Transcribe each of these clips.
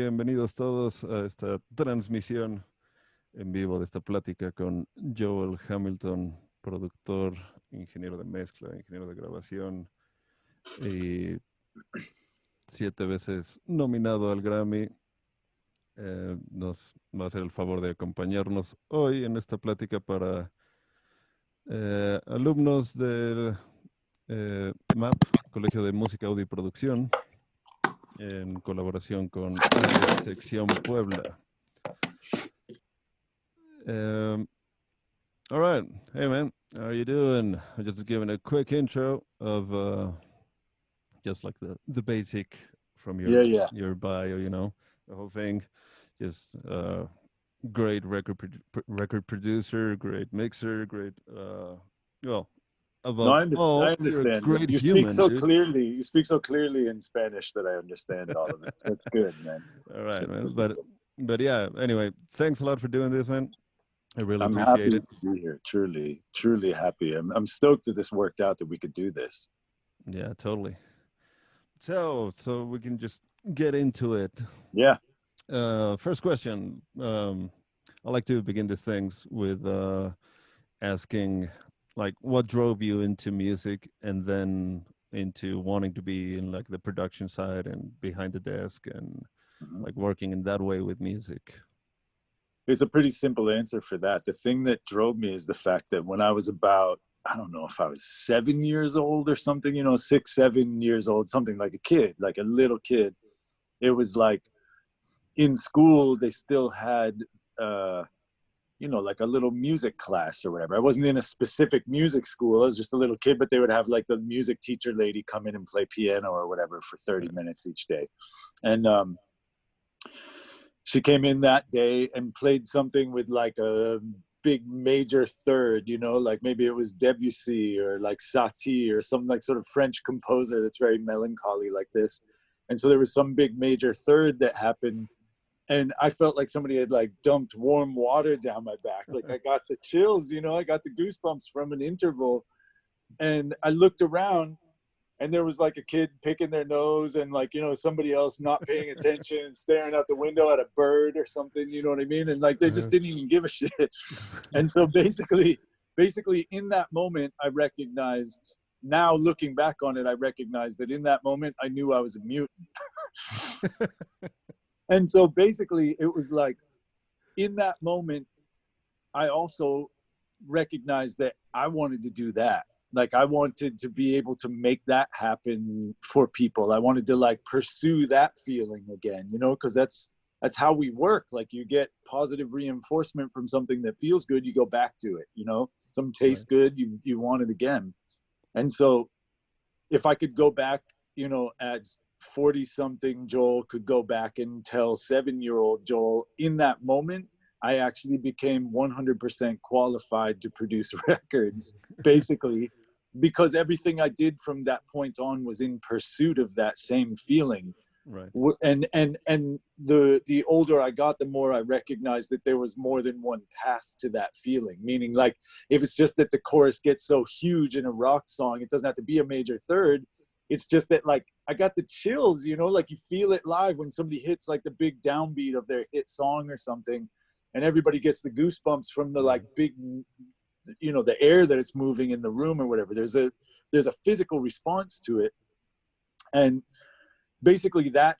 Bienvenidos todos a esta transmisión en vivo de esta plática con Joel Hamilton, productor, ingeniero de mezcla, ingeniero de grabación y 7 veces nominado al Grammy. Nos va a hacer el favor de acompañarnos hoy en esta plática para alumnos del MAP, Colegio de Música, Audio y Producción, en colaboración con AES Sección Puebla. All right. Hey, man. How are you doing? I'm just giving a quick intro of just like the basic from your bio, you know, the whole thing. Just great record producer, great mixer, great, well, above all, I understand. you're a great you human, speak so dude. clearly. You speak so clearly in Spanish that I understand all of it. That's good, man. All right, man. But yeah, anyway, thanks a lot for doing this, man. I really I'm appreciate happy it. to be here. Truly happy. I'm stoked that this worked out, that we could do this. Yeah, totally. So we can just get into it. Yeah. First question. I like to begin these things with asking, like, what drove you into music and then into wanting to be in like the production side and behind the desk and like working in that way with music? It's a pretty simple answer for that. The thing that drove me is the fact that when I was about, I don't know if I was 7 years old or something, you know, 6, 7 years old, something like a kid, like a little kid. It was like in school, they still had, you know, like a little music class or whatever. I wasn't in a specific music school. I was just a little kid, but they would have like the music teacher lady come in and play piano or whatever for 30 minutes each day. And she came in that day and played something with like a big major third, you know, like maybe it was Debussy or like Satie or some like sort of French composer that's very melancholy like this. And so there was some big major third that happened. And I felt like somebody had like dumped warm water down my back. Like I got the chills, you know, I got the goosebumps from an interval. And I looked around and there was like a kid picking their nose and like, you know, somebody else not paying attention, staring out the window at a bird or something, you know what I mean? And like, they just didn't even give a shit. And so basically in that moment, I recognized, now looking back on it, I recognized that in that moment, I knew I was a mutant. And so basically it was like, in that moment, I also recognized that I wanted to do that. Like I wanted to be able to make that happen for people. I wanted to like pursue that feeling again, you know, because that's how we work. Like you get positive reinforcement from something that feels good, you go back to it, you know, something tastes good, you want it again. And so if I could go back, you know, at 40 something Joel could go back and tell 7-year-old Joel, in that moment, I actually became 100% qualified to produce records, basically, because everything I did from that point on was in pursuit of that same feeling. Right. And the older I got, the more I recognized that there was more than one path to that feeling. Meaning, like, if it's just that the chorus gets so huge in a rock song, it doesn't have to be a major third. It's just that, like, I got the chills, you know, like you feel it live when somebody hits like the big downbeat of their hit song or something. And everybody gets the goosebumps from the like big, you know, the air that it's moving in the room or whatever. There's a physical response to it. And basically that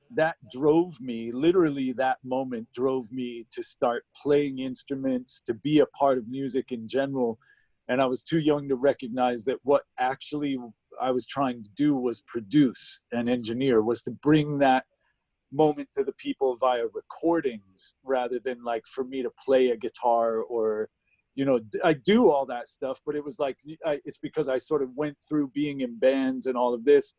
drove me, literally that moment drove me to start playing instruments, to be a part of music in general. And I was too young to recognize that what actually I was trying to do was produce and engineer, was to bring that moment to the people via recordings rather than like for me to play a guitar or, you know, I do all that stuff, but it was like, it's because I sort of went through being in bands and all of this.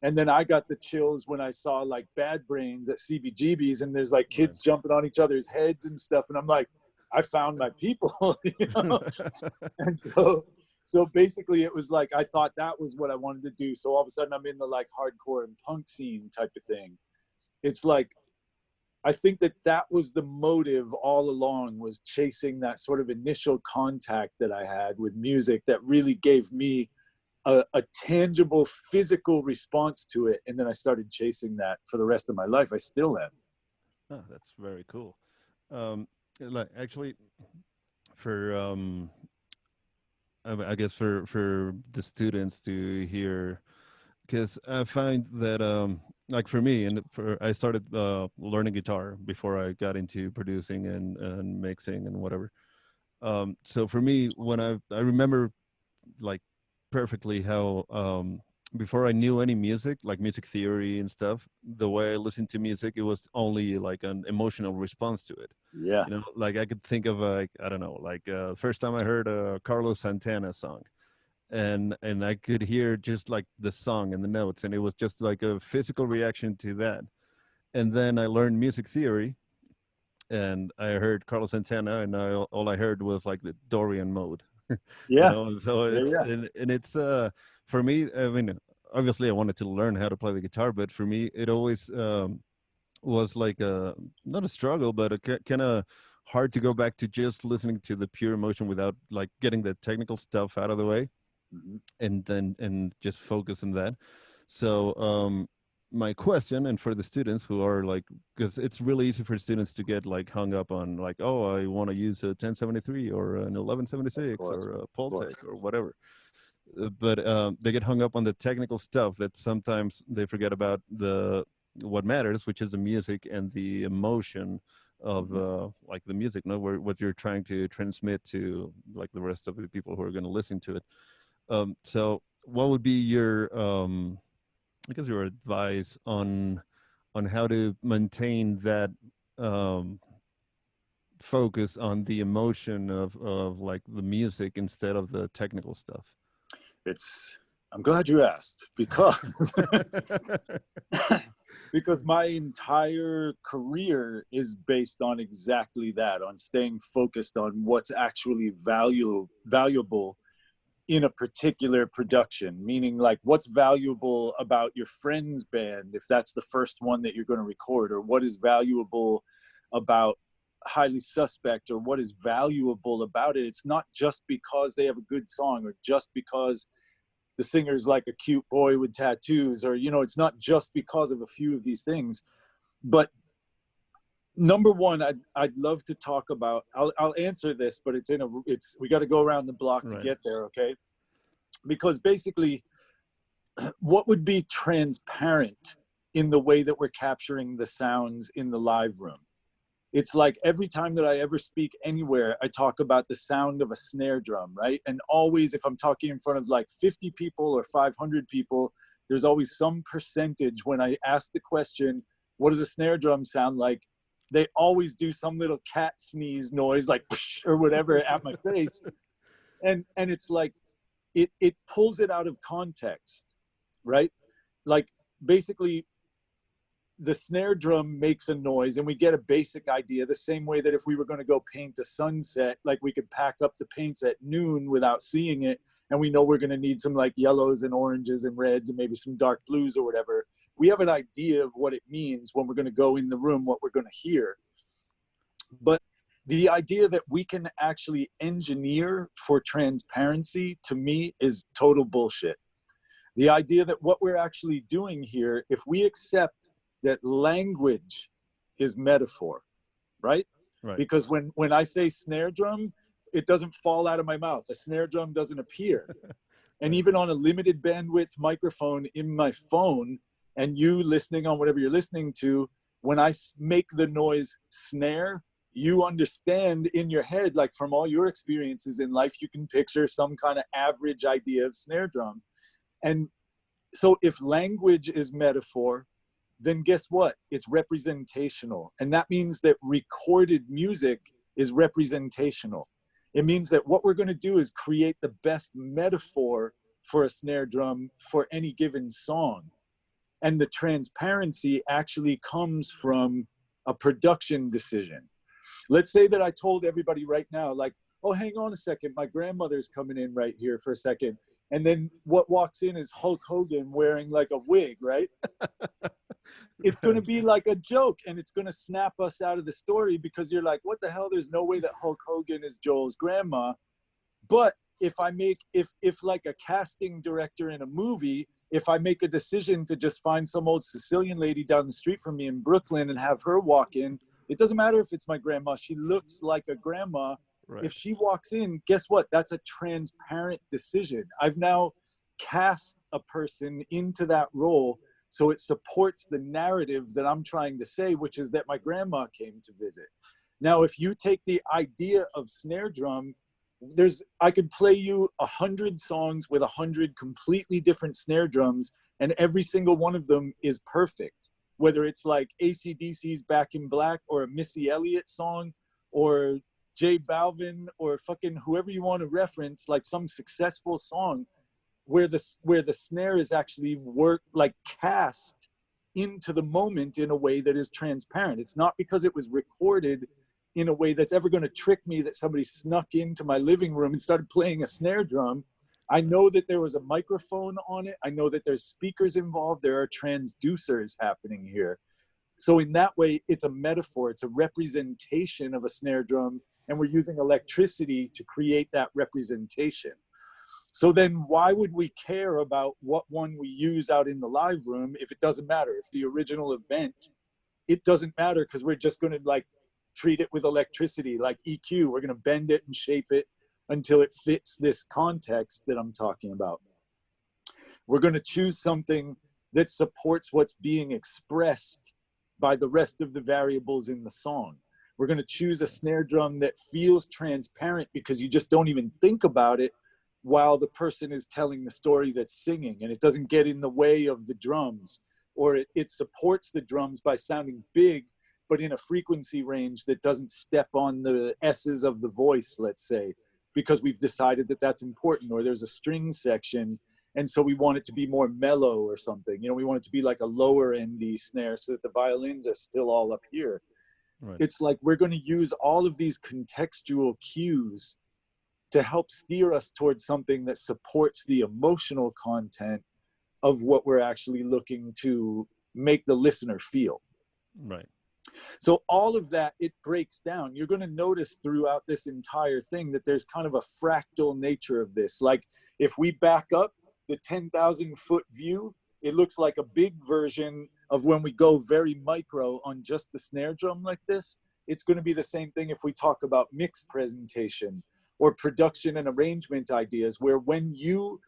And then I got the chills when I saw like Bad Brains at CBGB's and there's like kids jumping on each other's heads and stuff. And I'm like, I found my people, you know? And so basically it was like, I thought that was what I wanted to do. So all of a sudden I'm in the like hardcore and punk scene type of thing. It's like, I think that was the motive all along, was chasing that sort of initial contact that I had with music that really gave me a tangible physical response to it. And then I started chasing that for the rest of my life. I still am. Oh, that's very cool. Like actually, for I guess for the students to hear, because I find that like for me, and for I started learning guitar before I got into producing and mixing and whatever. So for me, when I remember like perfectly how before I knew any music, like music theory and stuff, the way I listened to music, it was only like an emotional response to it. Yeah. You know, like I could think of like I don't know, like first time I heard a Carlos Santana song, and I could hear just like the song and the notes, and it was just like a physical reaction to that. And then I learned music theory, and I heard Carlos Santana, and all I heard was like the Dorian mode, you Yeah. know. And so Yeah. it's Yeah. and it's for me. I mean, obviously I wanted to learn how to play the guitar, but for me it always was like a not a struggle, but a kind of hard to go back to just listening to the pure emotion without like getting the technical stuff out of the way, Mm-hmm. and just focus on that. So my question, and for the students who are like, because it's really easy for students to get like hung up on like, oh, I want to use a 1073 or an Of 1176 course. or a Of Pultec course. or whatever. But they get hung up on the technical stuff that sometimes they forget about the what matters, which is the music and the emotion of Mm-hmm. like the music, no, where what you're trying to transmit to like the rest of the people who are going to listen to it. So what would be your I guess your advice on how to maintain that um, focus on the emotion of like the music instead of the technical stuff? I'm glad you asked, because because my entire career is based on exactly that, on staying focused on what's actually valuable in a particular production, meaning like what's valuable about your friend's band if that's the first one that you're going to record, or what is valuable about Highly Suspect, or what is valuable about it. It's not just because they have a good song, or just because the singer's like a cute boy with tattoos, or it's not just because of a few of these things. But number one, I'd love to talk about, I'll answer this, but we got to go around the block to Right. get there, okay? Because basically, what would be transparent in the way that we're capturing the sounds in the live room? It's like every time that I ever speak anywhere, I talk about the sound of a snare drum, right? And always, if I'm talking in front of like 50 people or 500 people, there's always some percentage when I ask the question, what does a snare drum sound like? They always do some little cat sneeze noise, like or whatever at my face. And it's like, it pulls it out of context, right? Like basically the snare drum makes a noise and we get a basic idea, the same way that if we were going to go paint a sunset, like we could pack up the paints at noon without seeing it, and we know we're going to need some like yellows and oranges and reds and maybe some dark blues or whatever. We have an idea of what it means when we're going to go in the room, what we're going to hear. But the idea that we can actually engineer for transparency, to me, is total bullshit. The idea that what we're actually doing here, if we accept that language is metaphor, right? Right. Because when I say snare drum, it doesn't fall out of my mouth. A snare drum doesn't appear. And even on a limited bandwidth microphone in my phone, and you listening on whatever you're listening to, when I make the noise snare, you understand in your head, like from all your experiences in life, you can picture some kind of average idea of snare drum. And so if language is metaphor, then guess what? It's representational. And that means that recorded music is representational. It means that what we're going to do is create the best metaphor for a snare drum for any given song. And the transparency actually comes from a production decision. Let's say that I told everybody right now, like, oh, hang on a second, my grandmother's coming in right here for a second. And then what walks in is Hulk Hogan wearing like a wig, right? It's going to be like a joke, and it's going to snap us out of the story because you're like, what the hell? There's no way that Hulk Hogan is Joel's grandma. But if like a casting director in a movie if I make a decision to just find some old Sicilian lady down the street from me in Brooklyn and have her walk in, it doesn't matter if it's my grandma. She looks like a grandma. Right. If she walks in, guess what? That's a transparent decision. I've now cast a person into that role, so it supports the narrative that I'm trying to say, which is that my grandma came to visit. Now, if you take the idea of snare drum, I could play you 100 songs with 100 completely different snare drums, and every single one of them is perfect. Whether it's like AC/DC's Back in Black, or a Missy Elliott song, or J Balvin, or fucking whoever you want to reference, like some successful song where the snare is actually cast into the moment in a way that is transparent. It's not because it was recorded in a way that's ever going to trick me that somebody snuck into my living room and started playing a snare drum. I know that there was a microphone on it. I know that there's speakers involved. There are transducers happening here. So in that way, it's a metaphor. It's a representation of a snare drum, and we're using electricity to create that representation. So then why would we care about what one we use out in the live room if it doesn't matter? If the original event, it doesn't matter, because we're just going to treat it with electricity, like EQ. We're going to bend it and shape it until it fits this context that I'm talking about. We're going to choose something that supports what's being expressed by the rest of the variables in the song. We're going to choose a snare drum that feels transparent because you just don't even think about it while the person is telling the story that's singing, and it doesn't get in the way of the drums, or it supports the drums by sounding big, but in a frequency range that doesn't step on the S's of the voice, let's say, because we've decided that that's important, or there's a string section, and so we want it to be more mellow or something. We want it to be like a lower ND snare so that the violins are still all up here. Right. It's like we're going to use all of these contextual cues to help steer us towards something that supports the emotional content of what we're actually looking to make the listener feel. Right. So all of that, it breaks down. You're going to notice throughout this entire thing that there's kind of a fractal nature of this. Like if we back up the 10,000 foot view, it looks like a big version of when we go very micro on just the snare drum like this. It's going to be the same thing if we talk about mix presentation or production and arrangement ideas, where when you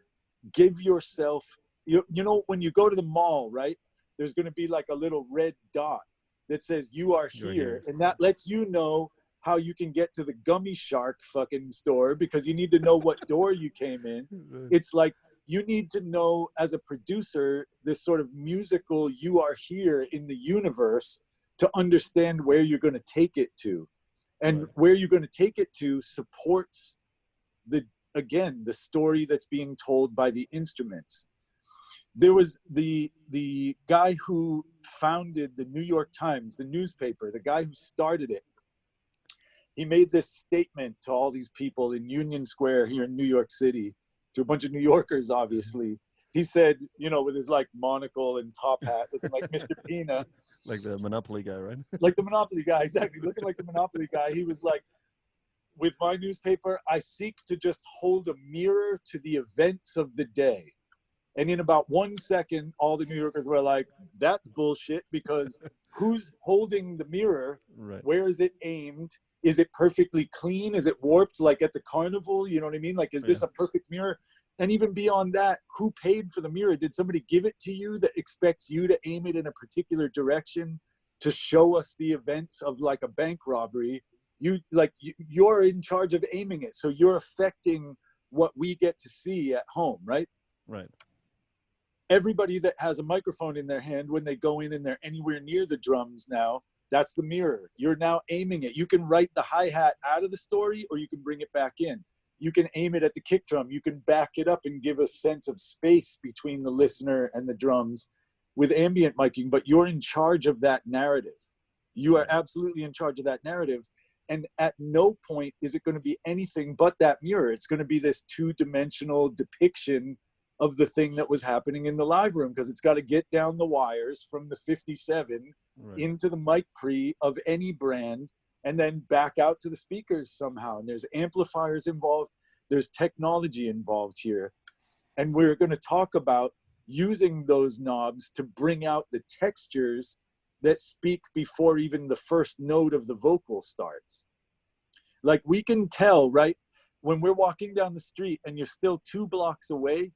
give yourself, when you go to the mall, right, there's going to be like a little red dot that says you are here, and that lets you know how you can get to the Gummy Shark fucking store, because you need to know what door you came in. It's like you need to know, as a producer, this sort of musical you are here in the universe to understand where you're going to take it to. And where you're going to take it to supports the story that's being told by the instruments. There was the guy who founded the New York Times, the newspaper, the guy who started it. He made this statement to all these people in Union Square here in New York City, to a bunch of New Yorkers, obviously. He said, with his monocle and top hat, looking like Mr. Peanut. Like the Monopoly guy, right? Like the Monopoly guy, exactly. Looking like the Monopoly guy. He was like, with my newspaper, I seek to just hold a mirror to the events of the day. And in about 1 second, all the New Yorkers were like, that's bullshit, because who's holding the mirror? Right. Where is it aimed? Is it perfectly clean? Is it warped like at the carnival? You know what I mean? Like, is this a perfect mirror? And even beyond that, who paid for the mirror? Did somebody give it to you that expects you to aim it in a particular direction to show us the events of like a bank robbery? You're in charge of aiming it. So you're affecting what we get to see at home, right? Right. Everybody that has a microphone in their hand, when they go in and they're anywhere near the drums now, that's the mirror. You're now aiming it. You can write the hi-hat out of the story, or you can bring it back in. You can aim it at the kick drum. You can back it up and give a sense of space between the listener and the drums with ambient miking, but you're in charge of that narrative. You are absolutely in charge of that narrative. And at no point is it going to be anything but that mirror. It's going to be this two-dimensional depiction of the thing that was happening in the live room, because it's got to get down the wires from the 57 into the mic pre of any brand, and then back out to the speakers somehow. And there's amplifiers involved. There's technology involved here. And we're going to talk about using those knobs to bring out the textures that speak before even the first note of the vocal starts. Like we can tell, right? When we're walking down the street and you're still 2 blocks away,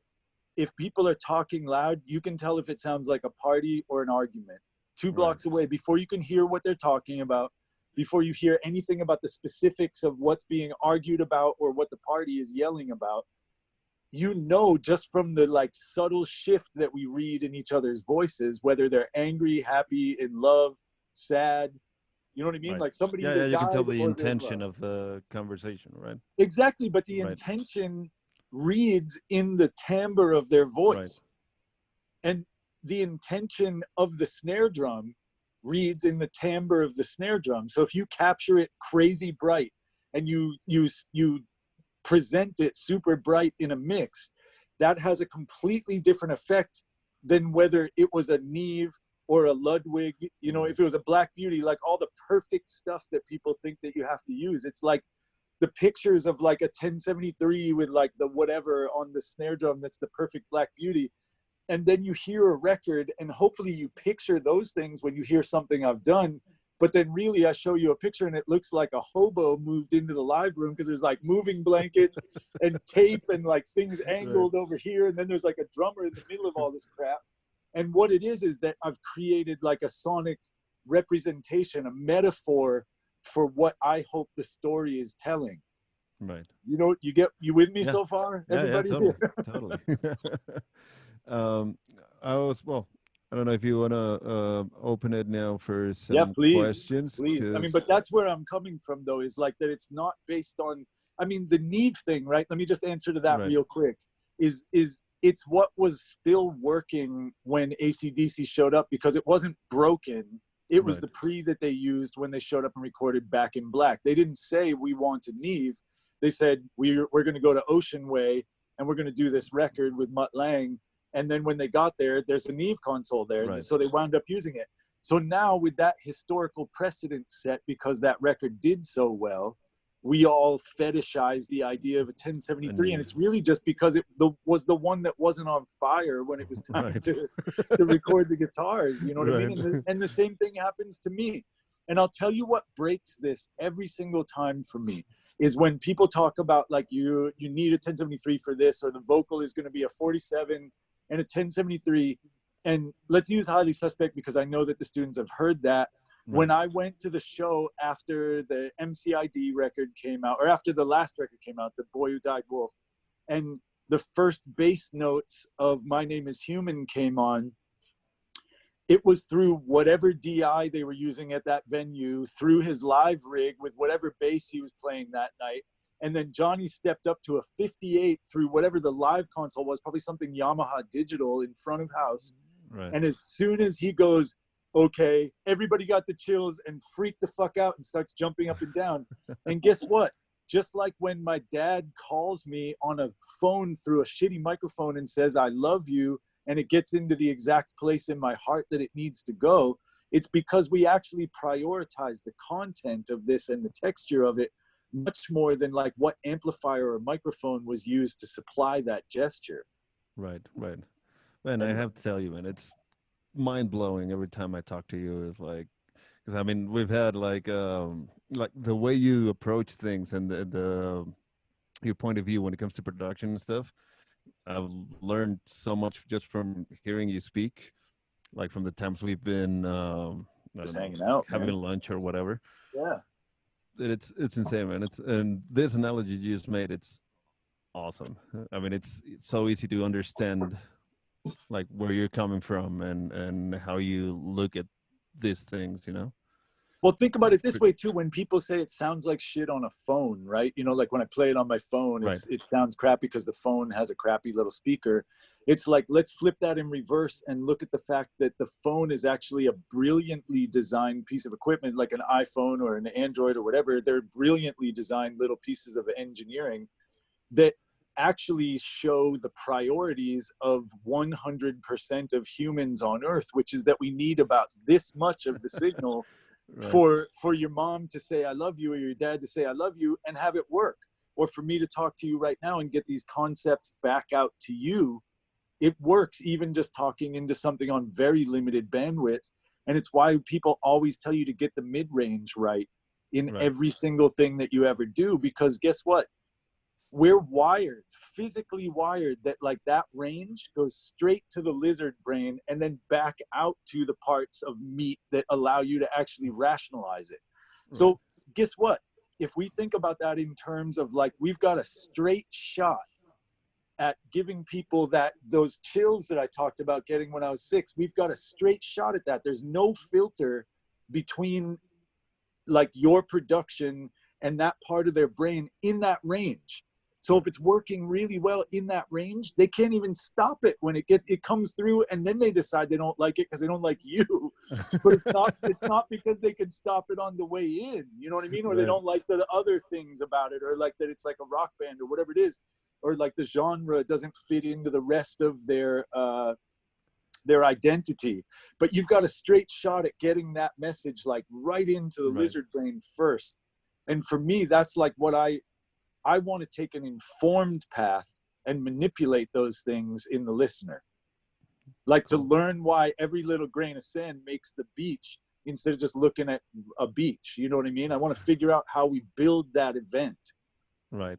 if people are talking loud, you can tell if it sounds like a party or an argument. 2 blocks away, before you can hear what they're talking about, before you hear anything about the specifics of what's being argued about or what the party is yelling about, you know, just from the like subtle shift that we read in each other's voices, whether they're angry, happy, in love, sad, you know what I mean? Right. Like somebody Yeah, either you can tell died the or intention of the conversation, right? Exactly, but the intention reads in the timbre of their voice. And the intention of the snare drum reads in the timbre of the snare drum. So if you capture it crazy bright and you present it super bright in a mix, that has a completely different effect than whether it was a Neve or a Ludwig. You know, if it was a Black Beauty, like all the perfect stuff that people think that you have to use. It's like the pictures of like a 1073 with like the whatever on the snare drum that's the perfect Black Beauty. And then you hear a record and hopefully you picture those things when you hear something I've done. But then really I show you a picture and it looks like a hobo moved into the live room because there's like moving blankets and tape and like things angled over here. And then there's like a drummer in the middle of all this crap. And what it is that I've created like a sonic representation, a metaphor for what I hope the story is telling. Right. You know, you with me so far? Everybody? Totally. I don't know if you want to open it now for some questions. Please. I mean, but that's where I'm coming from, though, is like that it's not based on, I mean, the Neve thing, right? Let me just answer to that real quick. Is it's what was still working when AC/DC showed up because it wasn't broken. It was the pre that they used when they showed up and recorded Back in Black. They didn't say we want a Neve. They said we're going to go to Ocean Way and we're going to do this record with Mutt Lange. And then when they got there, there's a Neve console there. So they wound up using it. So now with that historical precedent set, because that record did so well, we all fetishize the idea of a 1073. And it's really just because it was the one that wasn't on fire when it was time to record the guitars. You know what I mean? And the same thing happens to me. And I'll tell you what breaks this every single time for me is when people talk about like you need a 1073 for this, or the vocal is going to be a 47 and a 1073. And let's use Highly Suspect because I know that the students have heard that. When I went to the show after the MCID record came out, or after the last record came out, The Boy Who Died Wolf, and the first bass notes of My Name is Human came on, it was through whatever DI they were using at that venue, through his live rig with whatever bass he was playing that night. And then Johnny stepped up to a 58 through whatever the live console was, probably something Yamaha digital in front of house. And as soon as he goes, okay, everybody got the chills and freaked the fuck out and starts jumping up and down. And guess what? Just like when my dad calls me on a phone through a shitty microphone and says, I love you, and it gets into the exact place in my heart that it needs to go, it's because we actually prioritize the content of this and the texture of it much more than like what amplifier or microphone was used to supply that gesture. Right. Man, I have to tell you, man, it's mind-blowing every time I talk to you. Is like, because I mean, we've had like the way you approach things and the your point of view when it comes to production and stuff. I've learned so much just from hearing you speak, like from the times we've been just hanging out, having lunch or whatever. Yeah. It's insane, man. And this analogy you just made, it's awesome. I mean, it's so easy to understand, like where you're coming from and how you look at these things, you know. Well, think about it this way too. When people say it sounds like shit on a phone, right? You know, like when I play it on my phone, it sounds crappy because the phone has a crappy little speaker. It's like, let's flip that in reverse and look at the fact that the phone is actually a brilliantly designed piece of equipment, like an iPhone or an Android or whatever. They're brilliantly designed little pieces of engineering that actually show the priorities of 100% of humans on Earth, which is that we need about this much of the signal for your mom to say I love you, or your dad to say I love you, and have it work, or for me to talk to you right now and get these concepts back out to you it works even just talking into something on very limited bandwidth. And it's why people always tell you to get the mid-range right in every single thing that you ever do, because guess what? We're wired, physically wired, that like that range goes straight to the lizard brain and then back out to the parts of meat that allow you to actually rationalize it. So guess what? If we think about that in terms of like, we've got a straight shot at giving people those chills that I talked about getting when I was 6, we've got a straight shot at that. There's no filter between like your production and that part of their brain in that range. So if it's working really well in that range, they can't even stop it when it comes through, and then they decide they don't like it because they don't like you. But it's not because they can stop it on the way in, you know what I mean? Or they don't like the other things about it, or like that it's like a rock band or whatever it is, or like the genre doesn't fit into the rest of their identity. But you've got a straight shot at getting that message like right into the lizard brain first. And for me, that's like what I want to take an informed path and manipulate those things in the listener. Like to learn why every little grain of sand makes the beach instead of just looking at a beach. You know what I mean? I want to figure out how we build that event. Right.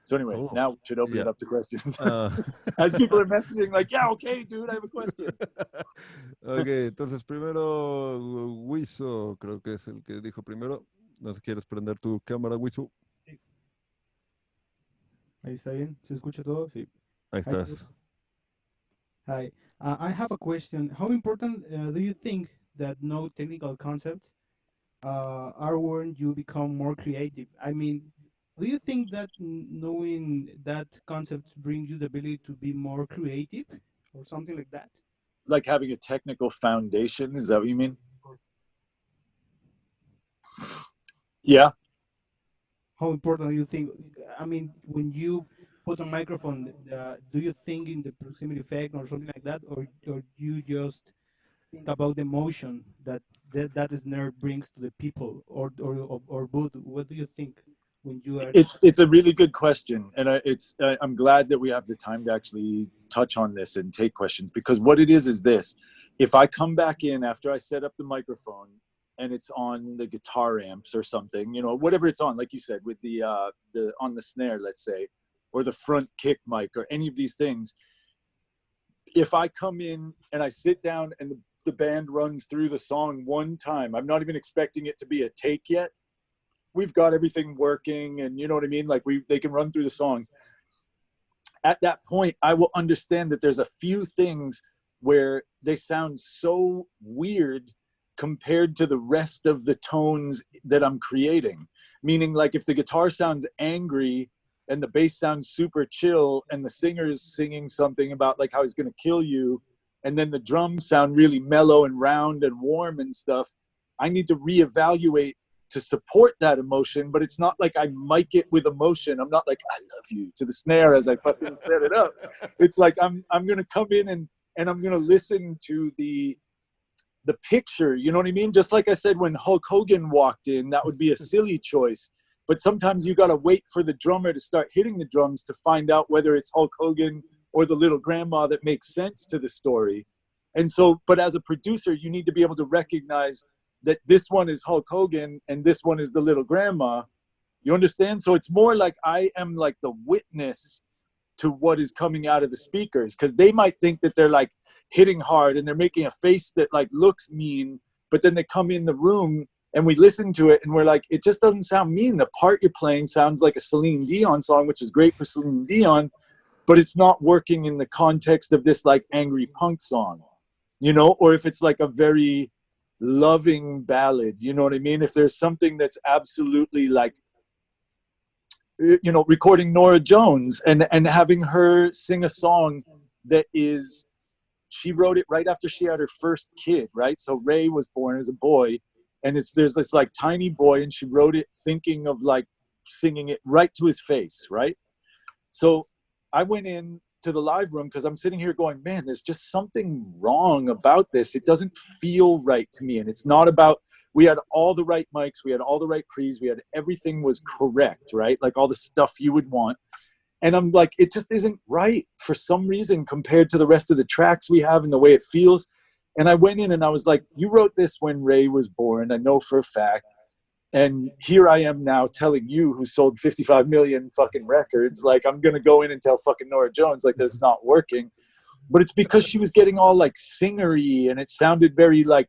So anyway, now we should open it up to questions. As people are messaging like, yeah, okay, dude, I have a question. Ok, entonces primero Wiso, creo que es el que dijo primero. No sé, ¿quieres prender tu cámara, Wiso? Ahí está bien, ¿se escucha todo? Sí. Ahí estás. Hi, I have a question. How important do you think that no technical concepts are when you become more creative? I mean, do you think that knowing that concepts brings you the ability to be more creative or something like that? Like having a technical foundation, is that what you mean? Yeah. How important do you think? I mean, when you put a microphone, do you think in the proximity effect or something like that, or you just think about the emotion that snare brings to the people, or both? What do you think when you are? It's a really good question, and I'm glad that we have the time to actually touch on this and take questions, because what it is this: if I come back in after I set up the microphone, and it's on the guitar amps or something, you know, whatever it's on, like you said, with the on the snare, let's say, or the front kick mic or any of these things. If I come in and I sit down and the band runs through the song one time, I'm not even expecting it to be a take yet. We've got everything working, and you know what I mean? Like they can run through the song. At that point, I will understand that there's a few things where they sound so weird compared to the rest of the tones that I'm creating. Meaning, like if the guitar sounds angry and the bass sounds super chill and the singer's singing something about like how he's going to kill you, and then the drums sound really mellow and round and warm and stuff, I need to reevaluate to support that emotion. But it's not like I mic it with emotion. I'm not like, I love you to the snare as I fucking set it up. It's like I'm going to come in and I'm going to listen to the picture, you know what I mean? Just like I said, when Hulk Hogan walked in, that would be a silly choice. But sometimes you got to wait for the drummer to start hitting the drums to find out whether it's Hulk Hogan or the little grandma that makes sense to the story. And so, but as a producer, you need to be able to recognize that this one is Hulk Hogan and this one is the little grandma. You understand? So it's more like I am like the witness to what is coming out of the speakers, because they might think that they're like hitting hard and they're making a face that like looks mean, but then they come in the room and we listen to it and we're like, it just doesn't sound mean. The part you're playing sounds like a Celine Dion song, which is great for Celine Dion, but it's not working in the context of this like angry punk song, you know? Or if it's like a very loving ballad, you know what I mean? If there's something that's absolutely like, you know, recording Norah Jones and having her sing a song that is, she wrote it right after she had her first kid, right? So Ray was born as a boy, and there's this like tiny boy, and she wrote it thinking of like singing it right to his face, right? So I went in to the live room because I'm sitting here going, man, there's just something wrong about this. It doesn't feel right to me. And it's not about, we had all the right mics, we had all the right pre's, we had everything was correct, right? Like all the stuff you would want. And I'm like, it just isn't right for some reason compared to the rest of the tracks we have and the way it feels. And I went in and I was like, you wrote this when Ray was born, I know for a fact. And here I am now telling you, who sold 55 million fucking records, like I'm going to go in and tell fucking Norah Jones like that's not working. But it's because she was getting all like singery and it sounded very like,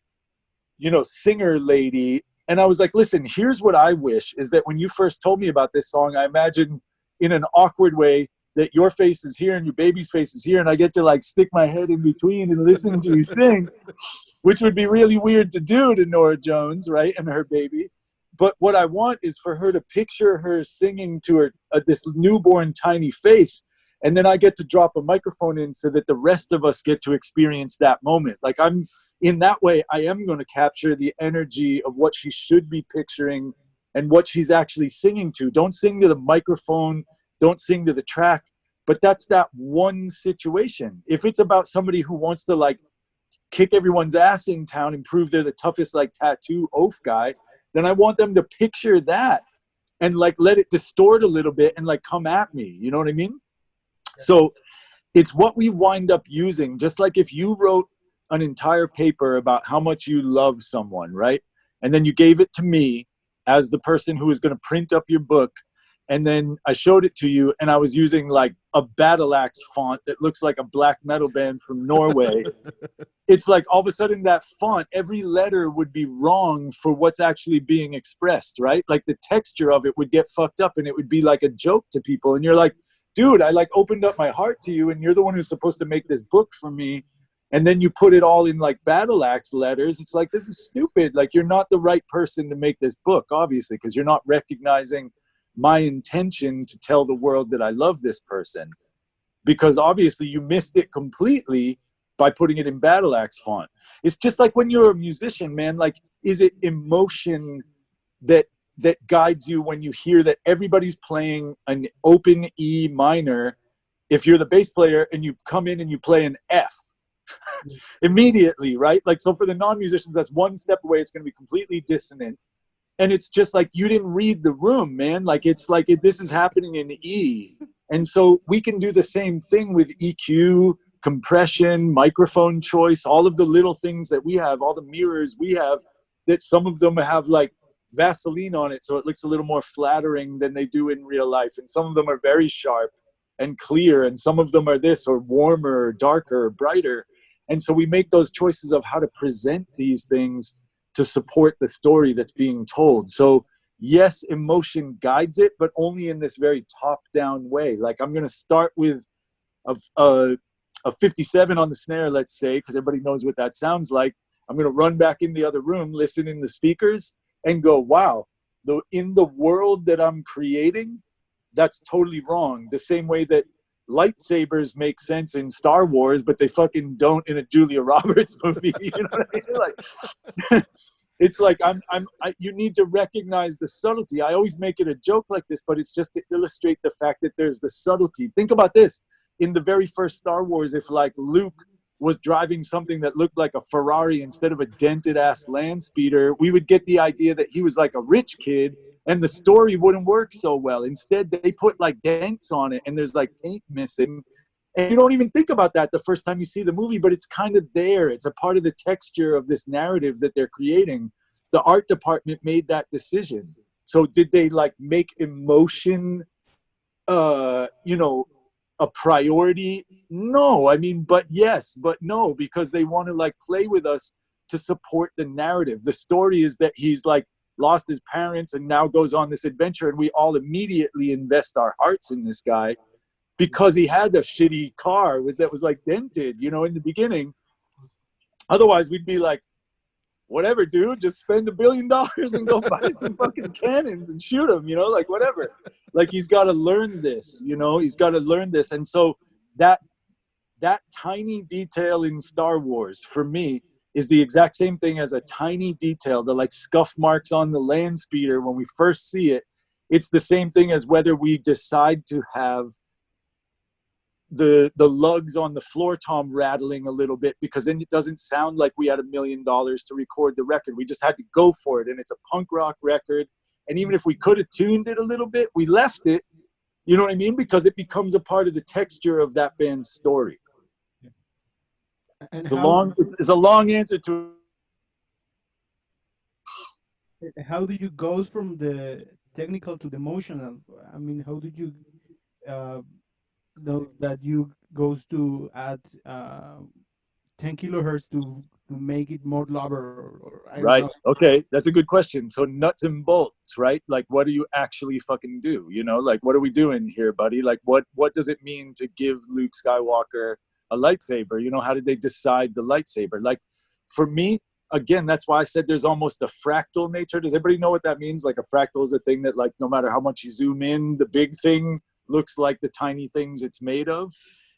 you know, singer lady. And I was like, listen, here's what I wish is that when you first told me about this song, I imagine in an awkward way that your face is here and your baby's face is here. And I get to like stick my head in between and listen to you sing, which would be really weird to do to Norah Jones, right? And her baby. But what I want is for her to picture her singing to her this newborn tiny face. And then I get to drop a microphone in so that the rest of us get to experience that moment. Like I'm in that way, I am going to capture the energy of what she should be picturing and what she's actually singing to. Don't sing to the microphone. Don't sing to the track. But that's that one situation. If it's about somebody who wants to like kick everyone's ass in town and prove they're the toughest like tattoo oaf guy, then I want them to picture that and like let it distort a little bit and like come at me. You know what I mean? So it's what we wind up using. Just like if you wrote an entire paper about how much you love someone, right? And then you gave it to me as the person who was going to print up your book. And then I showed it to you and I was using like a battle axe font that looks like a black metal band from Norway. It's like all of a sudden that font, every letter would be wrong for what's actually being expressed, right? Like the texture of it would get fucked up and it would be like a joke to people. And you're like, dude, I like opened up my heart to you and you're the one who's supposed to make this book for me. And then you put it all in like battle axe letters. It's like, this is stupid. Like you're not the right person to make this book, obviously, because you're not recognizing my intention to tell the world that I love this person, because obviously you missed it completely by putting it in battle axe font. It's just like when you're a musician, man, like, is it emotion that guides you when you hear that everybody's playing an open E minor, if you're the bass player and you come in and you play an F immediately, right? Like, so for the non-musicians, that's one step away. It's going to be completely dissonant. And it's just like, you didn't read the room, man. Like, it's like, this is happening in E. And so we can do the same thing with EQ, compression, microphone choice, all of the little things that we have, all the mirrors we have, that some of them have like Vaseline on it, so it looks a little more flattering than they do in real life. And some of them are very sharp and clear, and some of them are this, or warmer, or darker, or brighter. And so we make those choices of how to present these things to support the story that's being told. So yes, emotion guides it, but only in this very top-down way. Like, I'm going to start with a 57 on the snare, let's say, because everybody knows what that sounds like. I'm going to run back in the other room, listen in the speakers, and go, wow, in the world that I'm creating, that's totally wrong. The same way that lightsabers make sense in Star Wars, but they fucking don't in a Julia Roberts movie. You know what I mean? Like, it's like you need to recognize the subtlety. I always make it a joke like this, but it's just to illustrate the fact that there's the subtlety. Think about this. In the very first Star Wars, if like Luke was driving something that looked like a Ferrari instead of a dented ass land speeder, we would get the idea that he was like a rich kid and the story wouldn't work so well. Instead, they put like dents on it and there's like paint missing. And you don't even think about that the first time you see the movie, but it's kind of there. It's a part of the texture of this narrative that they're creating. The art department made that decision. So did they like make emotion, a priority? No, I mean, but yes, but no, because they want to like play with us to support the narrative. The story is that he's like lost his parents and now goes on this adventure, and we all immediately invest our hearts in this guy because he had a shitty car that was like dented, in the beginning. Otherwise we'd be like, whatever, dude, just spend $1 billion and go buy some fucking cannons and shoot them, like whatever. Like, he's got to learn this, he's got to learn this. And so that tiny detail in Star Wars for me is the exact same thing as a tiny detail, the like scuff marks on the land speeder when we first see it. It's the same thing as whether we decide to have the lugs on the floor tom rattling a little bit, because then it doesn't sound like we had $1 million to record the record. We just had to go for it, and it's a punk rock record. And even if we could have tuned it a little bit, we left it You know what I mean? Because it becomes a part of the texture of that band's story. And it's a long answer to. How do you go from the technical to the emotional? I mean, how did you know that you goes to add 10 kilohertz to make it more louder, or I don't Right. know. Okay. That's a good question. So nuts and bolts, right? Like, what do you actually fucking do? You know, like, what are we doing here, buddy? Like, what does it mean to give Luke Skywalker a lightsaber? You know, how did they decide the lightsaber? Like, for me, again, that's why I said there's almost a fractal nature. Does everybody know what that means? Like, a fractal is a thing that, like, no matter how much you zoom in, the big thing looks like the tiny things it's made of.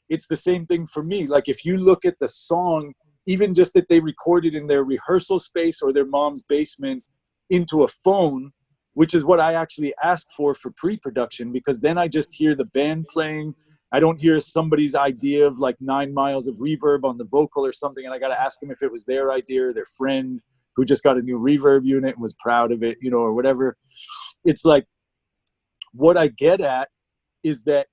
It's the same thing for me. Like, if you look at the song, even just that they recorded in their rehearsal space or their mom's basement into a phone, which is what I actually asked for pre-production, because then I just hear the band playing. I don't hear somebody's idea of like 9 miles of reverb on the vocal or something, and I got to ask them if it was their idea or their friend who just got a new reverb unit and was proud of it, you know, or whatever. It's like, what I get at is that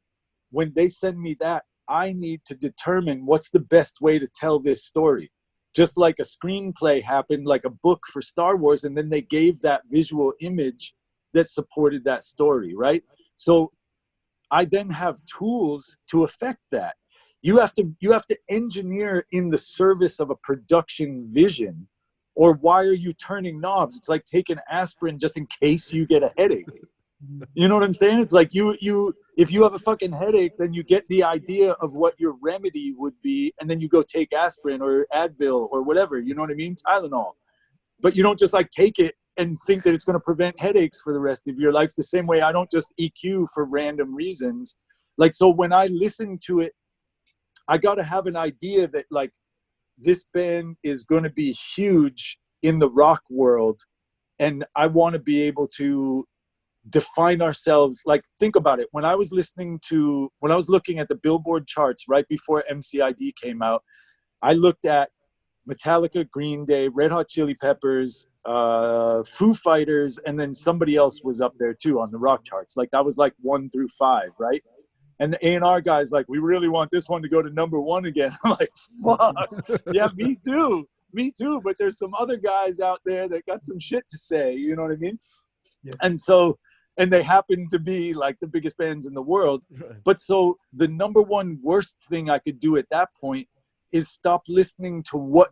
when they send me that, I need to determine what's the best way to tell this story. Just like a screenplay happened, like a book for Star Wars, and then they gave that visual image that supported that story, right? So I then have tools to affect that. You have to engineer in the service of a production vision, or why are you turning knobs? It's like taking aspirin just in case you get a headache. You know what I'm saying? It's like if you have a fucking headache, then you get the idea of what your remedy would be, and then you go take aspirin or Advil or whatever, you know what I mean? Tylenol. But you don't just like take it and think that it's going to prevent headaches for the rest of your life. The same way I don't just EQ for random reasons. Like, so when I listen to it, I got to have an idea that like this band is going to be huge in the rock world, and I want to be able to define ourselves. Like, think about it. When I was looking at the Billboard charts right before MCID came out, I looked at Metallica, Green Day, Red Hot Chili Peppers, Foo Fighters, and then somebody else was up there too on the rock charts. Like, that was like 1 through 5, right? And the A&R guy's like, we really want this one to go to #1 again. I'm like, fuck. Yeah, me too. Me too. But there's some other guys out there that got some shit to say. You know what I mean? Yeah. And they happen to be like the biggest bands in the world. Right. But so the #1 worst thing I could do at that point is stop listening to what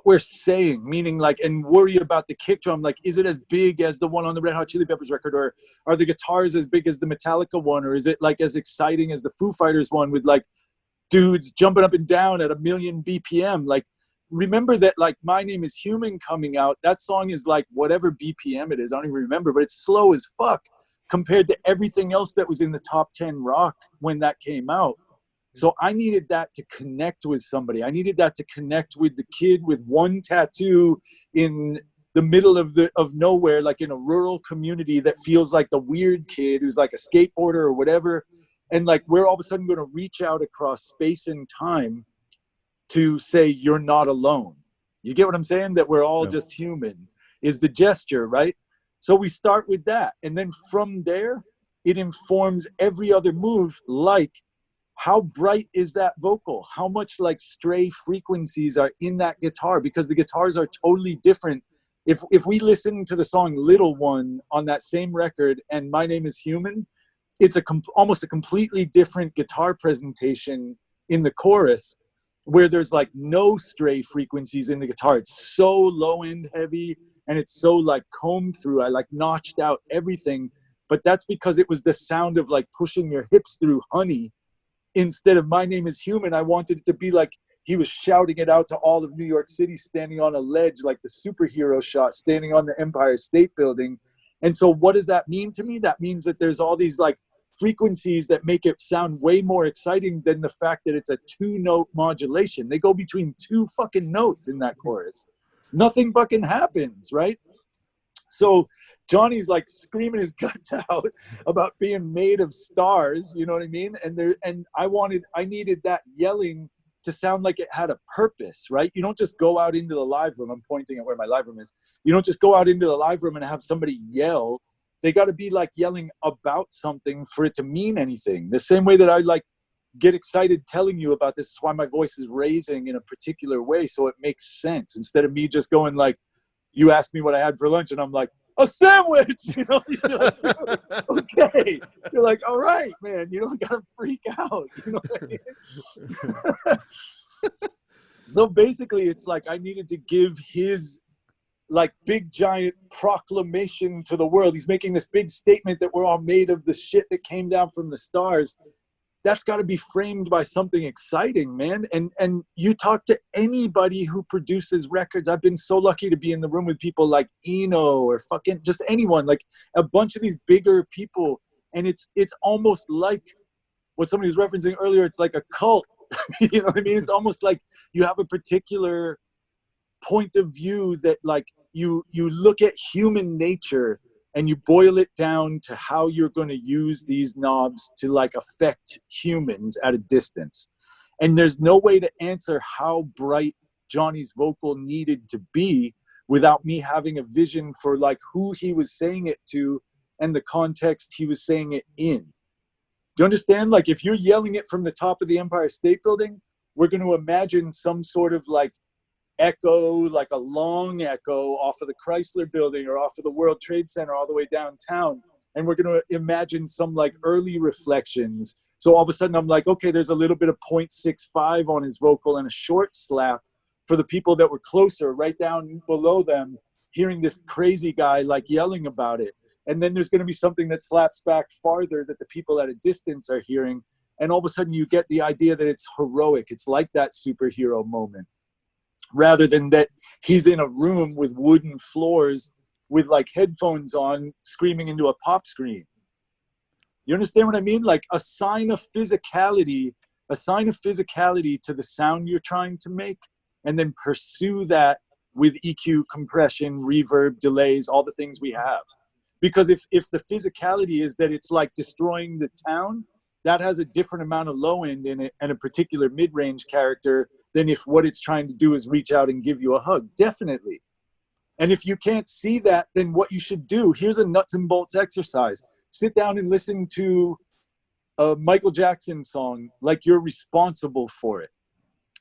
we're saying, meaning like, and worry about the kick drum. Like, is it as big as the one on the Red Hot Chili Peppers record? Or are the guitars as big as the Metallica one? Or is it like as exciting as the Foo Fighters one with like dudes jumping up and down at 1,000,000 BPM? Like, remember that like My Name Is Human coming out, that song is like whatever BPM it is, I don't even remember, but it's slow as fuck compared to everything else that was in the top 10 rock when that came out. So I needed that to connect with somebody. I needed that to connect with the kid with one tattoo in the middle of nowhere, like in a rural community, that feels like the weird kid who's like a skateboarder or whatever. And like, we're all of a sudden going to reach out across space and time to say, you're not alone. You get what I'm saying? That we're all just human is the gesture, right? So we start with that. And then from there, it informs every other move. Like, how bright is that vocal? How much like stray frequencies are in that guitar? Because the guitars are totally different. If we listen to the song Little One on that same record and My Name Is Human, it's almost a completely different guitar presentation in the chorus, where there's like no stray frequencies in the guitar. It's so low end heavy and it's so like combed through. I like notched out everything, but that's because it was the sound of like pushing your hips through honey. Instead of My Name Is Human, I wanted it to be like he was shouting it out to all of New York City, standing on a ledge, like the superhero shot, standing on the Empire State Building. And so what does that mean to me? That means that there's all these like frequencies that make it sound way more exciting than the fact that it's a 2-note modulation. They go between 2 fucking notes in that chorus. Nothing fucking happens, right? So Johnny's like screaming his guts out about being made of stars, you know what I mean? And I needed that yelling to sound like it had a purpose, right? You don't just go out into the live room. I'm pointing at where my live room is. You don't just go out into the live room and have somebody yell they got to be like yelling about something for it to mean anything. The same way that I like get excited telling you about this is why my voice is raising in a particular way, so it makes sense, instead of me just going like, you asked me what I had for lunch and I'm like, a sandwich, you know. You're like, okay, you're like, all right, man, you don't gotta freak out, you know what I mean? So basically it's like I needed to give his like big giant proclamation to the world. He's making this big statement that we're all made of the shit that came down from the stars. That's got to be framed by something exciting, man. And you talk to anybody who produces records. I've been so lucky to be in the room with people like Eno or fucking just anyone, like a bunch of these bigger people. And it's almost like what somebody was referencing earlier. It's like a cult. You know what I mean? It's almost like you have a particular point of view that like you look at human nature and you boil it down to how you're going to use these knobs to like affect humans at a distance. And there's no way to answer how bright Johnny's vocal needed to be without me having a vision for like who he was saying it to and the context he was saying it in. Do you understand? Like if you're yelling it from the top of the Empire State Building, we're going to imagine some sort of like echo, like a long echo off of the Chrysler Building or off of the World Trade Center all the way downtown. And we're going to imagine some like early reflections. So all of a sudden I'm like, okay, there's a little bit of 0.65 on his vocal and a short slap for the people that were closer, right down below them, hearing this crazy guy like yelling about it. And then there's going to be something that slaps back farther that the people at a distance are hearing. And all of a sudden you get the idea that it's heroic. It's like that superhero moment, rather than that he's in a room with wooden floors with like headphones on screaming into a pop screen. You understand what I mean? Like a sign of physicality to the sound you're trying to make, and then pursue that with EQ, compression, reverb, delays, all the things we have. Because if the physicality is that it's like destroying the town, that has a different amount of low end in it and a particular mid-range character than if what it's trying to do is reach out and give you a hug. Definitely. And if you can't see that, then what you should do, here's a nuts and bolts exercise. Sit down and listen to a Michael Jackson song like you're responsible for it.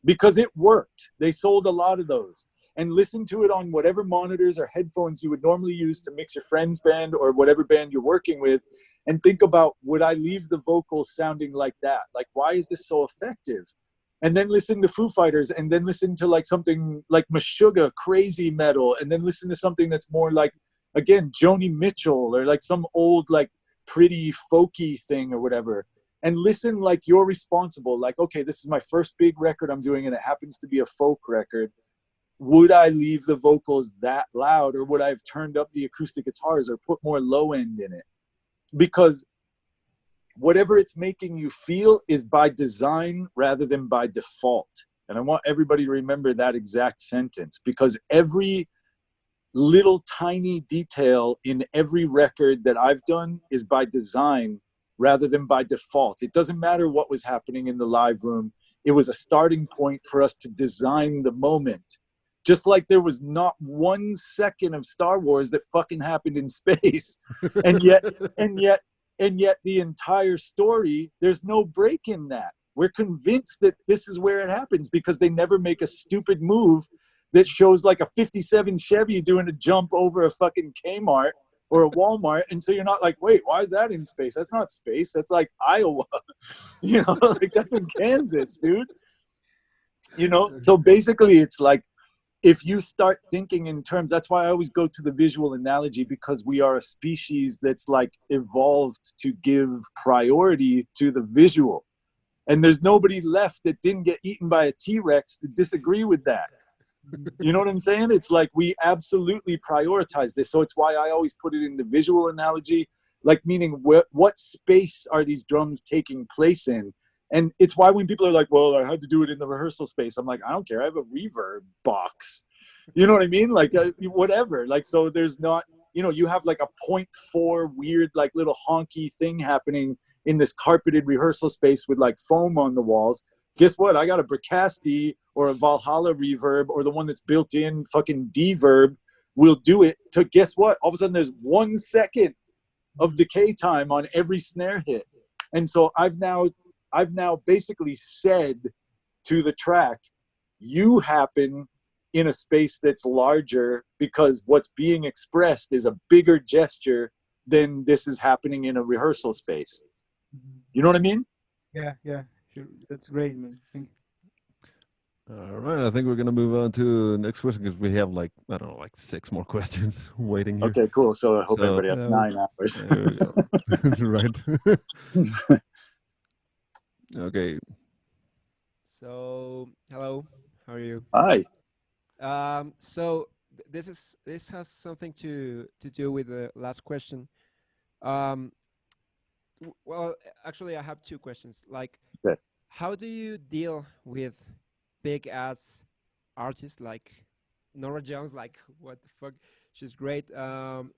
Because it worked. They sold a lot of those. And listen to it on whatever monitors or headphones you would normally use to mix your friend's band or whatever band you're working with. And think about, would I leave the vocals sounding like that? Like, why is this so effective? And then listen to Foo Fighters, and then listen to like something like Meshuggah, crazy metal, and then listen to something that's more like, again, Joni Mitchell, or like some old like pretty folky thing or whatever. And listen like you're responsible. Like, okay, this is my first big record I'm doing and it happens to be a folk record. Would I leave the vocals that loud, or would I have turned up the acoustic guitars or put more low end in it? Because whatever it's making you feel is by design rather than by default. And I want everybody to remember that exact sentence, because every little tiny detail in every record that I've done is by design rather than by default. It doesn't matter what was happening in the live room. It was a starting point for us to design the moment. Just like there was not 1 second of Star Wars that fucking happened in space. And yet the entire story, there's no break in that. We're convinced that this is where it happens because they never make a stupid move that shows like a 57 Chevy doing a jump over a fucking Kmart or a Walmart. And so you're not like, wait, why is that in space? That's not space. That's like Iowa. You know, like that's in Kansas, dude. You know, so basically it's like, if you start thinking in terms, that's why I always go to the visual analogy, because we are a species that's like evolved to give priority to the visual. And there's nobody left that didn't get eaten by a T-Rex to disagree with that. You know what I'm saying? It's like we absolutely prioritize this. So it's why I always put it in the visual analogy, like meaning what space are these drums taking place in? And it's why when people are like, well, I had to do it in the rehearsal space, I'm like, I don't care. I have a reverb box. You know what I mean? Like whatever. Like, so there's not, you know, you have like a 0.4 weird, like little honky thing happening in this carpeted rehearsal space with like foam on the walls. Guess what? I got a Bricasti or a Valhalla reverb or the one that's built in fucking Deverb will do it to, guess what? All of a sudden there's 1 second of decay time on every snare hit. And so I've now basically said to the track, you happen in a space that's larger because what's being expressed is a bigger gesture than this is happening in a rehearsal space. You know what I mean? Yeah, sure. That's great, man. Thank you. All right, I think we're gonna move on to the next question because we have like, I don't know, like 6 more questions waiting here. Okay, cool. So I hope everybody has 9 hours. There we go. Right. Okay. So, hello, how are you? Hi. So this has something to do with the last question. Well, actually, I have 2 questions. Like, okay. How do you deal with big ass artists like Nora Jones? Like, what the fuck? She's great.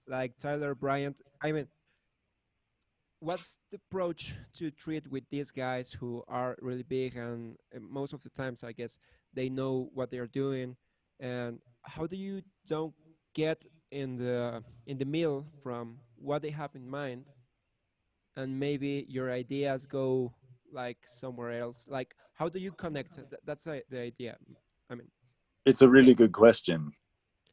Like Tyler Bryant. I mean, what's the approach to treat with these guys who are really big and most of the times, I guess, they know what they are doing, and how do you don't get in the middle from what they have in mind, and maybe your ideas go like somewhere else? Like, how do you connect? That's the idea. I mean, it's a really good question.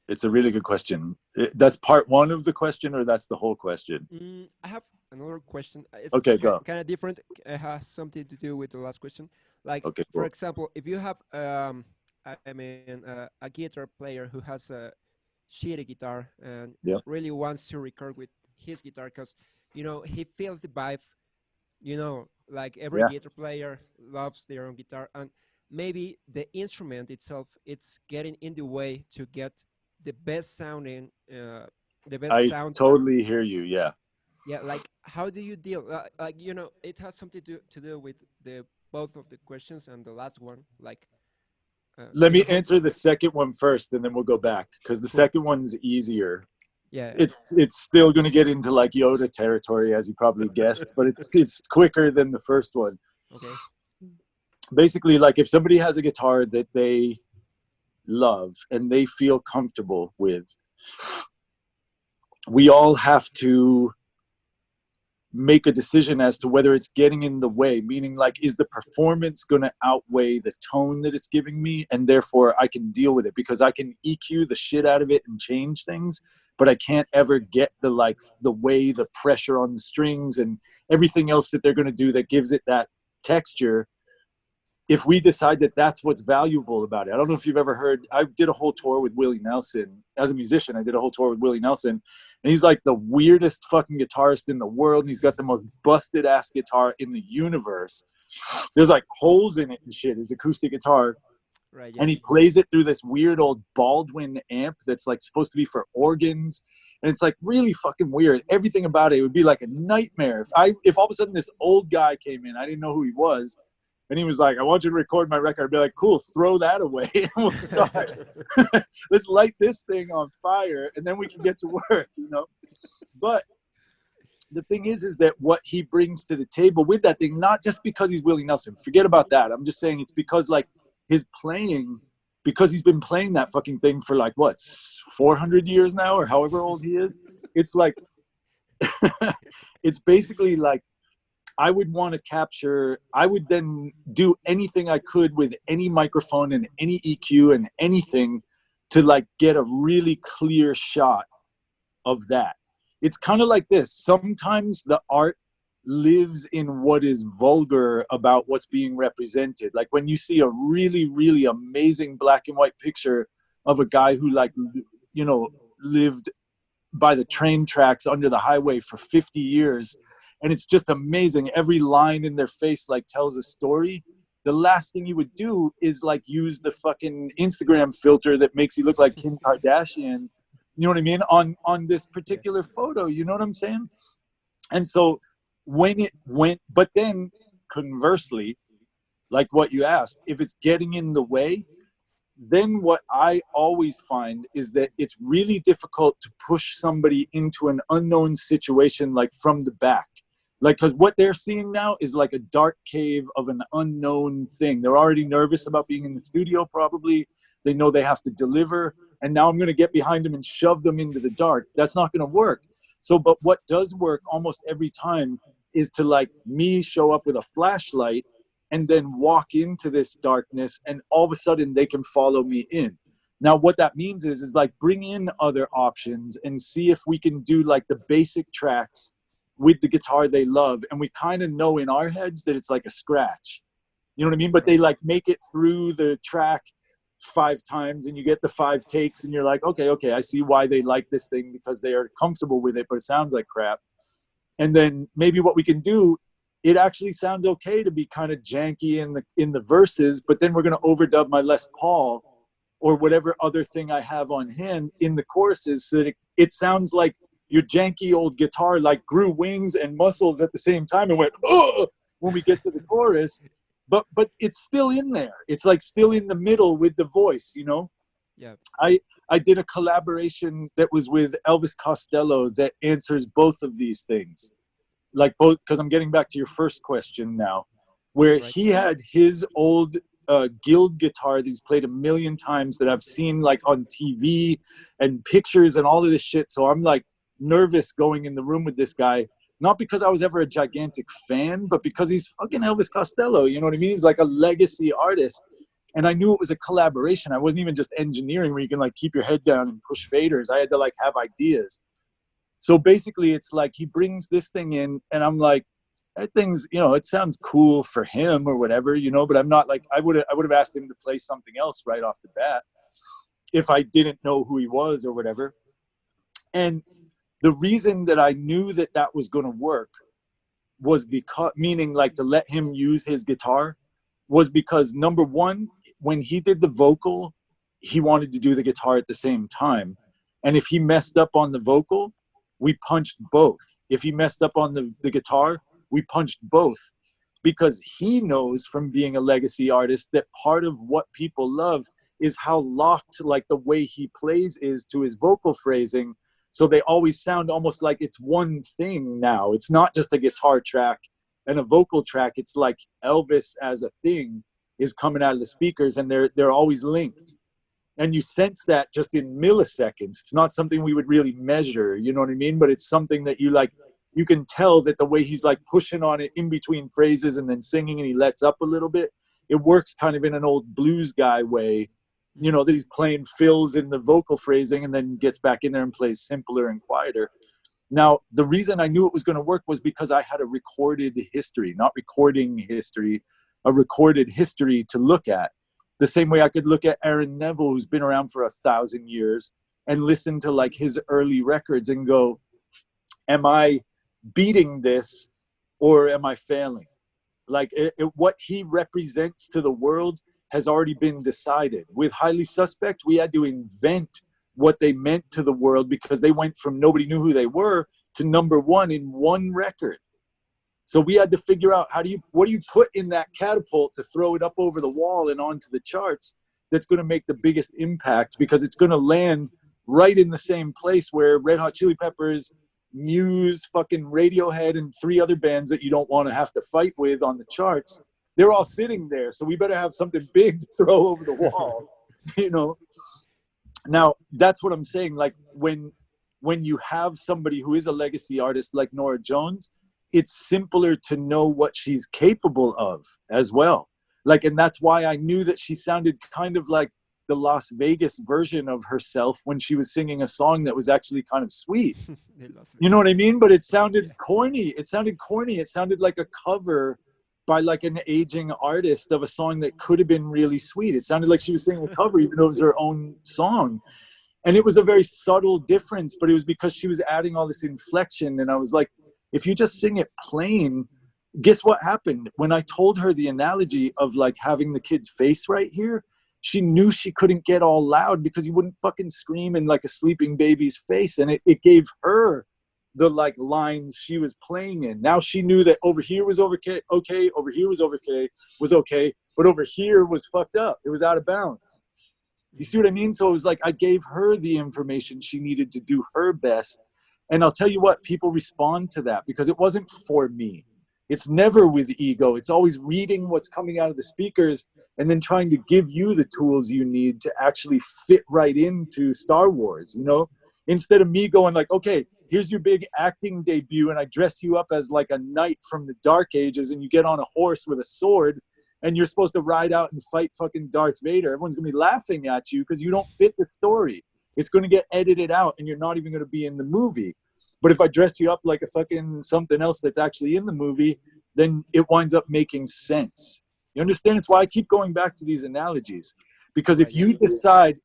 It's a really good question. That's part 1 of the question, or that's the whole question? I have another question. It's okay, go. Kind of different. It has something to do with the last question. Like, okay, cool. For example, if you have a guitar player who has a shitty guitar and really wants to record with his guitar because, you know, he feels the vibe, you know, like every guitar player loves their own guitar, and maybe the instrument itself, it's getting in the way to get the best sounding, the best sound. I totally hear you. Yeah. Like, how do you deal? Like, you know, it has something to do with the both of the questions and the last one. Like, let me answer the second one first, and then we'll go back because the second one's easier. Yeah. It's still going to get into like Yoda territory, as you probably guessed, but it's quicker than the first one. Okay. Basically, like if somebody has a guitar that they love and they feel comfortable with, we all have to make a decision as to whether it's getting in the way, meaning like, is the performance going to outweigh the tone that it's giving me, and therefore I can deal with it, because I can EQ the shit out of it and change things, but I can't ever get the way the pressure on the strings and everything else that they're going to do that gives it that texture. If we decide that that's what's valuable about it. I don't know if you've ever heard, I did a whole tour with Willie Nelson. As a musician, I did a whole tour with Willie Nelson. And he's like the weirdest fucking guitarist in the world. And he's got the most busted ass guitar in the universe. There's like holes in it and shit, his acoustic guitar. Right, yeah. And he plays it through this weird old Baldwin amp that's like supposed to be for organs. And it's like really fucking weird. Everything about it would be like a nightmare. If all of a sudden this old guy came in, I didn't know who he was, and he was like, I want you to record my record. I'd be like, cool, throw that away and we'll start. Let's light this thing on fire and then we can get to work, you know? But the thing is that what he brings to the table with that thing, not just because he's Willie Nelson, forget about that. I'm just saying it's because like his playing, because he's been playing that fucking thing for like, what, 400 years now or however old he is. It's like, it's basically like, I would want to capture, I would then do anything I could with any microphone and any EQ and anything to like get a really clear shot of that. It's kind of like this. Sometimes the art lives in what is vulgar about what's being represented. Like when you see a really, really amazing black and white picture of a guy who like, you know, lived by the train tracks under the highway for 50 years, and it's just amazing. Every line in their face like tells a story. The last thing you would do is like use the fucking Instagram filter that makes you look like Kim Kardashian, you know what I mean, on this particular photo, you know what I'm saying? And so when it went, but then conversely, like what you asked, if it's getting in the way, then what I always find is that it's really difficult to push somebody into an unknown situation like from the back. Like, because what they're seeing now is like a dark cave of an unknown thing. They're already nervous about being in the studio, probably. They know they have to deliver. And now I'm going to get behind them and shove them into the dark. That's not going to work. So, but what does work almost every time is to like me show up with a flashlight and then walk into this darkness, and all of a sudden they can follow me in. Now, what that means is like bring in other options and see if we can do like the basic tracks with the guitar they love. And we kind of know in our heads that it's like a scratch, you know what I mean? But they like make it through the track 5 times and you get the 5 takes and you're like, okay, I see why they like this thing, because they are comfortable with it, but it sounds like crap. And then maybe what we can do, it actually sounds okay to be kind of janky in the verses, but then we're going to overdub my Les Paul or whatever other thing I have on hand in the choruses, so that it sounds like your janky old guitar like grew wings and muscles at the same time and went, oh, when we get to the chorus. But it's still in there. It's like still in the middle with the voice, you know? Yeah. I did a collaboration that was with Elvis Costello that answers both of these things. Like both, because I'm getting back to your first question now, where Right. he had his old Guild guitar that he's played 1 million times that I've seen like on TV and pictures and all of this shit. So I'm like nervous going in the room with this guy, not because I was ever a gigantic fan, but because he's fucking Elvis Costello. You know what I mean? He's like a legacy artist. And I knew it was a collaboration. I wasn't even just engineering where you can like keep your head down and push faders. I had to like have ideas. So basically it's like he brings this thing in and I'm like, that thing's, you know, it sounds cool for him or whatever, you know, but I'm not like, I would have asked him to play something else right off the bat if I didn't know who he was or whatever. And the reason that I knew that that was going to work was because, meaning like to let him use his guitar, was because number one, when he did the vocal, he wanted to do the guitar at the same time. And if he messed up on the vocal, we punched both. If he messed up on the guitar, we punched both, because he knows from being a legacy artist that part of what people love is how locked like the way he plays is to his vocal phrasing. So they always sound almost like it's one thing now. It's not just a guitar track and a vocal track. It's like Elvis as a thing is coming out of the speakers, and they're always linked. And you sense that just in milliseconds. It's not something we would really measure, you know what I mean? But it's something that you like, you can tell that the way he's like pushing on it in between phrases and then singing and he lets up a little bit, it works kind of in an old blues guy way, you know, that he's playing fills in the vocal phrasing and then gets back in there and plays simpler and quieter. Now, the reason I knew it was going to work was because I had a recorded history, not recording history, a recorded history to look at. The same way I could look at Aaron Neville, who's been around for 1,000 years, and listen to like his early records and go, am I beating this or am I failing? Like what he represents to the world has already been decided. With Highly Suspect, we had to invent what they meant to the world, because they went from nobody knew who they were to #1 in one record. So we had to figure out what do you put in that catapult to throw it up over the wall and onto the charts that's going to make the biggest impact, because it's going to land right in the same place where Red Hot Chili Peppers, Muse, fucking Radiohead, and 3 other bands that you don't want to have to fight with on the charts, they're all sitting there. So we better have something big to throw over the wall, you know? Now, that's what I'm saying. Like when you have somebody who is a legacy artist like Norah Jones, it's simpler to know what she's capable of as well. Like, and that's why I knew that she sounded kind of like the Las Vegas version of herself when she was singing a song that was actually kind of sweet. You know what I mean? But it sounded corny. It sounded like a cover by like an aging artist of a song that could have been really sweet. It sounded like she was singing a cover, even though it was her own song. And it was a very subtle difference, but it was because she was adding all this inflection. And I was like, if you just sing it plain, guess what happened? When I told her the analogy of like having the kid's face right here, she knew she couldn't get all loud because you wouldn't fucking scream in like a sleeping baby's face. And it gave her the like lines she was playing in. Now she knew that over here was okay, over here was okay, but over here was fucked up. It was out of bounds. You see what I mean? So it was like I gave her the information she needed to do her best. And I'll tell you what, people respond to that because it wasn't for me. It's never with ego. It's always reading what's coming out of the speakers and then trying to give you the tools you need to actually fit right into Star Wars, you know? Instead of me going like, okay, here's your big acting debut, and I dress you up as like a knight from the Dark Ages, and you get on a horse with a sword, and you're supposed to ride out and fight fucking Darth Vader. Everyone's gonna be laughing at you because you don't fit the story. It's gonna get edited out, and you're not even gonna be in the movie. But if I dress you up like a fucking something else that's actually in the movie, then it winds up making sense. You understand? It's why I keep going back to these analogies. Because if you decide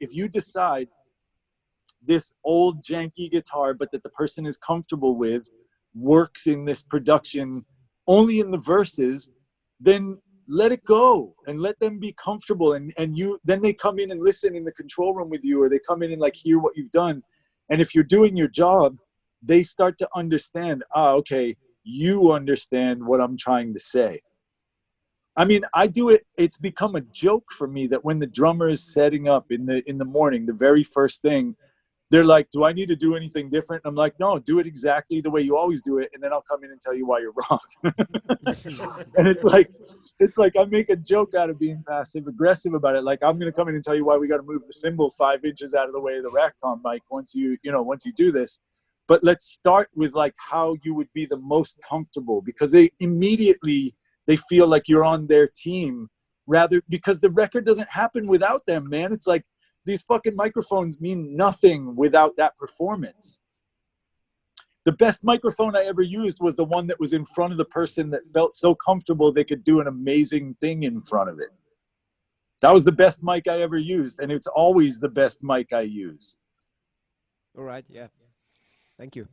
this old janky guitar, but that the person is comfortable with, works in this production only in the verses, then let it go and let them be comfortable. And you, then they come in and listen in the control room with you, or they come in and like hear what you've done. And if you're doing your job, they start to understand, okay, you understand what I'm trying to say. I mean, I do it. It's become a joke for me that when the drummer is setting up in the morning, the very first thing, they're like, do I need to do anything different? And I'm like, no, do it exactly the way you always do it. And then I'll come in and tell you why you're wrong. And it's like I make a joke out of being passive aggressive about it. Like, I'm going to come in and tell you why we got to move the cymbal 5 inches out of the way of the rack tom mic once you do this. But let's start with like how you would be the most comfortable, because they feel like you're on their team, rather, because the record doesn't happen without them, man. It's like these fucking microphones mean nothing without that performance. The best microphone I ever used was the one that was in front of the person that felt so comfortable they could do an amazing thing in front of it. That was the best mic I ever used, and it's always the best mic I use. All right, yeah. Thank you.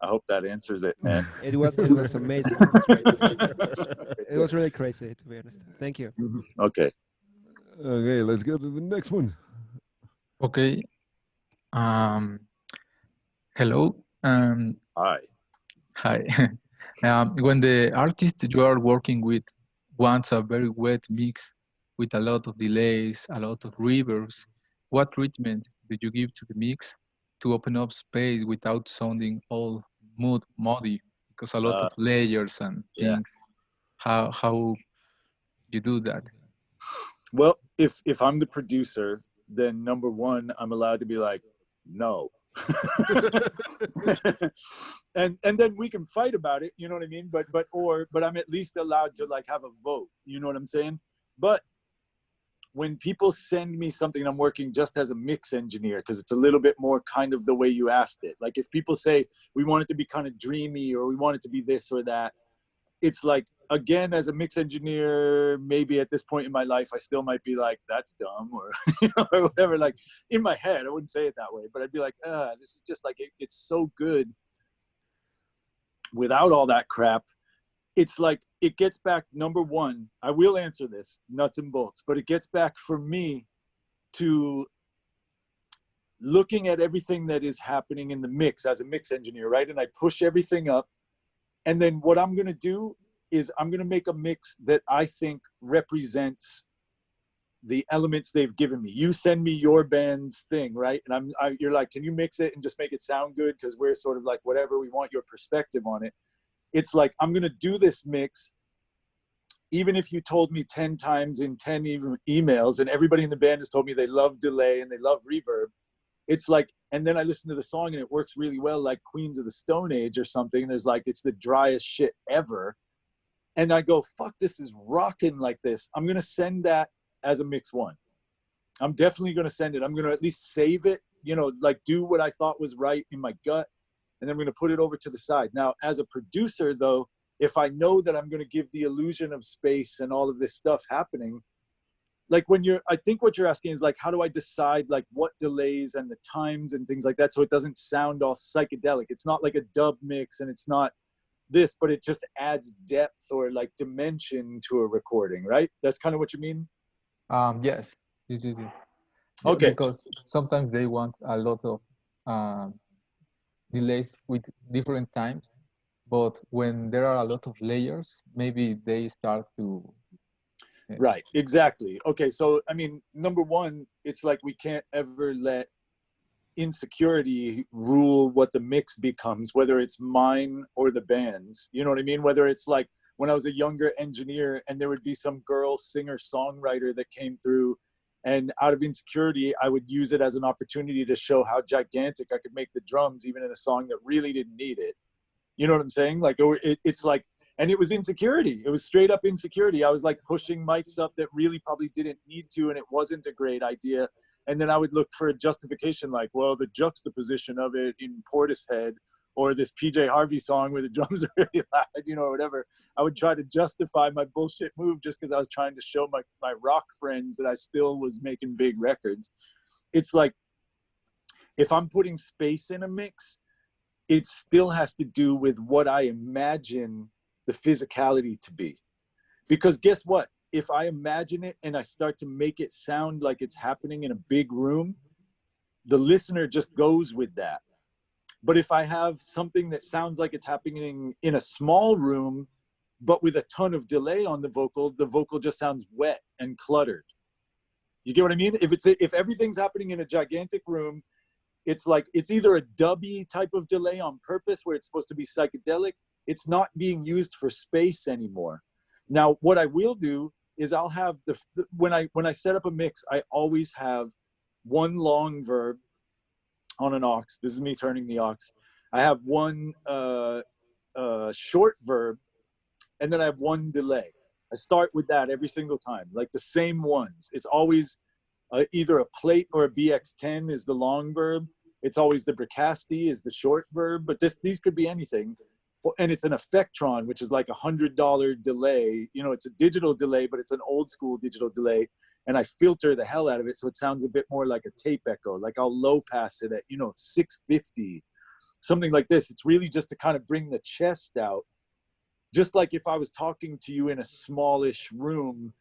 I hope that answers it, man. It was amazing. It was really crazy, to be honest. Thank you. Okay. Okay, let's go to the next one. Okay. Hello. Hi. Hi. When the artist you are working with wants a very wet mix with a lot of delays, a lot of reverbs, what treatment did you give to the mix to open up space without sounding all muddy? Because a lot of layers and things. Yeah. How you do that? Well, if I'm the producer, then number one, I'm allowed to be like, no. and then we can fight about it, you know what I mean? But I'm at least allowed to like have a vote, you know what I'm saying? But when people send me something, I'm working just as a mix engineer, because it's a little bit more kind of the way you asked it. Like if people say we want it to be kind of dreamy, or we want it to be this or that, it's like, again, as a mix engineer, maybe at this point in my life, I still might be like, that's dumb, or, or whatever. Like in my head, I wouldn't say it that way, but I'd be like, this is just like, it's so good without all that crap. It's like, it gets back, number one, I will answer this nuts and bolts, but it gets back for me to looking at everything that is happening in the mix as a mix engineer, right? And I push everything up. And then what I'm going to do is I'm going to make a mix that I think represents the elements they've given me. You send me your band's thing, right? And you're like, can you mix it and just make it sound good? Because we're sort of like, whatever, we want your perspective on it. It's like, I'm going to do this mix, even if you told me 10 times in 10 emails, and everybody in the band has told me they love delay and they love reverb. It's like, and then I listen to the song and it works really well, like Queens of the Stone Age or something. And there's like, it's the driest shit ever. And I go, fuck, this is rocking like this. I'm going to send that as a mix one. I'm definitely going to send it. I'm going to at least save it, like do what I thought was right in my gut. And then I'm going to put it over to the side. Now, as a producer, though, if I know that I'm going to give the illusion of space and all of this stuff happening, like I think what you're asking is like, how do I decide like what delays and the times and things like that, so it doesn't sound all psychedelic? It's not like a dub mix, and it's not this, but it just adds depth or like dimension to a recording, right? That's kind of what you mean? Yes. Okay. Because sometimes they want a lot of delays with different times, but when there are a lot of layers, maybe they start to... Right, exactly. Okay, so I mean, number one, it's like we can't ever let insecurity rule what the mix becomes, whether it's mine or the band's. You know what I mean? Whether it's like when I was a younger engineer and there would be some girl singer-songwriter that came through And out of insecurity, I would use it as an opportunity to show how gigantic I could make the drums, even in a song that really didn't need it. You know what I'm saying? Like, it's like, and it was insecurity. It was straight up insecurity. I was like pushing mics up that really probably didn't need to, and it wasn't a great idea. And then I would look for a justification, like, well, the juxtaposition of it in Portishead, or this PJ Harvey song where the drums are really loud, you know, or whatever. I would try to justify my bullshit move just because I was trying to show my rock friends that I still was making big records. It's like, if I'm putting space in a mix, it still has to do with what I imagine the physicality to be. Because guess what? If I imagine it and I start to make it sound like it's happening in a big room, the listener just goes with that. But if I have something that sounds like it's happening in a small room, but with a ton of delay on the vocal just sounds wet and cluttered. You get what I mean? If everything's happening in a gigantic room, it's like, it's either a dubby type of delay on purpose where it's supposed to be psychedelic. It's not being used for space anymore. Now, what I will do is I'll have when I set up a mix, I always have one long verb on an aux. This is me turning the aux. I have one short verb, and then I have one delay. I start with that every single time, like the same ones. It's always either a plate or a BX10 is the long verb. It's always the bricasti is the short verb, but these could be anything. And it's an effectron, which is like $100 delay. You know, it's a digital delay, but it's an old school digital delay. And I filter the hell out of it so it sounds a bit more like a tape echo. Like I'll low pass it at, 650, something like this. It's really just to kind of bring the chest out. Just like if I was talking to you in a smallish room,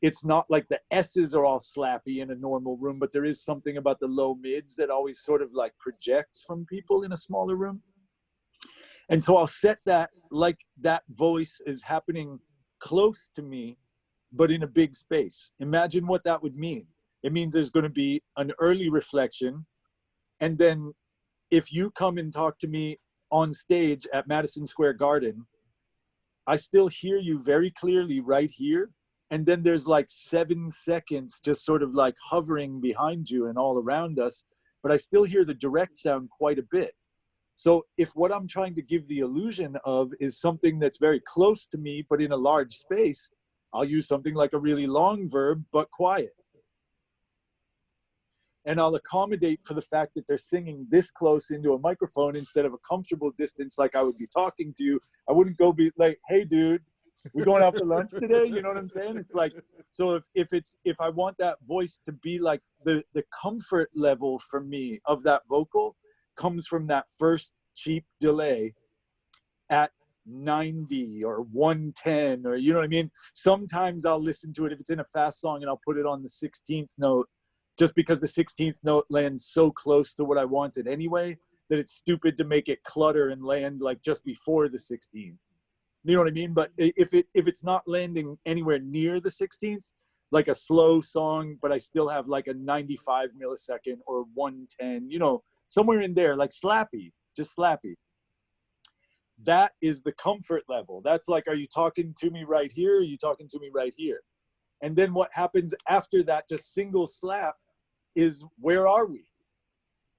it's not like the S's are all slappy in a normal room, but there is something about the low mids that always sort of like projects from people in a smaller room. And so I'll set that like that voice is happening close to me, but in a big space. Imagine what that would mean. It means there's going to be an early reflection. And then if you come and talk to me on stage at Madison Square Garden, I still hear you very clearly right here. And then there's like 7 seconds just sort of like hovering behind you and all around us. But I still hear the direct sound quite a bit. So if what I'm trying to give the illusion of is something that's very close to me, but in a large space, I'll use something like a really long verb, but quiet. And I'll accommodate for the fact that they're singing this close into a microphone instead of a comfortable distance like I would be talking to you. I wouldn't go be like, hey, dude, we going out for lunch today? You know what I'm saying? It's like, so if I want that voice to be like the comfort level for me of that vocal comes from that first cheap delay at 90 or 110, or you know what I mean? Sometimes I'll listen to it if it's in a fast song and I'll put it on the 16th note just because the 16th note lands so close to what I wanted anyway that it's stupid to make it clutter and land like just before the 16th. You know what I mean? But if it's not landing anywhere near the 16th, like a slow song, but I still have like a 95 millisecond or 110, somewhere in there, like slappy, just slappy. That is the comfort level. That's like, are you talking to me right here? Are you talking to me right here? And then what happens after that, just single slap, is where are we?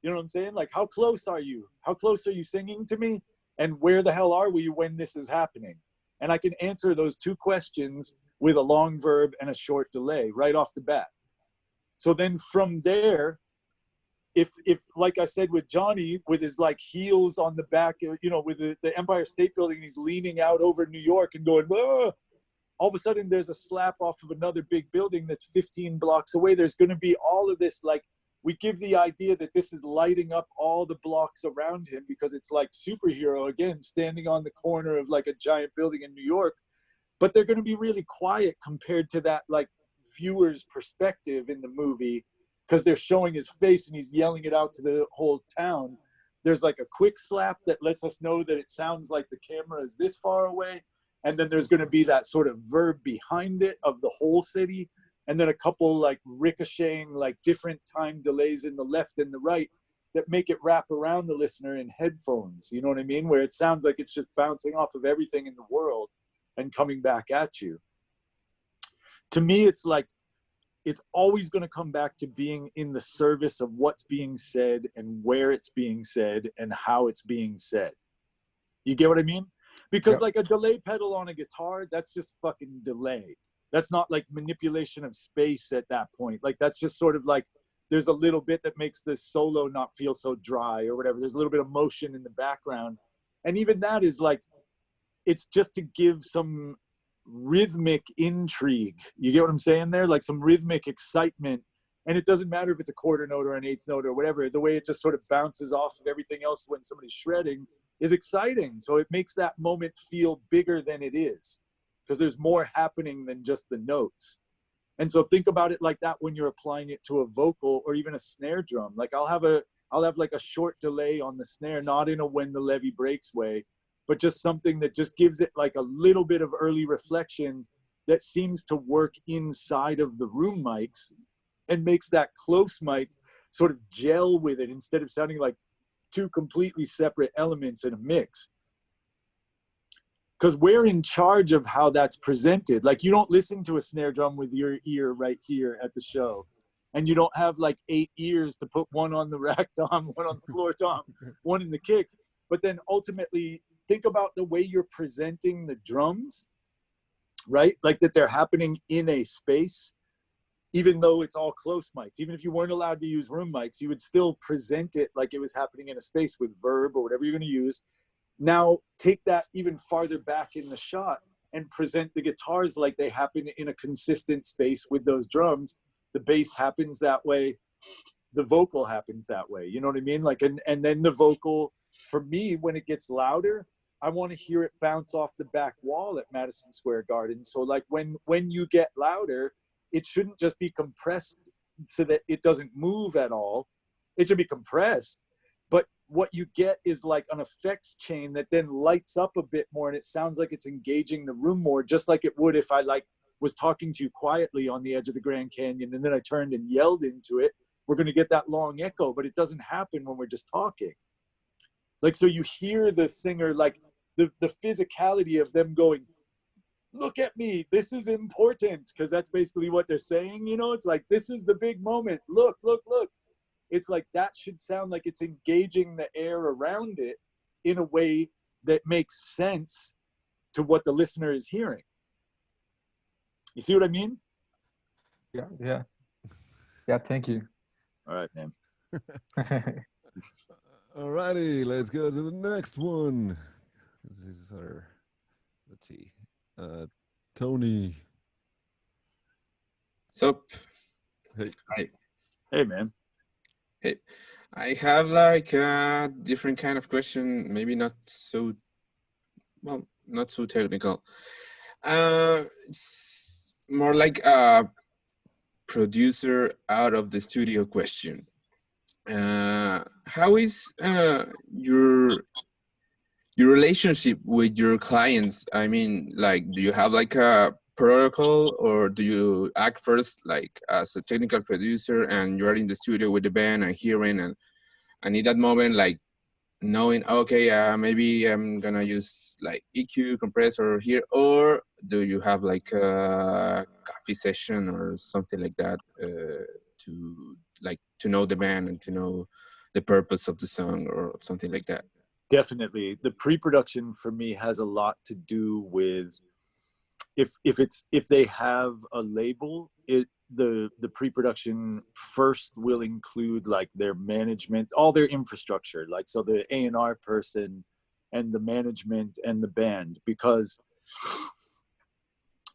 You know what I'm saying? Like, how close are you? How close are you singing to me? And where the hell are we when this is happening? And I can answer those two questions with a long verb and a short delay right off the bat. So then from there, if like I said with Johnny, with his like heels on the back, with the Empire State Building, he's leaning out over New York and going, whoa, all of a sudden there's a slap off of another big building that's 15 blocks away. There's going to be all of this, like, we give the idea that this is lighting up all the blocks around him because it's like superhero, again, standing on the corner of like a giant building in New York. But they're going to be really quiet compared to that, like, viewer's perspective in the movie, because they're showing his face and he's yelling it out to the whole town. There's like a quick slap that lets us know that it sounds like the camera is this far away. And then there's going to be that sort of verb behind it of the whole city. And then a couple like ricocheting, like different time delays in the left and the right that make it wrap around the listener in headphones. You know what I mean? Where it sounds like it's just bouncing off of everything in the world and coming back at you. To me, it's like it's always going to come back to being in the service of what's being said and where it's being said and how it's being said. You get what I mean? Because like a delay pedal on a guitar, that's just fucking delay. That's not like manipulation of space at that point. Like that's just sort of like, there's a little bit that makes the solo not feel so dry or whatever. There's a little bit of motion in the background. And even that is like, it's just to give some rhythmic intrigue. You get what I'm saying there? Like some rhythmic excitement. And it doesn't matter if it's a quarter note or an eighth note or whatever. The way it just sort of bounces off of everything else when somebody's shredding is exciting. So it makes that moment feel bigger than it is, because there's more happening than just the notes. And so think about it like that when you're applying it to a vocal or even a snare drum. Like I'll have like a short delay on the snare, not in a when the levee breaks way, but just something that just gives it like a little bit of early reflection that seems to work inside of the room mics and makes that close mic sort of gel with it instead of sounding like two completely separate elements in a mix. Because we're in charge of how that's presented. Like you don't listen to a snare drum with your ear right here at the show. And you don't have like 8 ears to put one on the rack tom, one on the floor tom, one in the kick. But then ultimately, think about the way you're presenting the drums, right? Like that they're happening in a space, even though it's all close mics. Even if you weren't allowed to use room mics, you would still present it like it was happening in a space with verb or whatever you're going to use. Now take that even farther back in the shot and present the guitars like they happen in a consistent space with those drums. The bass happens that way. The vocal happens that way. You know what I mean? Like, and then the vocal, for me, when it gets louder, I want to hear it bounce off the back wall at Madison Square Garden. So like when you get louder, it shouldn't just be compressed so that it doesn't move at all. It should be compressed. But what you get is like an effects chain that then lights up a bit more and it sounds like it's engaging the room more, just like it would if I like was talking to you quietly on the edge of the Grand Canyon and then I turned and yelled into it. We're going to get that long echo, but it doesn't happen when we're just talking. Like, so you hear the singer, like the physicality of them going, look at me, this is important, because that's basically what they're saying, you know? It's like, this is the big moment, look, look, look. It's like, that should sound like it's engaging the air around it in a way that makes sense to what the listener is hearing. You see what I mean? Yeah, thank you. All right, man. Alrighty, let's go to the next one. This is our, let's see, Tony. Sup? Hey. Hi. Hey, man. Hey, I have like a different kind of question, maybe not so, well, not so technical. It's more like a producer out of the studio question. How is your relationship with your clients? I mean, like, do you have like a protocol, or do you act first like as a technical producer and you're in the studio with the band and hearing and in that moment, like knowing, okay, maybe I'm gonna use like EQ compressor here, or do you have like a coffee session or something like that to know the band and to know the purpose of the song or something like that? Definitely. The pre-production for me has a lot to do with if they have a label, the pre-production first will include like their management, all their infrastructure, like so the A&R person and the management and the band. Because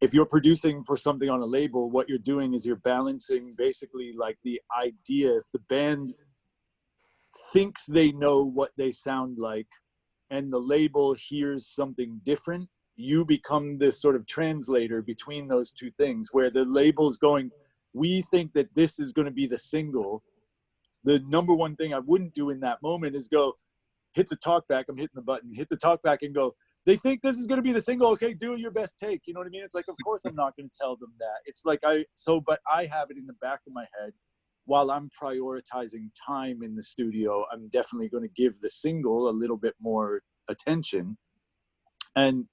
if you're producing for something on a label, what you're doing is you're balancing basically like the idea. If the band thinks they know what they sound like and the label hears something different, you become this sort of translator between those two things, where the label's going, we think that this is going to be the single. The number one thing I wouldn't do in that moment is go, hit the talkback, I'm hitting the button, hit the talkback and go, they think this is going to be the single, okay, do your best take. You know what I mean? It's like, of course I'm not going to tell them that. It's like, but I have it in the back of my head. While I'm prioritizing time in the studio, I'm definitely going to give the single a little bit more attention. And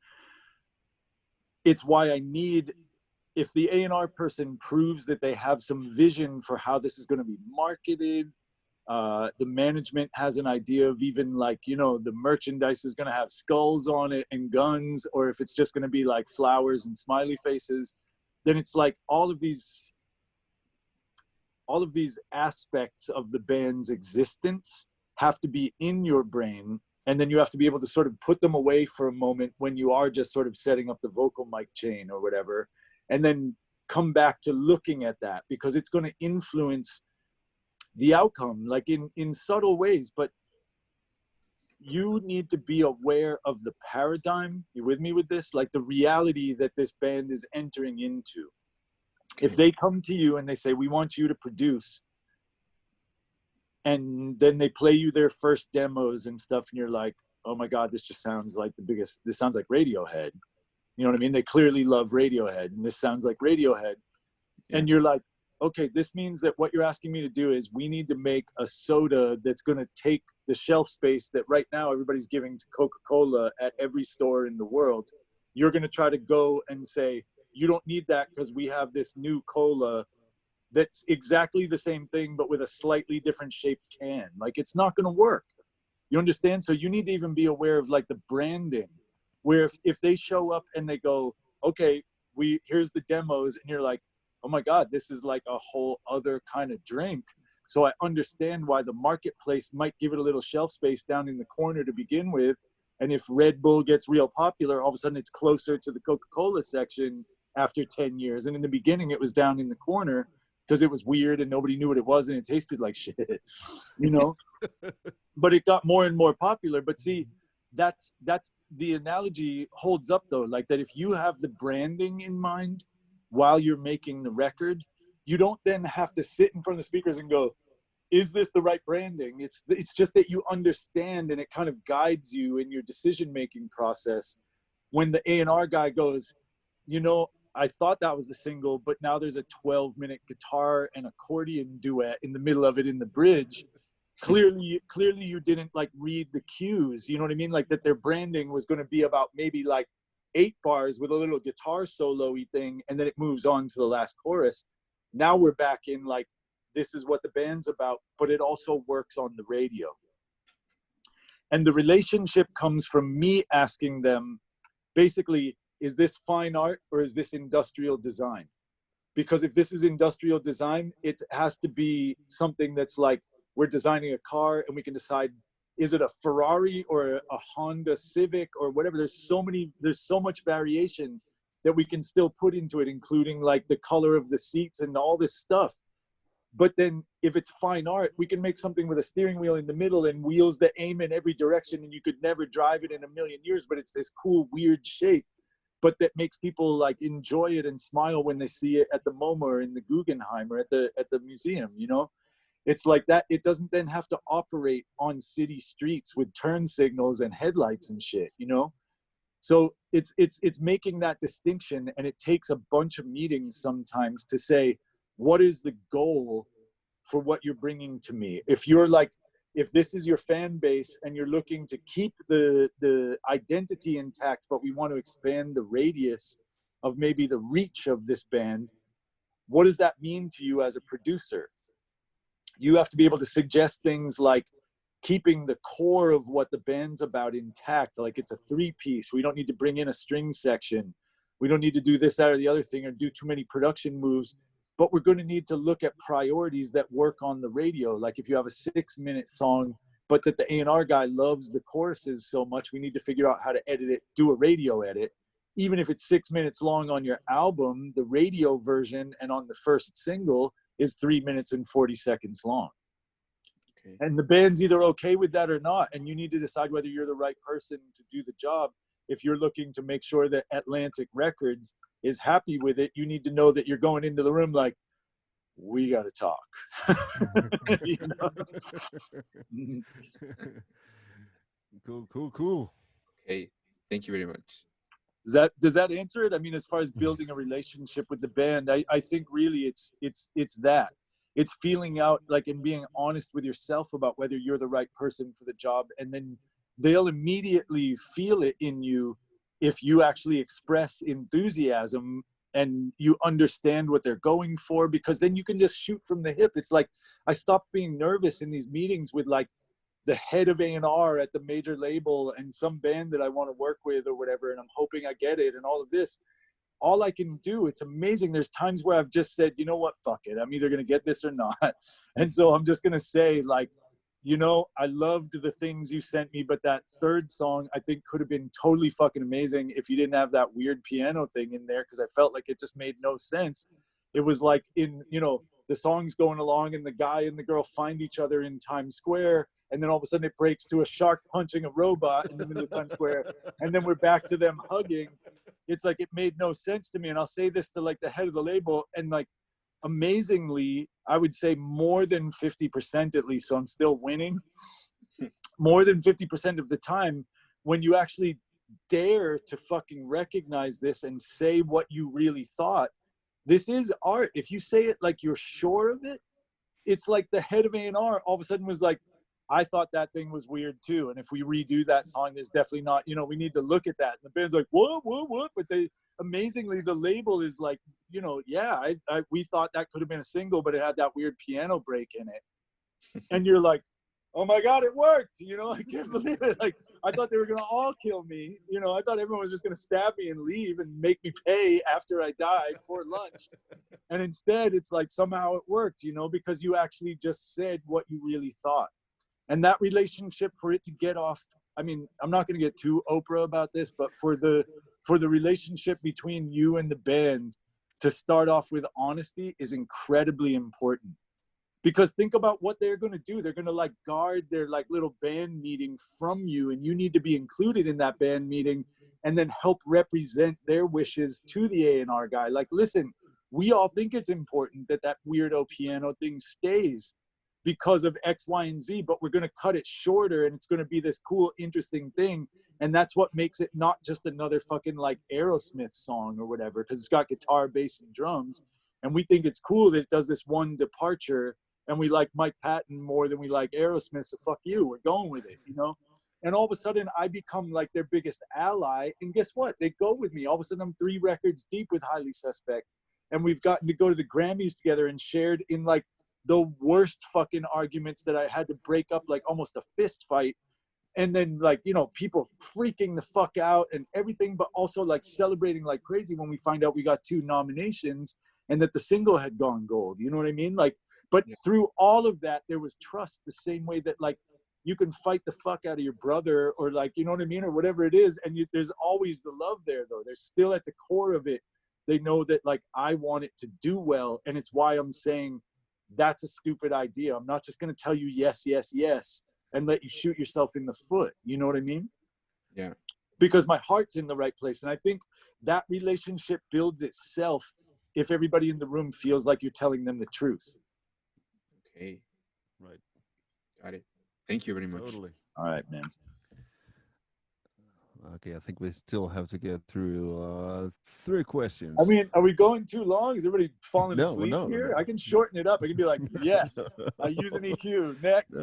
it's why I need if the A&R person proves that they have some vision for how this is going to be marketed, the management has an idea of even like, you know, the merchandise is going to have skulls on it and guns, or if it's just going to be like flowers and smiley faces, then it's like all of these aspects of the band's existence have to be in your brain. And then you have to be able to sort of put them away for a moment when you are just sort of setting up the vocal mic chain or whatever, and then come back to looking at that, because it's going to influence the outcome, like in subtle ways. But you need to be aware of the paradigm. You with me with this? Like the reality that this band is entering into. Okay. If they come to you and they say, we want you to produce, and then they play you their first demos and stuff, and you're like, oh my God, this just sounds like this sounds like Radiohead. You know what I mean? They clearly love Radiohead, and this sounds like Radiohead. Yeah. And you're like, okay, this means that what you're asking me to do is we need to make a soda that's going to take the shelf space that right now everybody's giving to Coca-Cola at every store in the world. You're going to try to go and say, you don't need that because we have this new cola that's exactly the same thing, but with a slightly different shaped can. Like, it's not going to work. You understand? So you need to even be aware of like the branding, where if they show up and they go, okay, here's the demos, and you're like, oh my God, this is like a whole other kind of drink. So I understand why the marketplace might give it a little shelf space down in the corner to begin with. And if Red Bull gets real popular, all of a sudden it's closer to the Coca-Cola section after 10 years. And in the beginning, it was down in the corner because it was weird and nobody knew what it was and it tasted like shit, you know? But it got more and more popular. But see, that's the analogy holds up though. Like that if you have the branding in mind while you're making the record, you don't then have to sit in front of the speakers and go, is this the right branding? It's just that you understand, and it kind of guides you in your decision-making process. When the A&R guy goes, you know, I thought that was the single, but now there's a 12-minute guitar and accordion duet in the middle of it in the bridge. Clearly you didn't like read the cues, you know what I mean? Like that their branding was going to be about maybe like 8 bars with a little guitar solo-y thing, and then it moves on to the last chorus. Now we're back in like, this is what the band's about, but it also works on the radio. And the relationship comes from me asking them, basically, is this fine art or is this industrial design? Because if this is industrial design, it has to be something that's like, we're designing a car and we can decide, is it a Ferrari or a Honda Civic or whatever? There's so much variation that we can still put into it, including like the color of the seats and all this stuff. But then if it's fine art, we can make something with a steering wheel in the middle and wheels that aim in every direction, and you could never drive it in a million years, but it's this cool, weird shape, but that makes people like enjoy it and smile when they see it at the MoMA or in the Guggenheim or at the museum, you know? It's like that. It doesn't then have to operate on city streets with turn signals and headlights and shit, you know? So it's making that distinction, and it takes a bunch of meetings sometimes to say, what is the goal for what you're bringing to me? If you're like, if this is your fan base and you're looking to keep the identity intact, but we want to expand the radius of maybe the reach of this band, what does that mean to you as a producer? You have to be able to suggest things like keeping the core of what the band's about intact. Like it's a 3-piece. We don't need to bring in a string section. We don't need to do this, that, or the other thing, or do too many production moves. But we're going to need to look at priorities that work on the radio. Like if you have a 6-minute song, but that the A&R guy loves the choruses so much, we need to figure out how to edit it, do a radio edit. Even if it's 6 minutes long on your album, the radio version and on the first single is 3 minutes and 40 seconds long. Okay. And the band's either okay with that or not. And you need to decide whether you're the right person to do the job. If you're looking to make sure that Atlantic Records is happy with it, you need to know that you're going into the room like, we got to talk. You know? Cool. Okay, thank you very much. Does that answer it? I mean, as far as building a relationship with the band, I think really it's that. It's feeling out like and being honest with yourself about whether you're the right person for the job, and then they'll immediately feel it in you if you actually express enthusiasm and you understand what they're going for, because then you can just shoot from the hip. It's like I stopped being nervous in these meetings with like the head of A&R at the major label and some band that I want to work with or whatever, and I'm hoping I get it and all of this. All I can do, it's amazing. There's times where I've just said, you know what, fuck it. I'm either going to get this or not. And so I'm just going to say, like, you know, I loved the things you sent me, but that third song I think could have been totally fucking amazing if you didn't have that weird piano thing in there, because I felt like it just made no sense. It was like in, you know, the song's going along and the guy and the girl find each other in Times Square, and then all of a sudden it breaks to a shark punching a robot in the middle of Times Square, and then we're back to them hugging. It's like it made no sense to me. And I'll say this to like the head of the label, and like amazingly, I would say more than 50% at least, so I'm still winning, more than 50% of the time, when you actually dare to fucking recognize this and say what you really thought, this is art. If you say it like you're sure of it, it's like the head of A&R all of a sudden was like, I thought that thing was weird too. And if we redo that song, there's definitely not, you know, we need to look at that. And the band's like, what? But they, amazingly, the label is like, you know, yeah, we thought that could have been a single, but it had that weird piano break in it. And you're like, oh my God, it worked. You know, I can't believe it. Like, I thought they were going to all kill me. You know, I thought everyone was just going to stab me and leave and make me pay after I died for lunch. And instead, it's like somehow it worked, you know, because you actually just said what you really thought. And that relationship, for it to get off, I mean, I'm not going to get too Oprah about this, but for the relationship between you and the band to start off with honesty is incredibly important. Because think about what they're going to do. They're going to like guard their like little band meeting from you, and you need to be included in that band meeting and then help represent their wishes to the A&R guy. Like, listen, we all think it's important that that weirdo piano thing stays because of X, Y, and Z, but we're going to cut it shorter and it's going to be this cool, interesting thing. And that's what makes it not just another fucking like Aerosmith song or whatever, because it's got guitar, bass, and drums. And we think it's cool that it does this one departure, and we like Mike Patton more than we like Aerosmith, so fuck you, we're going with it, you know? And all of a sudden I become like their biggest ally, and guess what? They go with me. All of a sudden I'm 3 records deep with Highly Suspect, and we've gotten to go to the Grammys together and shared in like the worst fucking arguments that I had to break up, like almost a fist fight. And then like, you know, people freaking the fuck out and everything, but also like celebrating like crazy when we find out we got 2 nominations and that the single had gone gold. You know what I mean? Like, but through all of that, there was trust, the same way that like you can fight the fuck out of your brother, or like, you know what I mean? Or whatever it is. And there's always the love there though. There's still at the core of it. They know that like, I want it to do well. And it's why I'm saying that's a stupid idea. I'm not just going to tell you yes, yes, yes, and let you shoot yourself in the foot. You know what I mean? Yeah. Because my heart's in the right place. And I think that relationship builds itself if everybody in the room feels like you're telling them the truth. Okay. Right. Got it. Thank you very much. Totally. All right, man. Okay, I think we still have to get through 3 questions. I mean, are we going too long? Is everybody falling asleep No. here? I can shorten it up. I can be like, yes, I use an EQ. Next.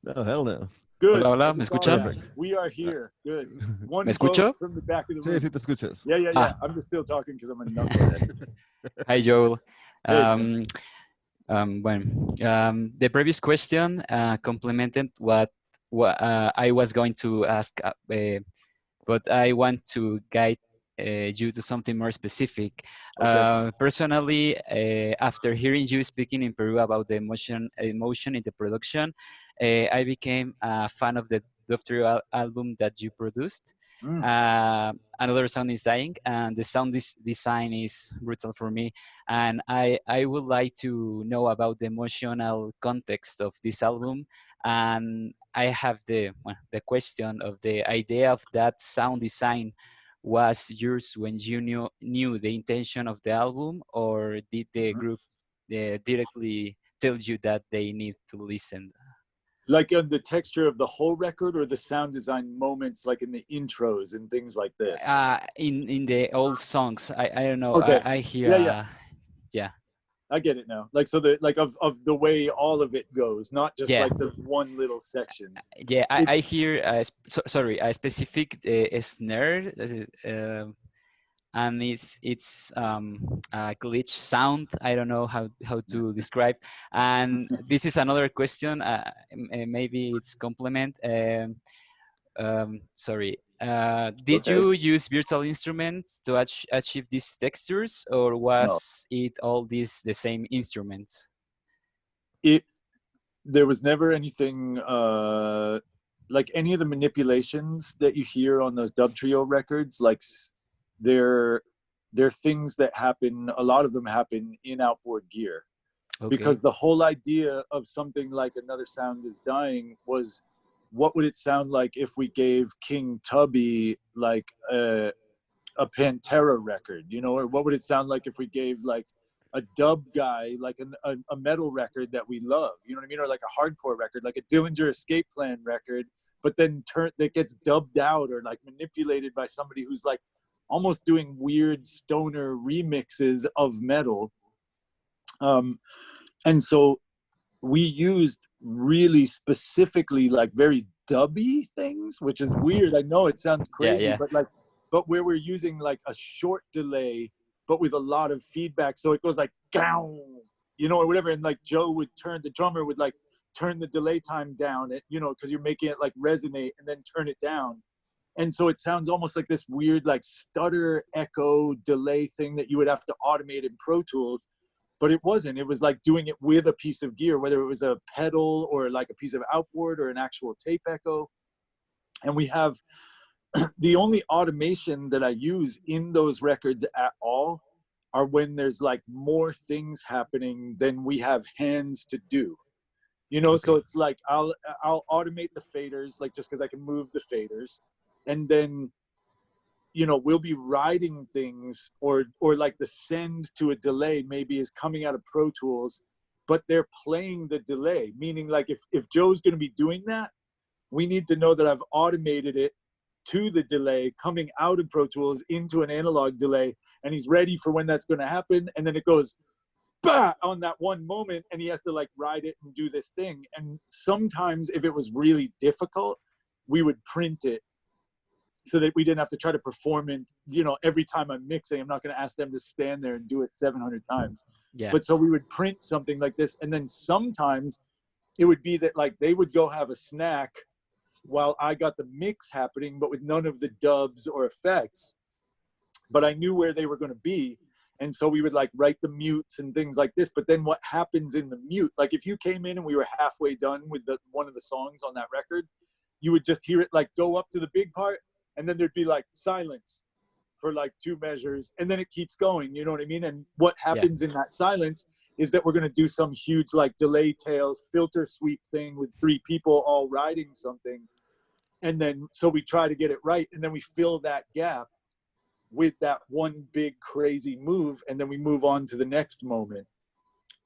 No, hell no. Good. Hola, hola, ¿me escuchan? We are here. Good. One ¿Me escucho? from the back of the Sí, room. sí, te escuchas. Yeah. Ah. I'm just still talking because I'm a knucklehead. Hi, Joel. Hey, The previous question complemented what I was going to ask, but I want to guide you to something more specific. Okay. Personally, after hearing you speaking in Peru about the emotion in the production, I became a fan of the doctoral album that you produced. Another Sound is Dying, and the sound design is brutal for me, and I would like to know about the emotional context of this album, and I have the question of the idea of that sound design was yours when you knew the intention of the album, or did the group directly tell you that they need to listen? Like on the texture of the whole record, or the sound design moments, like in the intros and things like this? In the old songs, I don't know. Okay. I hear. Yeah. I get it now. Like, so the like of the way all of it goes, not just like the one little section. Yeah, I hear. Sorry, a specific snare. and it's a glitch sound. I don't know how to describe. And this is another question. Maybe it's complement. Sorry. Did you use virtual instruments to achieve these textures, or was it all these the same instruments? There was never anything like any of the manipulations that you hear on those dub trio records. Like they're things that happen. A lot of them happen in outboard gear, because the whole idea of something like Another Sound Is Dying was, what would it sound like if we gave King Tubby like a Pantera record, you know, or what would it sound like if we gave like a dub guy like a metal record that we love, you know what I mean, or like a hardcore record, like a Dillinger Escape Plan record, but then that gets dubbed out or like manipulated by somebody who's like almost doing weird stoner remixes of metal. And so we used really specifically like very dubby things, which is weird. I know it sounds crazy, but where we're using like a short delay, but with a lot of feedback. So it goes like, gow, you know, or whatever. And like Joe would the drummer would like turn the delay time down, you know, because you're making it like resonate, and then turn it down. And so it sounds almost like this weird like stutter echo delay thing that you would have to automate in Pro Tools. But it wasn't. It was like doing it with a piece of gear, whether it was a pedal or like a piece of outboard or an actual tape echo. And we have the only automation that I use in those records at all are when there's like more things happening than we have hands to do. You know, so it's like I'll automate the faders, like just because I can move the faders, and then, you know, we'll be writing things, or like the send to a delay maybe is coming out of Pro Tools, but they're playing the delay, meaning like if Joe's going to be doing that, we need to know that I've automated it to the delay coming out of Pro Tools into an analog delay, and he's ready for when that's going to happen. And then it goes bah on that one moment, and he has to like ride it and do this thing. And sometimes if it was really difficult, we would print it so that we didn't have to try to perform it, you know, every time I'm mixing. I'm not going to ask them to stand there and do it 700 times. Yeah. But so we would print something like this. And then sometimes it would be that like they would go have a snack while I got the mix happening, but with none of the dubs or effects. But I knew where they were going to be. And so we would like write the mutes and things like this. But then what happens in the mute, like if you came in and we were halfway done with one of the songs on that record, you would just hear it like go up to the big part, and then there'd be like silence for like 2 measures, and then it keeps going, you know what I mean? And what happens in that silence is that we're going to do some huge like delay tails filter sweep thing with 3 people all riding something. And then, so we try to get it right, and then we fill that gap with that one big crazy move, and then we move on to the next moment,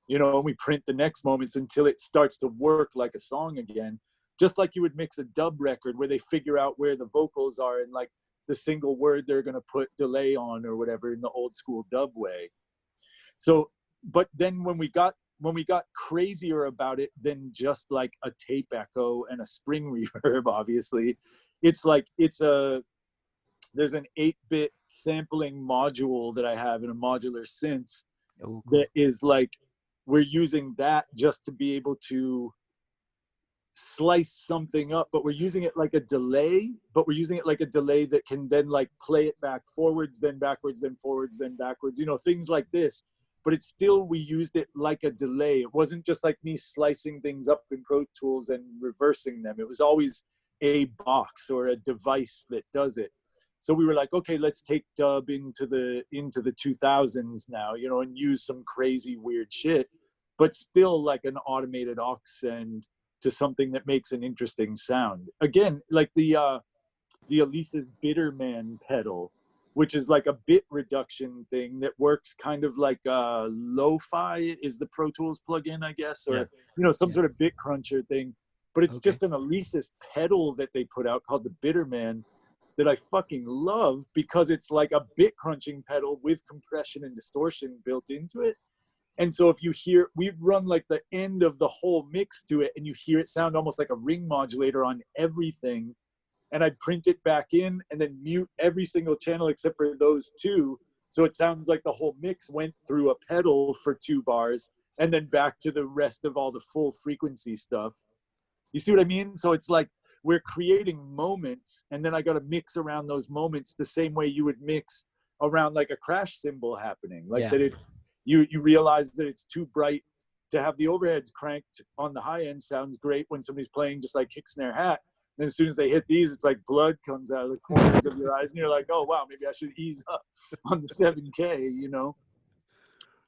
you know, and we print the next moments until it starts to work like a song again. Just like you would mix a dub record where they figure out where the vocals are and like the single word they're going to put delay on or whatever in the old school dub way. So, but then when we got crazier about it than just like a tape echo and a spring reverb, obviously, it's like there's an 8-bit sampling module that I have in a modular synth that is like, we're using that just to be able to slice something up, but we're using it like a delay, that can then like play it back forwards, then backwards, then forwards, then backwards, you know, things like this. But it's still, we used it like a delay. It wasn't just like me slicing things up in Pro Tools and reversing them. It was always a box or a device that does it. So we were like, okay, let's take dub into the 2000s now, you know, and use some crazy weird shit, but still like an automated aux send to something that makes an interesting sound. Again, like the Elise's Bitterman pedal, which is like a bit reduction thing that works kind of like lo-fi is the Pro Tools plugin, I guess, or you know, some sort of bit cruncher thing. But it's just an Elise's pedal that they put out called the Bitterman that I fucking love, because it's like a bit crunching pedal with compression and distortion built into it. And so if you hear, we run like the end of the whole mix to it, and you hear it sound almost like a ring modulator on everything. and I'd print it back in and then mute every single channel except for those two. So it sounds like the whole mix went through a pedal for 2 bars and then back to the rest of all the full frequency stuff. You see what I mean? So it's like we're creating moments, and then I got to mix around those moments the same way you would mix around like a crash cymbal happening. Like that if you realize that it's too bright to have the overheads cranked on the high end sounds great when somebody's playing just like kick, snare, hat. And as soon as they hit these, it's like blood comes out of the corners of your eyes, and you're like, oh, wow, maybe I should ease up on the 7K, you know?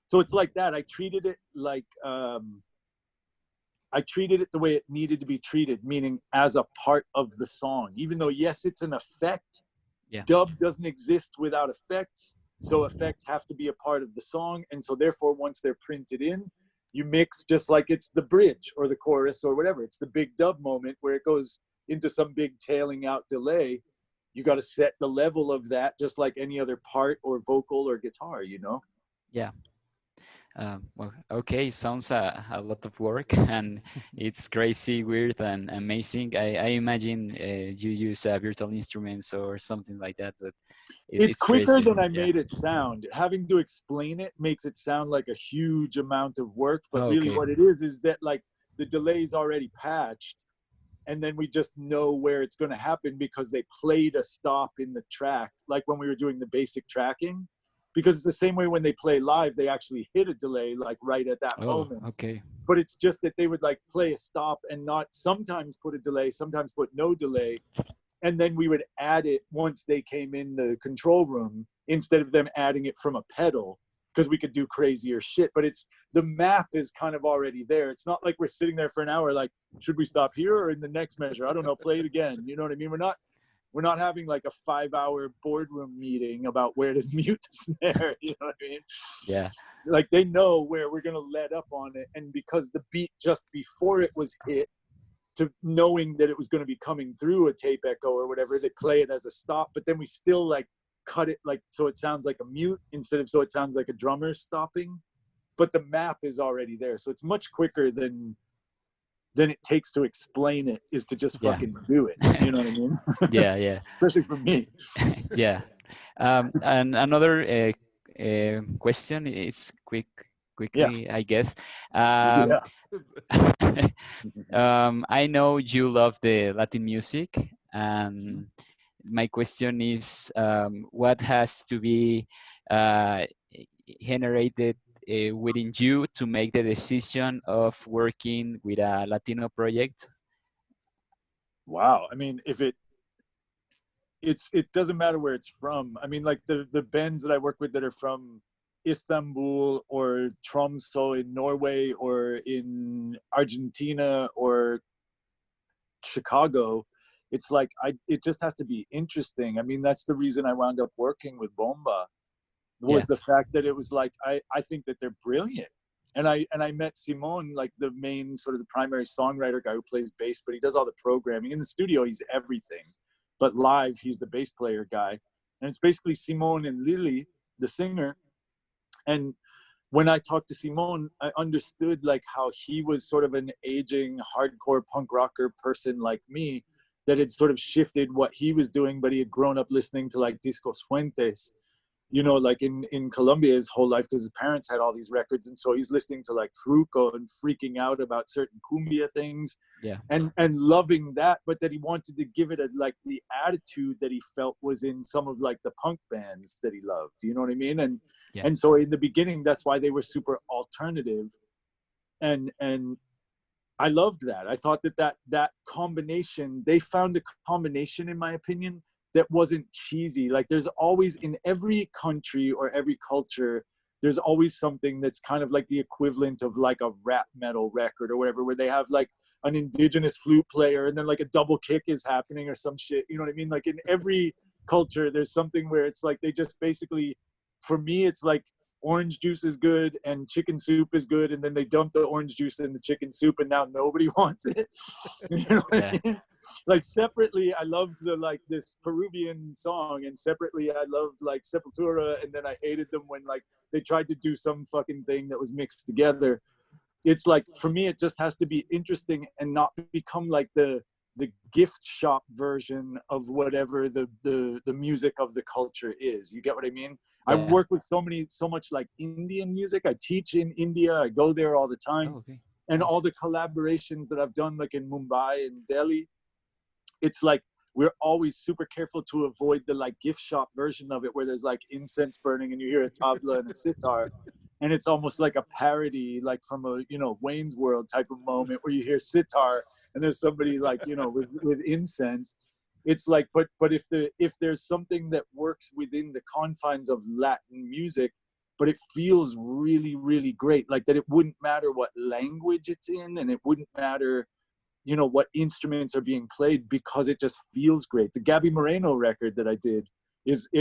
So it's like that. I treated it like, I treated it the way it needed to be treated, meaning as a part of the song. Even though, yes, it's an effect, dub doesn't exist without effects, so effects have to be a part of the song. And so therefore, once they're printed in, you mix just like it's the bridge or the chorus or whatever. It's the big dub moment where it goes into some big tailing out delay. You got to set the level of that just like any other part or vocal or guitar, you know? Yeah. Well, okay, sounds a lot of work, and it's crazy, weird, and amazing. I imagine you use virtual instruments or something like that, but it's quicker crazy. than I made it sound. Having to explain it makes it sound like a huge amount of work, but really what it is that like the delay's already patched, and then we just know where it's going to happen because they played a stop in the track, like when we were doing the basic tracking. Because it's the same way when they play live, they actually hit a delay like right at that moment. Okay. But it's just that they would like play a stop and not sometimes put a delay, sometimes put no delay. And then we would add it once they came in the control room instead of them adding it from a pedal, because we could do crazier shit. But it's the map is kind of already there. It's not like we're sitting there for an hour like, should we stop here or in the next measure? I don't know, play it again. You know what I mean? We're not having like a 5-hour boardroom meeting about where to mute the snare, you know what I mean? Yeah. Like they know where we're going to let up on it. And because the beat just before it was hit, to knowing that it was going to be coming through a tape echo or whatever, they play it as a stop, but then we still like cut it like so it sounds like a mute instead of so it sounds like a drummer stopping. But the map is already there. So it's much quicker than it takes to explain it is to just fucking do it. You know what I mean? Yeah. Especially for me. Yeah. And another question, it's quickly, I guess. I know you love the Latin music, and my question is, what has to be generated within you to make the decision of working with a Latino project? Wow. I mean, if it doesn't matter where it's from. I mean, like the bands that I work with that are from Istanbul or Tromsø in Norway or in Argentina or Chicago, it's like it just has to be interesting. I mean, that's the reason I wound up working with Bomba, was the fact that it was like I think that they're brilliant. And I met Simon, like the main sort of the primary songwriter guy who plays bass, but he does all the programming. In the studio, he's everything. But live, he's the bass player guy. And it's basically Simon and Lily, the singer. And when I talked to Simon, I understood like how he was sort of an aging hardcore punk rocker person like me that had sort of shifted what he was doing, but he had grown up listening to like Discos Fuentes, you know, like in Colombia his whole life because his parents had all these records. And so he's listening to like Fruco and freaking out about certain cumbia things and loving that, but that he wanted to give it like the attitude that he felt was in some of like the punk bands that he loved. You know what I mean? And so in the beginning, that's why they were super alternative. And I loved that. I thought that combination, they found a combination, in my opinion, that wasn't cheesy. Like there's always, in every country or every culture, there's always something that's kind of like the equivalent of like a rap metal record or whatever, where they have like an indigenous flute player and then like a double kick is happening or some shit. You know what I mean? Like in every culture, there's something where it's like they just basically, for me, it's like orange juice is good and chicken soup is good, and then they dump the orange juice in the chicken soup and now nobody wants it. You know what I mean? Like separately, I loved like this Peruvian song, and separately I loved like Sepultura, and then I hated them when like they tried to do some fucking thing that was mixed together. It's like, for me, it just has to be interesting and not become like the the gift shop version of whatever the music of the culture is. You get what I mean? Yeah. I work with so much like Indian music. I teach in India. I go there all the time. Oh, okay. And Nice. all the collaborations that I've done, like in Mumbai and Delhi, it's like we're always super careful to avoid the like gift shop version of it where there's like incense burning and you hear a tabla and a sitar. And it's almost like a parody, like from a, you know, Wayne's World type of moment where you hear sitar and there's somebody like, you know, with incense. It's like, but if there's something that works within the confines of Latin music, but it feels really, really great, like that it wouldn't matter what language it's in and it wouldn't matter, you know, what instruments are being played, because it just feels great. The Gabby Moreno record that I did,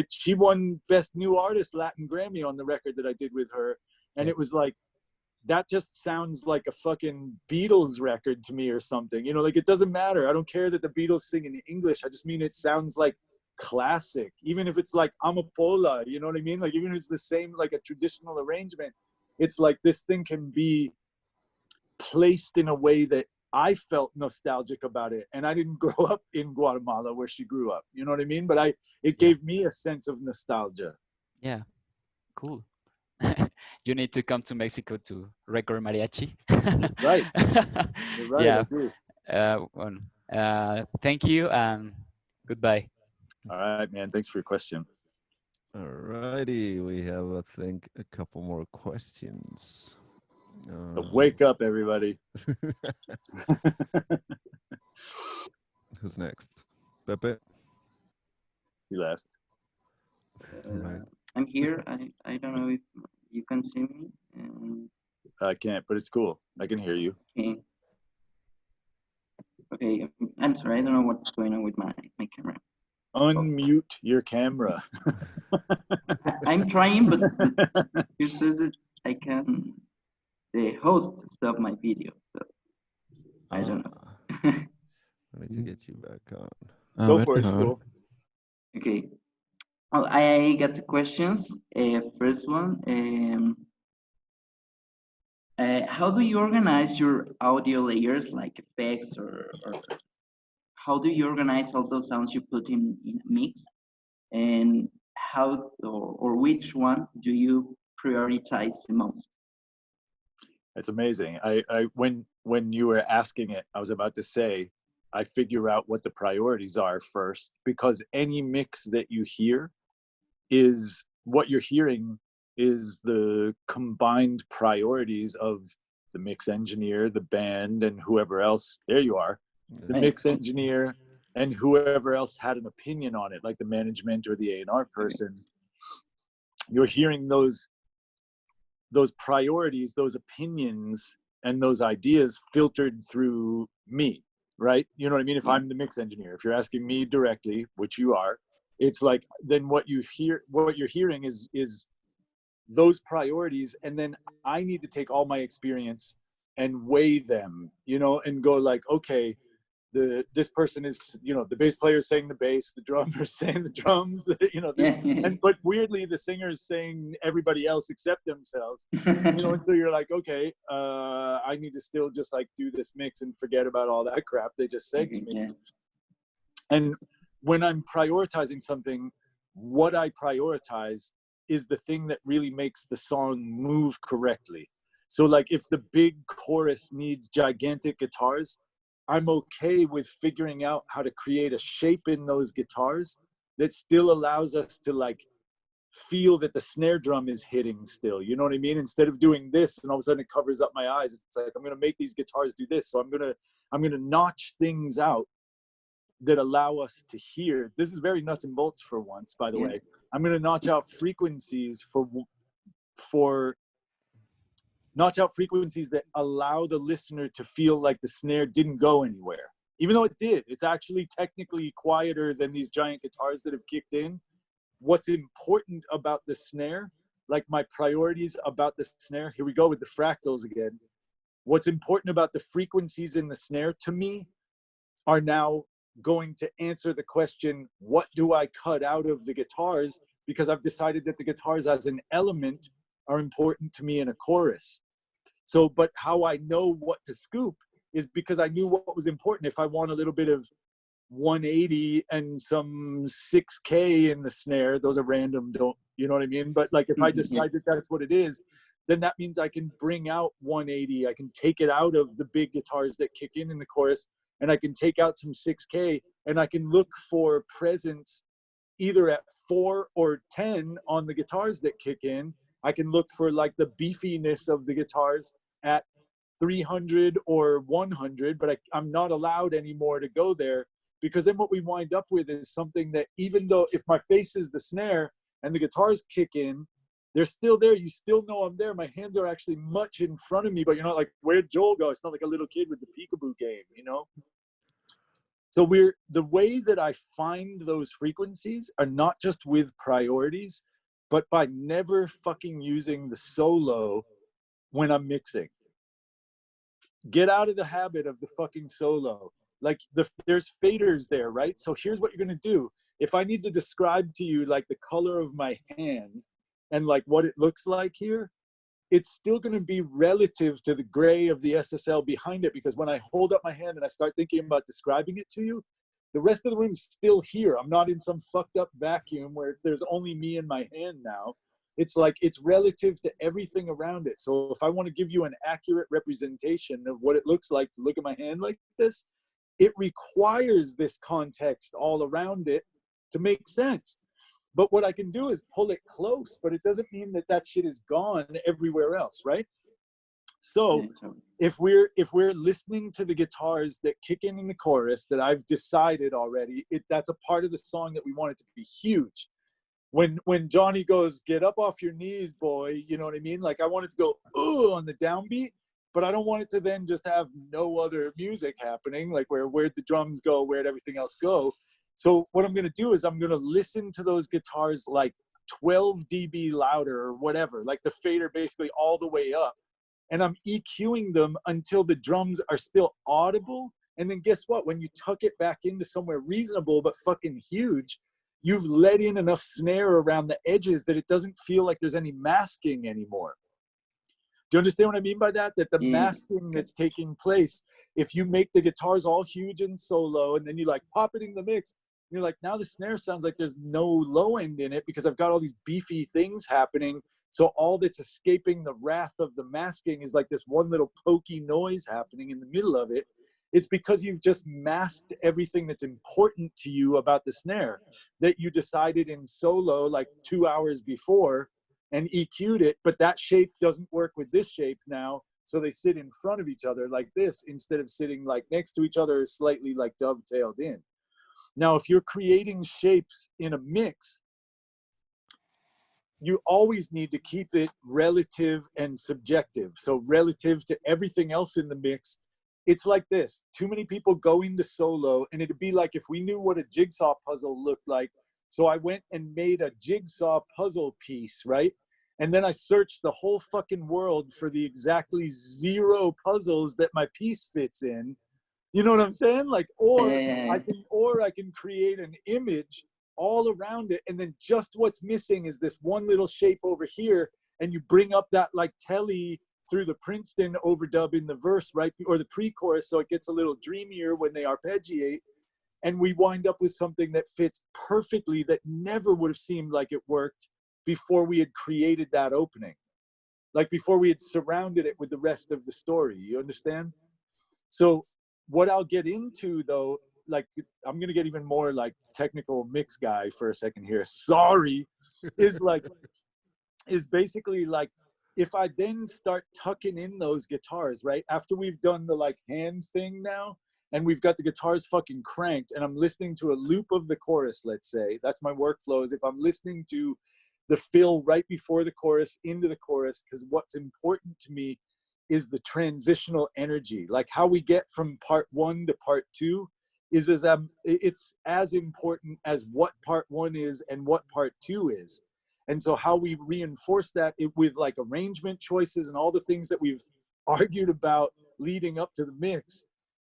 she won Best New Artist Latin Grammy on the record that I did with her. And it was like, that just sounds like a fucking Beatles record to me or something. You know, like it doesn't matter. I don't care that the Beatles sing in English. I just mean it sounds like classic. Even if it's like Amapola, you know what I mean? Like even if it's the same, like a traditional arrangement, it's like this thing can be placed in a way that I felt nostalgic about it. And I didn't grow up in Guatemala where she grew up. You know what I mean? But it gave me a sense of nostalgia. Yeah, cool. You need to come to Mexico to record mariachi. Right. You're right, Yeah. I do. Thank you and goodbye. All right, man. Thanks for your question. All righty. We have, I think, a couple more questions. Wake up, everybody. Who's next? Pepe? He left. Right. I'm here. I don't know if you can see me. I can't, but it's cool. I can hear you. Okay. Okay. I'm sorry. I don't know what's going on with my camera. Unmute your camera. I'm trying, but it says that I can. The host stopped my video, so I don't know. I need to get you back on. Go for it, school. Okay. Well, I got the questions. First one, how do you organize your audio layers, like effects, or how do you organize all those sounds you put in a mix? And how or which one do you prioritize the most? It's amazing. When you were asking it, I was about to say, I figure out what the priorities are first, because any mix that you hear is what you're hearing is the combined priorities of the mix engineer, the band, and whoever else. There you are. The mix engineer and whoever else had an opinion on it, like the management or the A&R person. You're hearing those priorities, those opinions, and those ideas filtered through me, right? You know what I mean? If I'm the mix engineer, if you're asking me directly, which you are, it's like, then what you're hearing is those priorities, and then I need to take all my experience and weigh them, you know, and go like, okay, this person is, you know, the bass player is saying the bass, the drummer is saying the drums, you know, but weirdly the singer is saying everybody else except themselves, you know, until you're like, okay, I need to still just like do this mix and forget about all that crap they just said to me. And when I'm prioritizing something, what I prioritize is the thing that really makes the song move correctly. So like if the big chorus needs gigantic guitars, I'm okay with figuring out how to create a shape in those guitars that still allows us to like feel that the snare drum is hitting still, you know what I mean? Instead of doing this and all of a sudden it covers up my eyes, it's like, I'm going to make these guitars do this. So I'm going to notch things out that allow us to hear. This is very nuts and bolts for once, by the way. I'm going to notch out frequencies notch out frequencies that allow the listener to feel like the snare didn't go anywhere. Even though it did, it's actually technically quieter than these giant guitars that have kicked in. What's important about the snare, like my priorities about the snare, here we go with the fractals again. What's important about the frequencies in the snare to me are now going to answer the question, what do I cut out of the guitars? Because I've decided that the guitars as an element are important to me in a chorus. So, but how I know what to scoop is because I knew what was important. If I want a little bit of 180 and some 6K in the snare, those are random, don't, you know what I mean? But like if I decide that that's what it is, then that means I can bring out 180. I can take it out of the big guitars that kick in the chorus, and I can take out some 6K, and I can look for presence either at 4 or 10 on the guitars that kick in. I can look for like the beefiness of the guitars at 300 or 100, but I'm not allowed anymore to go there, because then what we wind up with is something that, even though if my face is the snare and the guitars kick in, they're still there. You still know I'm there. My hands are actually much in front of me, but you're not like, where'd Joel go? It's not like a little kid with the peekaboo game, you know? So the way that I find those frequencies are not just with priorities, but by never fucking using the solo when I'm mixing. Get out of the habit of the fucking solo. Like there's faders there, right? So here's what you're gonna do. If I need to describe to you like the color of my hand and like what it looks like here, it's still gonna be relative to the gray of the SSL behind it, because when I hold up my hand and I start thinking about describing it to you, the rest of the room's still here. I'm not in some fucked up vacuum where there's only me and my hand now. It's like, it's relative to everything around it. So if I want to give you an accurate representation of what it looks like to look at my hand like this, it requires this context all around it to make sense. But what I can do is pull it close, but it doesn't mean that that shit is gone everywhere else, right? So if we're listening to the guitars that kick in the chorus that I've decided already, that's a part of the song that we want it to be huge. When Johnny goes, "Get up off your knees, boy," you know what I mean? Like I want it to go, "Ooh," on the downbeat, but I don't want it to then just have no other music happening, like where'd the drums go, where'd everything else go. So what I'm gonna do is I'm gonna listen to those guitars like 12 dB louder or whatever, like the fader basically all the way up. And I'm EQing them until the drums are still audible. And then guess what? When you tuck it back into somewhere reasonable but fucking huge, you've let in enough snare around the edges that it doesn't feel like there's any masking anymore. Do you understand what I mean by that? That the masking that's taking place, if you make the guitars all huge and solo, and then you like pop it in the mix, you're like, now the snare sounds like there's no low end in it because I've got all these beefy things happening. So all that's escaping the wrath of the masking is like this one little pokey noise happening in the middle of it. It's because you've just masked everything that's important to you about the snare that you decided in solo like 2 hours before and EQ'd it, but that shape doesn't work with this shape now. So they sit in front of each other like this instead of sitting like next to each other, slightly like dovetailed in. Now, if you're creating shapes in a mix, you always need to keep it relative and subjective. So relative to everything else in the mix, it's like this. Too many people go into solo, and it'd be like if we knew what a jigsaw puzzle looked like. So I went and made a jigsaw puzzle piece, right? And then I searched the whole fucking world for the exactly 0 puzzles that my piece fits in. You know what I'm saying? Like, or I can create an image all around it, and then just what's missing is this one little shape over here, and you bring up that like telly through the Princeton overdub in the verse, right, or the pre-chorus, so it gets a little dreamier when they arpeggiate, and we wind up with something that fits perfectly that never would have seemed like it worked before we had created that opening, like before we had surrounded it with the rest of the story. You understand? So what I'll get into though, like I'm gonna get even more like technical mix guy for a second here, sorry, is basically like, if I then start tucking in those guitars, right, after we've done the like hand thing now, and we've got the guitars fucking cranked, and I'm listening to a loop of the chorus, let's say, that's my workflow, is if I'm listening to the fill right before the chorus into the chorus, because what's important to me is the transitional energy. Like how we get from part 1 to part 2 is it's as important as what part 1 is and what part 2 is. And so how we reinforce that with like arrangement choices and all the things that we've argued about leading up to the mix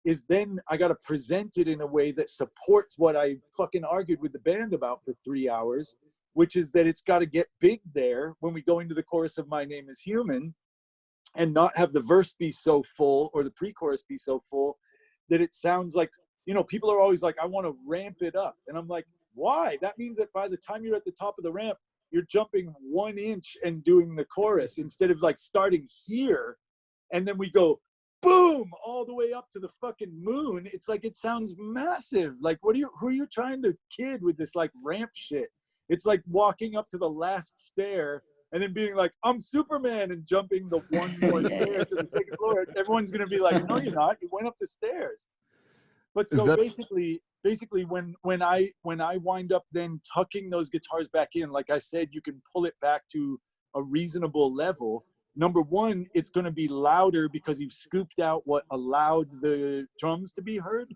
is then I got to present it in a way that supports what I fucking argued with the band about for 3 hours, which is that it's got to get big there when we go into the chorus of My Name is Human. and not have the verse be so full or the pre-chorus be so full that it sounds like, you know, people are always like, I want to ramp it up. And I'm like, why? That means that by the time you're at the top of the ramp, you're jumping 1 inch and doing the chorus instead of like starting here. And then we go, boom, all the way up to the fucking moon. It's like, it sounds massive. Like, who are you trying to kid with this like ramp shit? It's like walking up to the last stair and then being like, I'm Superman, and jumping the one more stair to the second floor. Everyone's going to be like, no, you're not. You went up the stairs. But so basically when I wind up then tucking those guitars back in, like I said, you can pull it back to a reasonable level. Number one, it's going to be louder because you've scooped out what allowed the drums to be heard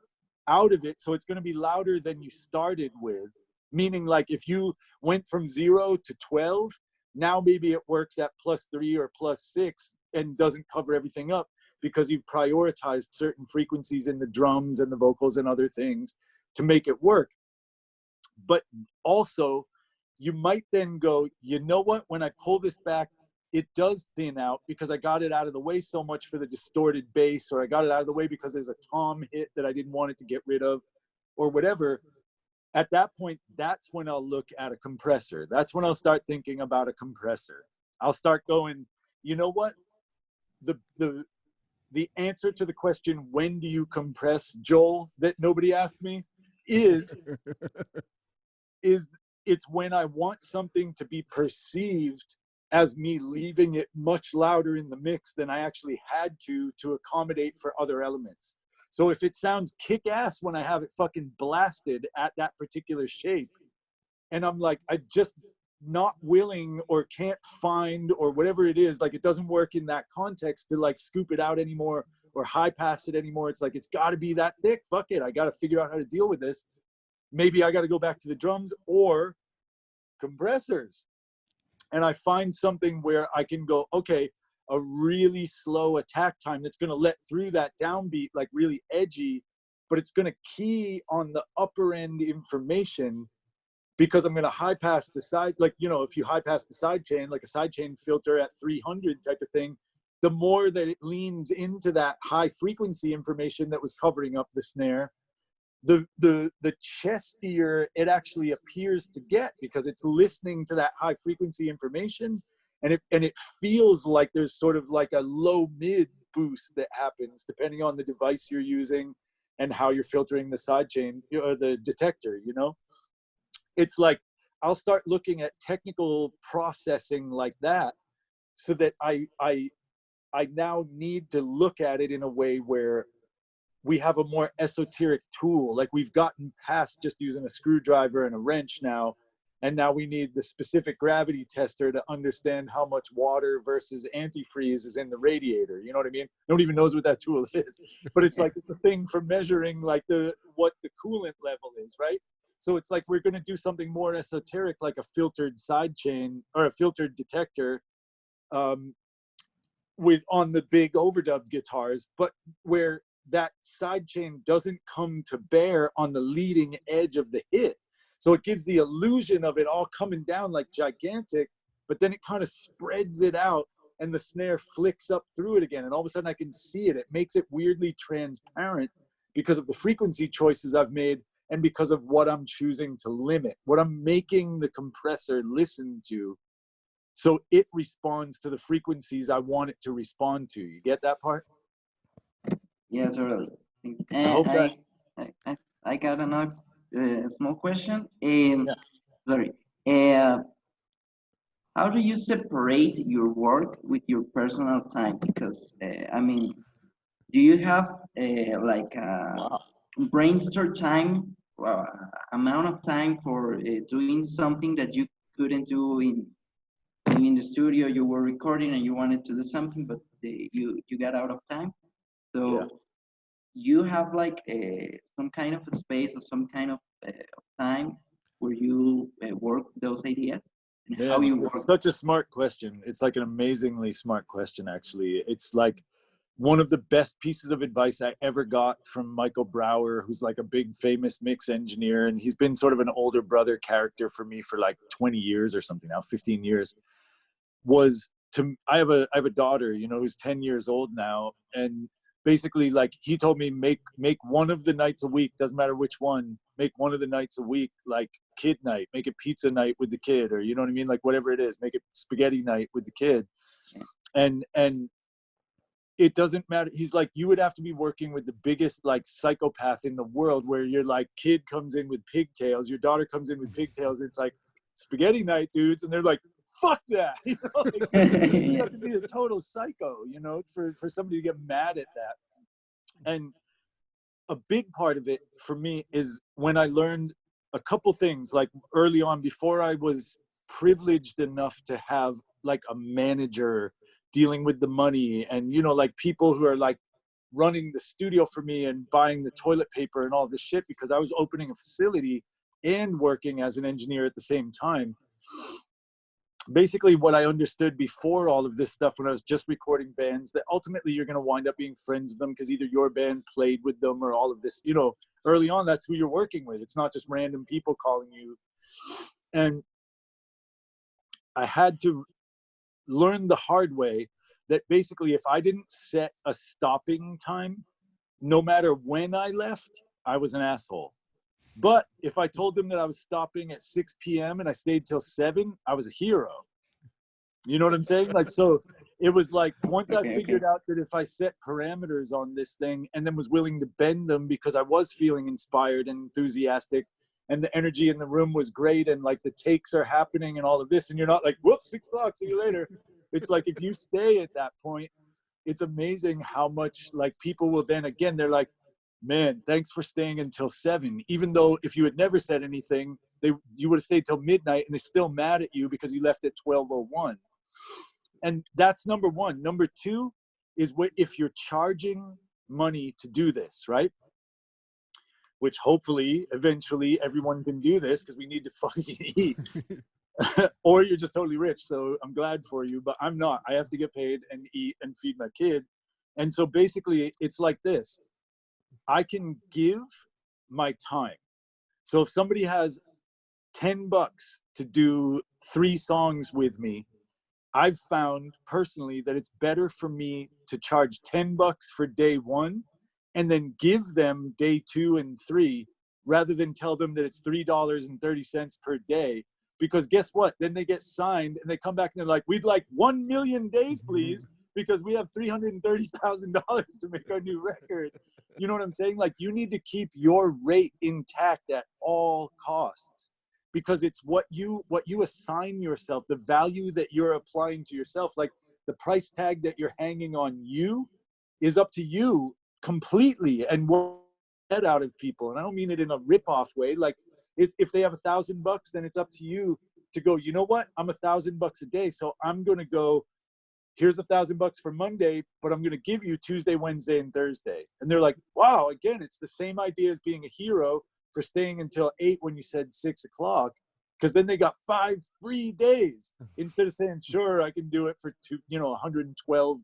out of it. So it's going to be louder than you started with. Meaning, like, if you went from 0 to 12, now maybe it works at +3 or +6 and doesn't cover everything up because you've prioritized certain frequencies in the drums and the vocals and other things to make it work. But also, you might then go, you know what, when I pull this back, it does thin out because I got it out of the way so much for the distorted bass, or I got it out of the way because there's a tom hit that I didn't want it to get rid of, or whatever. At that point, that's when I'll look at a compressor. That's when I'll start thinking about a compressor. I'll start going, you know what? The answer to the question, when do you compress, Joel, that nobody asked me, is it's when I want something to be perceived as me leaving it much louder in the mix than I actually had to accommodate for other elements. So if it sounds kick-ass when I have it fucking blasted at that particular shape, and I'm like, I just not willing or can't find or whatever it is, like it doesn't work in that context to like scoop it out anymore or high pass it anymore. It's like, it's got to be that thick. Fuck it. I got to figure out how to deal with this. Maybe I got to go back to the drums or compressors. And I find something where I can go, okay, a really slow attack time that's going to let through that downbeat, like really edgy, but it's going to key on the upper end information because I'm going to high pass the side. Like, you know, if you high pass the side chain, like a side chain filter at 300 type of thing, the more that it leans into that high frequency information that was covering up the snare, the chestier it actually appears to get because it's listening to that high frequency information, and it feels like there's sort of like a low mid boost that happens depending on the device you're using and how you're filtering the sidechain or the detector. You know, it's like I'll start looking at technical processing like that, so that I now need to look at it in a way where we have a more esoteric tool. Like we've gotten past just using a screwdriver and a wrench now, and now we need the specific gravity tester to understand how much water versus antifreeze is in the radiator. You know what I mean? No one even knows what that tool is, but it's like, it's a thing for measuring like what the coolant level is, right? So it's like, we're going to do something more esoteric, like a filtered sidechain or a filtered detector on the big overdub guitars, but where that sidechain doesn't come to bear on the leading edge of the hit. So it gives the illusion of it all coming down like gigantic, but then it kind of spreads it out and the snare flicks up through it again. And all of a sudden I can see it. It makes it weirdly transparent because of the frequency choices I've made and because of what I'm choosing to limit, what I'm making the compressor listen to. So it responds to the frequencies I want it to respond to. You get that part? Yeah, totally. I hope that... I got another small question. Yeah. Sorry. How do you separate your work with your personal time? Because I mean, do you have like brainstorm time, amount of time for doing something that you couldn't do in the studio? You were recording and you wanted to do something, but you got out of time. So yeah, you have like some kind of a space or some kind of time where you work those ideas? And yeah, how you work? It's such a smart question. It's like an amazingly smart question, actually. It's like one of the best pieces of advice I ever got from Michael Brower, who's like a big famous mix engineer. And he's been sort of an older brother character for me for like 20 years or something now, 15 years, was I have a daughter, you know, who's 10 years old now, and basically, like, he told me, make one of the nights a week, doesn't matter which one, make one of the nights a week like kid night, make it pizza night with the kid, or you know what I mean, like whatever it is, make it spaghetti night with the kid. And it doesn't matter. He's like, you would have to be working with the biggest like psychopath in the world, where your like kid comes in with pigtails, your daughter comes in with pigtails, and it's like, spaghetti night, dudes, and they're like, fuck that, you know, like, you have to be a total psycho, you know, for somebody to get mad at that. And a big part of it for me is when I learned a couple things, like early on, before I was privileged enough to have like a manager dealing with the money, and, you know, like people who are like running the studio for me and buying the toilet paper and all this shit, because I was opening a facility and working as an engineer at the same time. Basically, what I understood before all of this stuff, when I was just recording bands, that ultimately you're going to wind up being friends with them because either your band played with them or all of this, you know, early on, that's who you're working with. It's not just random people calling you. And I had to learn the hard way that basically if I didn't set a stopping time, no matter when I left, I was an asshole. But if I told them that I was stopping at 6 p.m. and I stayed till 7, I was a hero. You know what I'm saying? Like, so it was like, once I figured out that if I set parameters on this thing and then was willing to bend them because I was feeling inspired and enthusiastic and the energy in the room was great and like the takes are happening and all of this, and you're not like, whoops, 6 o'clock, see you later. It's like, if you stay at that point, it's amazing how much like people will then, again, they're like, man, thanks for staying until 7. Even though if you had never said anything, you would have stayed till midnight, and they're still mad at you because you left at 12:01. And that's number one. Number two is if you're charging money to do this, right? Which hopefully, eventually, everyone can do this because we need to fucking eat. Or you're just totally rich. So I'm glad for you, but I'm not. I have to get paid and eat and feed my kid. And so basically, it's like this. I can give my time. So if somebody has $10 to do 3 songs with me, I've found personally that it's better for me to charge $10 for day 1 and then give them day 2 and 3, rather than tell them that it's $3.30 per day. Because guess what? Then they get signed and they come back and they're like, we'd like 1 million days, please, because we have $330,000 to make our new record. You know what I'm saying? Like, you need to keep your rate intact at all costs, because it's what you assign yourself, the value that you're applying to yourself. Like, the price tag that you're hanging on you is up to you completely, and what you get out of people. And I don't mean it in a rip-off way. Like, if they have $1,000, then it's up to you to go, you know what? I'm $1,000 a day, so I'm going to go, here's $1,000 for Monday, but I'm going to give you Tuesday, Wednesday, and Thursday. And they're like, wow, again, it's the same idea as being a hero for staying until 8 when you said 6 o'clock, because then they got 5 free days instead of saying, sure, I can do it for $112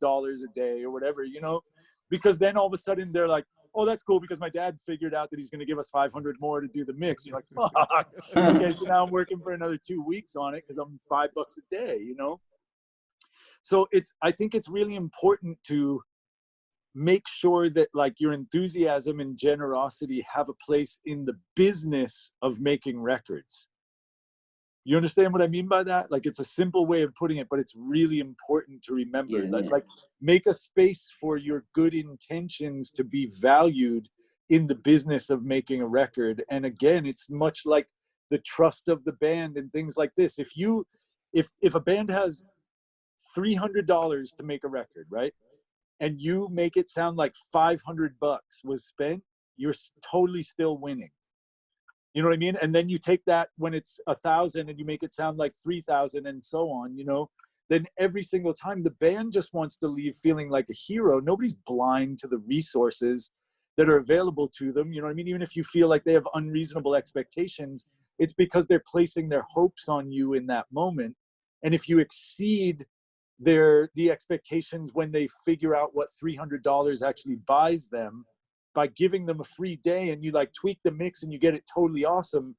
a day or whatever, you know, because then all of a sudden they're like, oh, that's cool, because my dad figured out that he's going to give us 500 more to do the mix. You're like, fuck. Okay, so now I'm working for another 2 weeks on it because I'm $5 a day, you know? So I think it's really important to make sure that like your enthusiasm and generosity have a place in the business of making records. You understand what I mean by that? Like, it's a simple way of putting it, but it's really important to remember that, like, make a space for your good intentions to be valued in the business of making a record. And again, it's much like the trust of the band and things like this. If a band has $300 to make a record, right? And you make it sound like $500 was spent, you're totally still winning. You know what I mean? And then you take that when it's 1,000 and you make it sound like 3,000 and so on, you know, then every single time the band just wants to leave feeling like a hero. Nobody's blind to the resources that are available to them. You know what I mean? Even if you feel like they have unreasonable expectations, it's because they're placing their hopes on you in that moment. And if you exceed the expectations when they figure out what $300 actually buys them, by giving them a free day and you like tweak the mix and you get it totally awesome,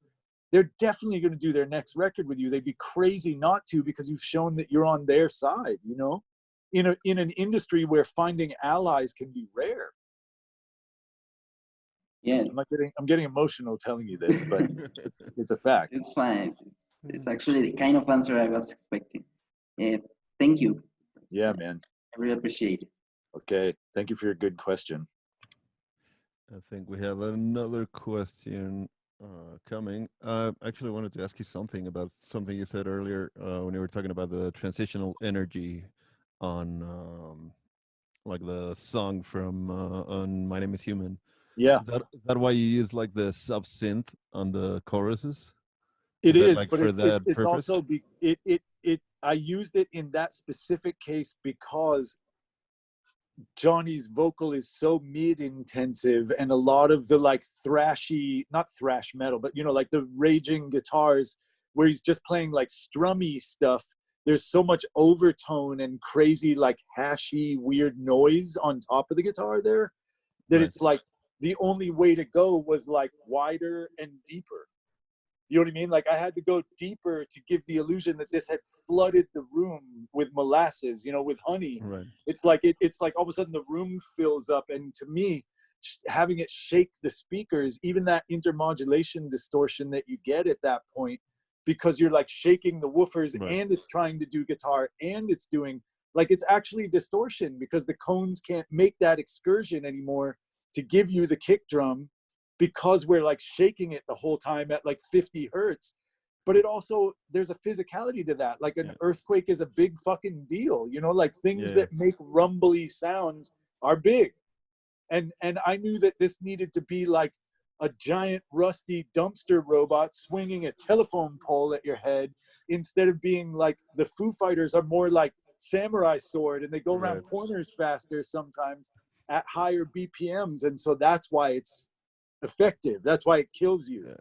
they're definitely going to do their next record with you. They'd be crazy not to, because you've shown that you're on their side, you know, in an industry where finding allies can be rare. Yeah, I'm getting emotional telling you this, but it's a fact. it's fine. It's actually the kind of answer I was expecting. Thank you. Yeah, man. I really appreciate it. Okay, thank you for your good question. I think we have another question coming. I actually wanted to ask you something about something you said earlier when you were talking about the transitional energy on like the song from on My Name is Human. Yeah. Is that why you use like the sub synth on the choruses? It is, like, but for it's purpose? also I used it in that specific case because Johnny's vocal is so mid-intensive, and a lot of the like thrashy, not thrash metal, but you know, like the raging guitars where he's just playing like strummy stuff. There's so much overtone and crazy like hashy weird noise on top of the guitar there that Right. it's like the only way to go was like wider and deeper. You know what I mean? Like I had to go deeper to give the illusion that this had flooded the room with molasses, you know, with honey. Right. It's like it's like all of a sudden the room fills up, and to me, having it shake the speakers, even that intermodulation distortion that you get at that point, because you're like shaking the woofers, Right. and it's trying to do guitar, and it's doing like, it's actually distortion because the cones can't make that excursion anymore to give you the kick drum, because we're like shaking it the whole time at like 50 hertz. But it also, there's a physicality to that. Like an earthquake is a big fucking deal, you know, like things that make rumbly sounds are big. And I knew that this needed to be like a giant rusty dumpster robot swinging a telephone pole at your head, instead of being like the Foo Fighters are more like samurai sword, and they go around corners faster sometimes at higher BPMs. And so that's why it's effective. That's why it kills you.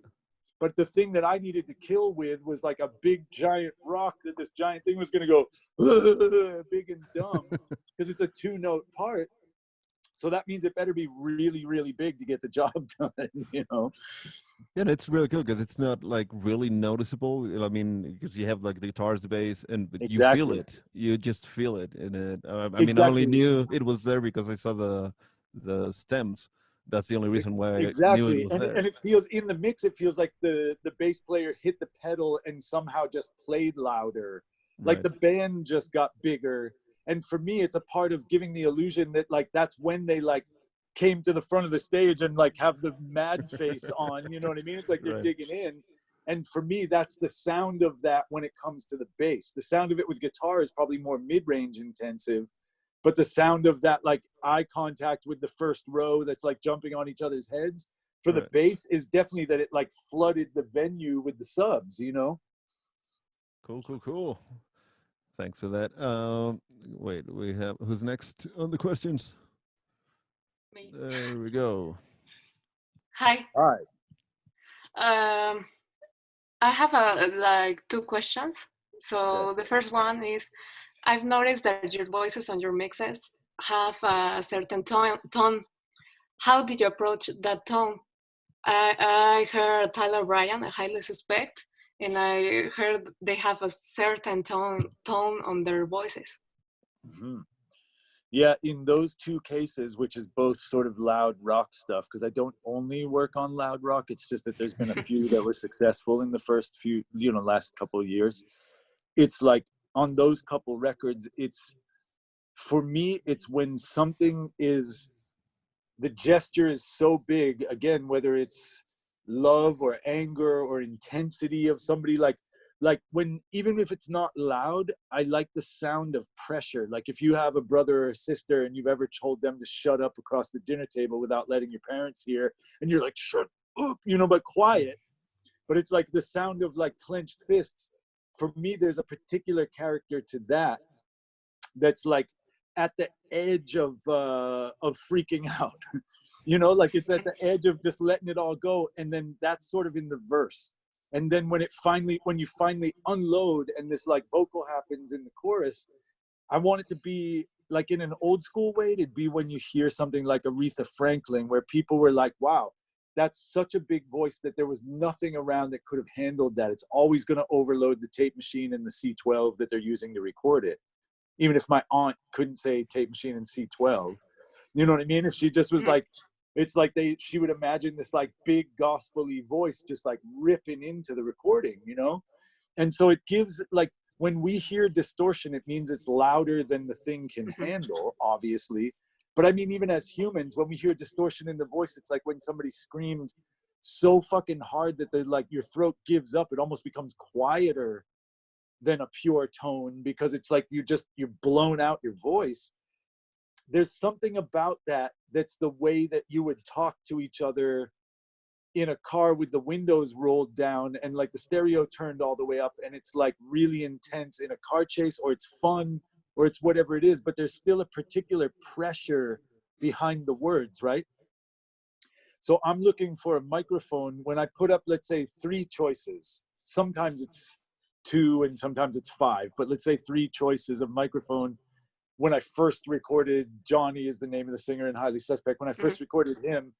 But the thing that I needed to kill with was like a big giant rock that this giant thing was going to go big and dumb, because it's a 2-note part. So that means it better be really, really big to get the job done, you know? Yeah, and it's really cool because it's not like really noticeable. I mean, because you have like the guitars, the bass, and but you feel it. You just feel it. And it, I mean, I only knew it was there because I saw the stems. That's the only reason why I knew it was there. And it feels in the mix, it feels like the bass player hit the pedal and somehow just played louder. Like the band just got bigger. And for me, it's a part of giving the illusion that like, that's when they like came to the front of the stage and like have the mad face on, you know what I mean? It's like you're digging in. And for me, that's the sound of that when it comes to the bass. The sound of it with guitar is probably more mid-range intensive, but the sound of that like eye contact with the first row that's like jumping on each other's heads for the bass is definitely that it like flooded the venue with the subs, you know? Cool. Thanks for that. Wait, we have, who's next on the questions? Me. There we go. Hi. Hi. I have like 2 questions. So the first one is, I've noticed that your voices on your mixes have a certain tone. How did you approach that tone? I heard Tyler Bryan, I highly suspect, and I heard they have a certain tone on their voices. Mm-hmm. Yeah, in those 2 cases, which is both sort of loud rock stuff, because I don't only work on loud rock, it's just that there's been a few that were successful in the first few, you know, last couple of years. It's like on those couple records, it's, for me, it's when something is, the gesture is so big, again, whether it's love or anger or intensity of somebody, like when, even if it's not loud, I like the sound of pressure. Like if you have a brother or a sister and you've ever told them to shut up across the dinner table without letting your parents hear, and you're like, shut up, you know, but quiet. But it's like the sound of like clenched fists. For me, there's a particular character to that that's like at the edge of freaking out. You know, like it's at the edge of just letting it all go. And then that's sort of in the verse. And then when you finally unload and this like vocal happens in the chorus, I want it to be like in an old school way. It'd be when you hear something like Aretha Franklin, where people were like, wow, that's such a big voice that there was nothing around that could have handled that. It's always going to overload the tape machine and the C12 that they're using to record it. Even if my aunt couldn't say tape machine and C12, you know what I mean? If she just was like, it's like she would imagine this like big gospel-y voice just like ripping into the recording, you know? And so it gives, like, when we hear distortion, it means it's louder than the thing can handle, obviously. But I mean, even as humans, when we hear distortion in the voice, it's like when somebody screamed so fucking hard that they're like, your throat gives up. It almost becomes quieter than a pure tone, because it's like you're blown out your voice. There's something about that that's the way that you would talk to each other in a car with the windows rolled down and like the stereo turned all the way up, and it's like really intense in a car chase, or it's fun, or it's whatever it is, but there's still a particular pressure behind the words, right? So I'm looking for a microphone. When I put up, let's say, 3 choices, sometimes it's 2 and sometimes it's 5, but let's say 3 choices of microphone. When I first recorded, Johnny is the name of the singer in Highly Suspect, when I first recorded him,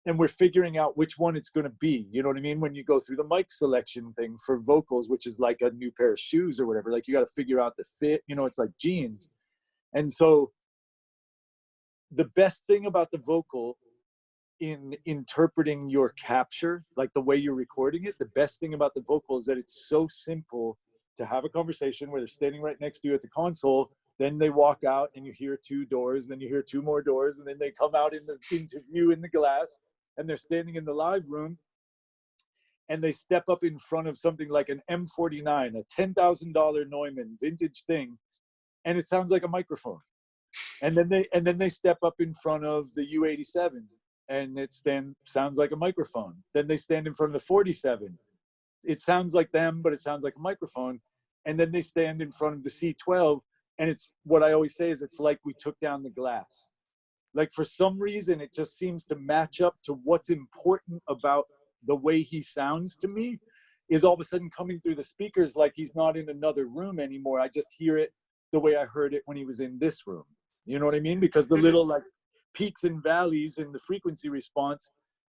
and we're figuring out which one it's going to be, you know what I mean? When you go through the mic selection thing for vocals, which is like a new pair of shoes or whatever, like you got to figure out the fit, you know, it's like jeans. And so the best thing about the vocal in interpreting your capture, like the way you're recording it, the best thing about the vocal is that it's so simple to have a conversation where they're standing right next to you at the console. Then they walk out and you hear 2 doors, then you hear 2 more doors, and then they come out in the interview in the glass, and they're standing in the live room, and they step up in front of something like an M49, a $10,000 Neumann vintage thing, and it sounds like a microphone. And then they step up in front of the U87, and it sounds like a microphone. Then they stand in front of the 47. It sounds like them, but it sounds like a microphone. And then they stand in front of the C12, and it's what I always say is it's like we took down the glass. Like for some reason, it just seems to match up to what's important about the way he sounds to me is all of a sudden coming through the speakers like he's not in another room anymore. I just hear it the way I heard it when he was in this room. You know what I mean? Because the little like peaks and valleys in the frequency response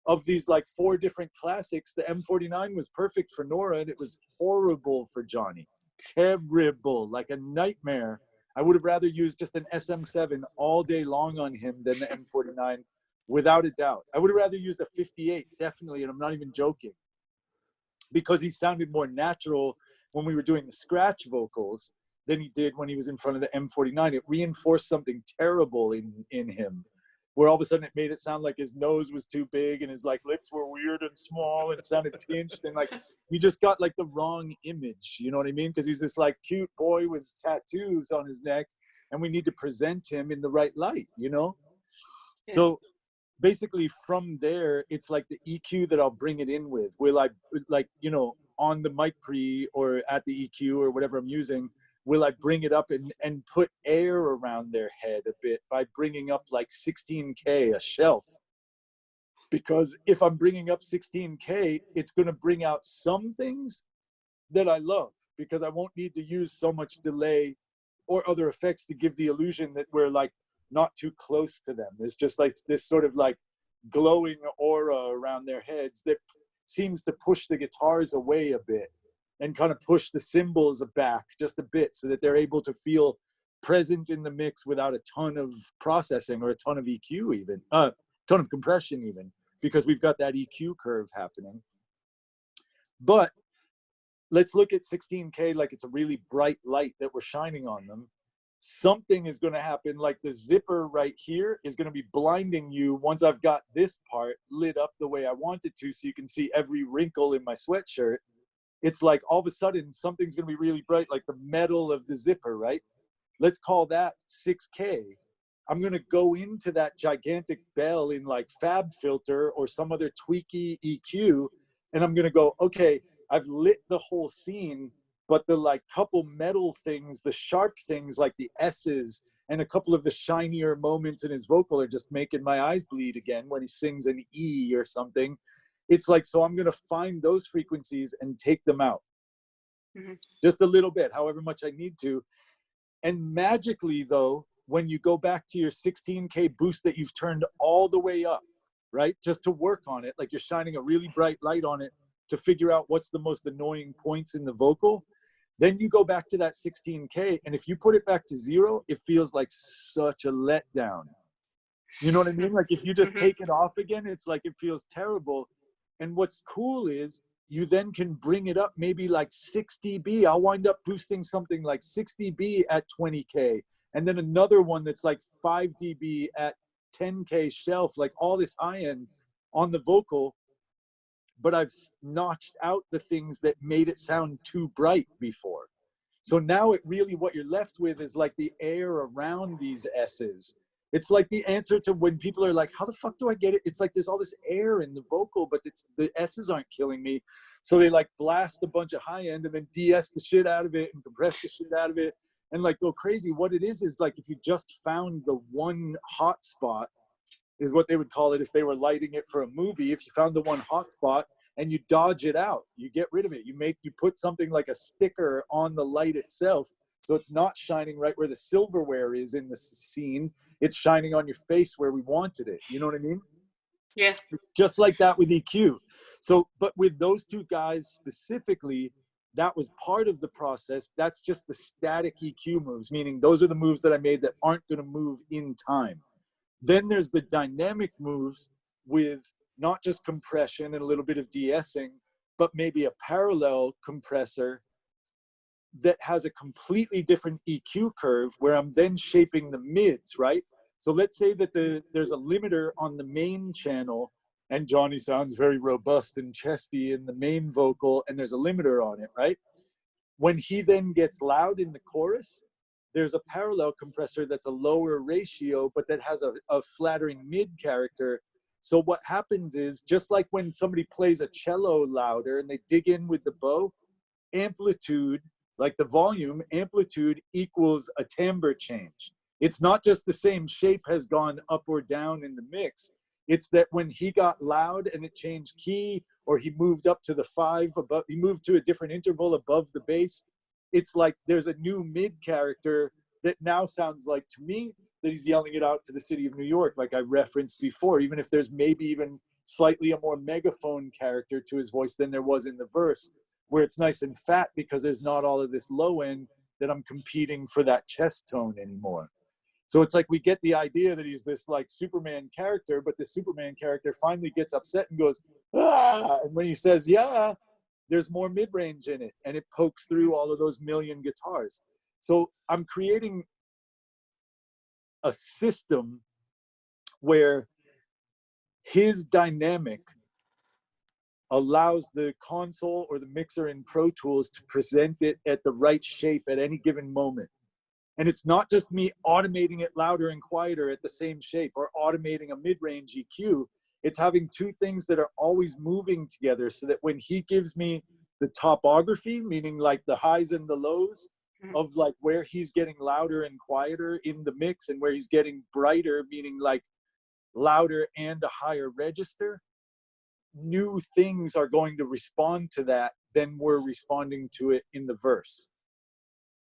of these like 4 different classics, the M49 was perfect for Nora, and it was horrible for Johnny. Terrible, like a nightmare. I would have rather used just an SM7 all day long on him than the M49, without a doubt. I would have rather used a 58, definitely, and I'm not even joking, because he sounded more natural when we were doing the scratch vocals than he did when he was in front of the M49. It reinforced something terrible in him, where all of a sudden it made it sound like his nose was too big and his like lips were weird and small and it sounded pinched, and like you just got like the wrong image, you know what I mean? Because he's this like cute boy with tattoos on his neck, and we need to present him in the right light, you know? Yeah. So basically from there, it's like the EQ that I'll bring it in with. Will I, like, you know, on the mic pre or at the EQ or whatever I'm using, will I bring it up and put air around their head a bit by bringing up like 16K, a shelf? Because if I'm bringing up 16K, it's going to bring out some things that I love, because I won't need to use so much delay or other effects to give the illusion that we're like not too close to them. There's just like this sort of like glowing aura around their heads that seems to push the guitars away a bit and kind of push the cymbals back just a bit so that they're able to feel present in the mix without a ton of processing or a ton of EQ even, ton of compression even, because we've got that EQ curve happening. But let's look at 16K like it's a really bright light that we're shining on them. Something is going to happen, like the zipper right here is going to be blinding you once I've got this part lit up the way I want it to, so you can see every wrinkle in my sweatshirt. It's like all of a sudden something's going to be really bright, like the metal of the zipper, right? Let's call that 6K. I'm going to go into that gigantic bell in like Fab Filter or some other tweaky EQ, and I'm going to go, okay, I've lit the whole scene, but the like couple metal things, the sharp things like the S's and a couple of the shinier moments in his vocal are just making my eyes bleed again when he sings an E or something. It's like, so I'm going to find those frequencies and take them out just a little bit, however much I need to. And magically though, when you go back to your 16K boost that you've turned all the way up, right? Just to work on it. Like you're shining a really bright light on it to figure out what's the most annoying points in the vocal. Then you go back to that 16K, and if you put it back to 0, it feels like such a letdown. You know what I mean? Like if you just take it off again, it's like it feels terrible. And what's cool is you then can bring it up maybe like 6 dB. I'll wind up boosting something like 6 dB at 20K, and then another one that's like 5 dB at 10K shelf, like all this high end on the vocal. But I've notched out the things that made it sound too bright before. So now it really, what you're left with is like the air around these S's. It's like the answer to when people are like, how the fuck do I get it? It's like there's all this air in the vocal, but it's the S's aren't killing me. So they like blast a bunch of high end and then DS the shit out of it and compress the shit out of it and like go crazy. What it is like if you just found the one hot spot, is what they would call it if they were lighting it for a movie. If you found the one hot spot and you dodge it out, you get rid of it. You put something like a sticker on the light itself, so it's not shining right where the silverware is in the scene. It's shining on your face where we wanted it. You know what I mean? Yeah. Just like that with EQ. So, but with those two guys specifically, that was part of the process. That's just the static EQ moves, meaning those are the moves that I made that aren't going to move in time. Then there's the dynamic moves with not just compression and a little bit of de-essing, but maybe a parallel compressor that has a completely different EQ curve where I'm then shaping the mids, right? So let's say that there's a limiter on the main channel and Johnny sounds very robust and chesty in the main vocal and there's a limiter on it, right? When he then gets loud in the chorus, there's a parallel compressor that's a lower ratio, but that has a flattering mid character. So what happens is, just like when somebody plays a cello louder and they dig in with the bow, amplitude, like the volume, amplitude equals a timbre change. It's not just the same shape has gone up or down in the mix. It's that when he got loud and it changed key, or he moved up to the 5 above, he moved to a different interval above the bass, it's like there's a new mid character that now sounds like, to me, that he's yelling it out to the city of New York, like I referenced before, even if there's maybe even slightly a more megaphone character to his voice than there was in the verse, where it's nice and fat because there's not all of this low end that I'm competing for that chest tone anymore. So it's like we get the idea that he's this like Superman character, but the Superman character finally gets upset and goes, ah! And when he says, yeah, there's more mid-range in it, and it pokes through all of those million guitars. So I'm creating a system where his dynamic allows the console or the mixer in Pro Tools to present it at the right shape at any given moment. And it's not just me automating it louder and quieter at the same shape or automating a mid-range EQ. It's having two things that are always moving together so that when he gives me the topography, meaning like the highs and the lows of like where he's getting louder and quieter in the mix and where he's getting brighter, meaning like louder and a higher register, new things are going to respond to that than we're responding to it in the verse.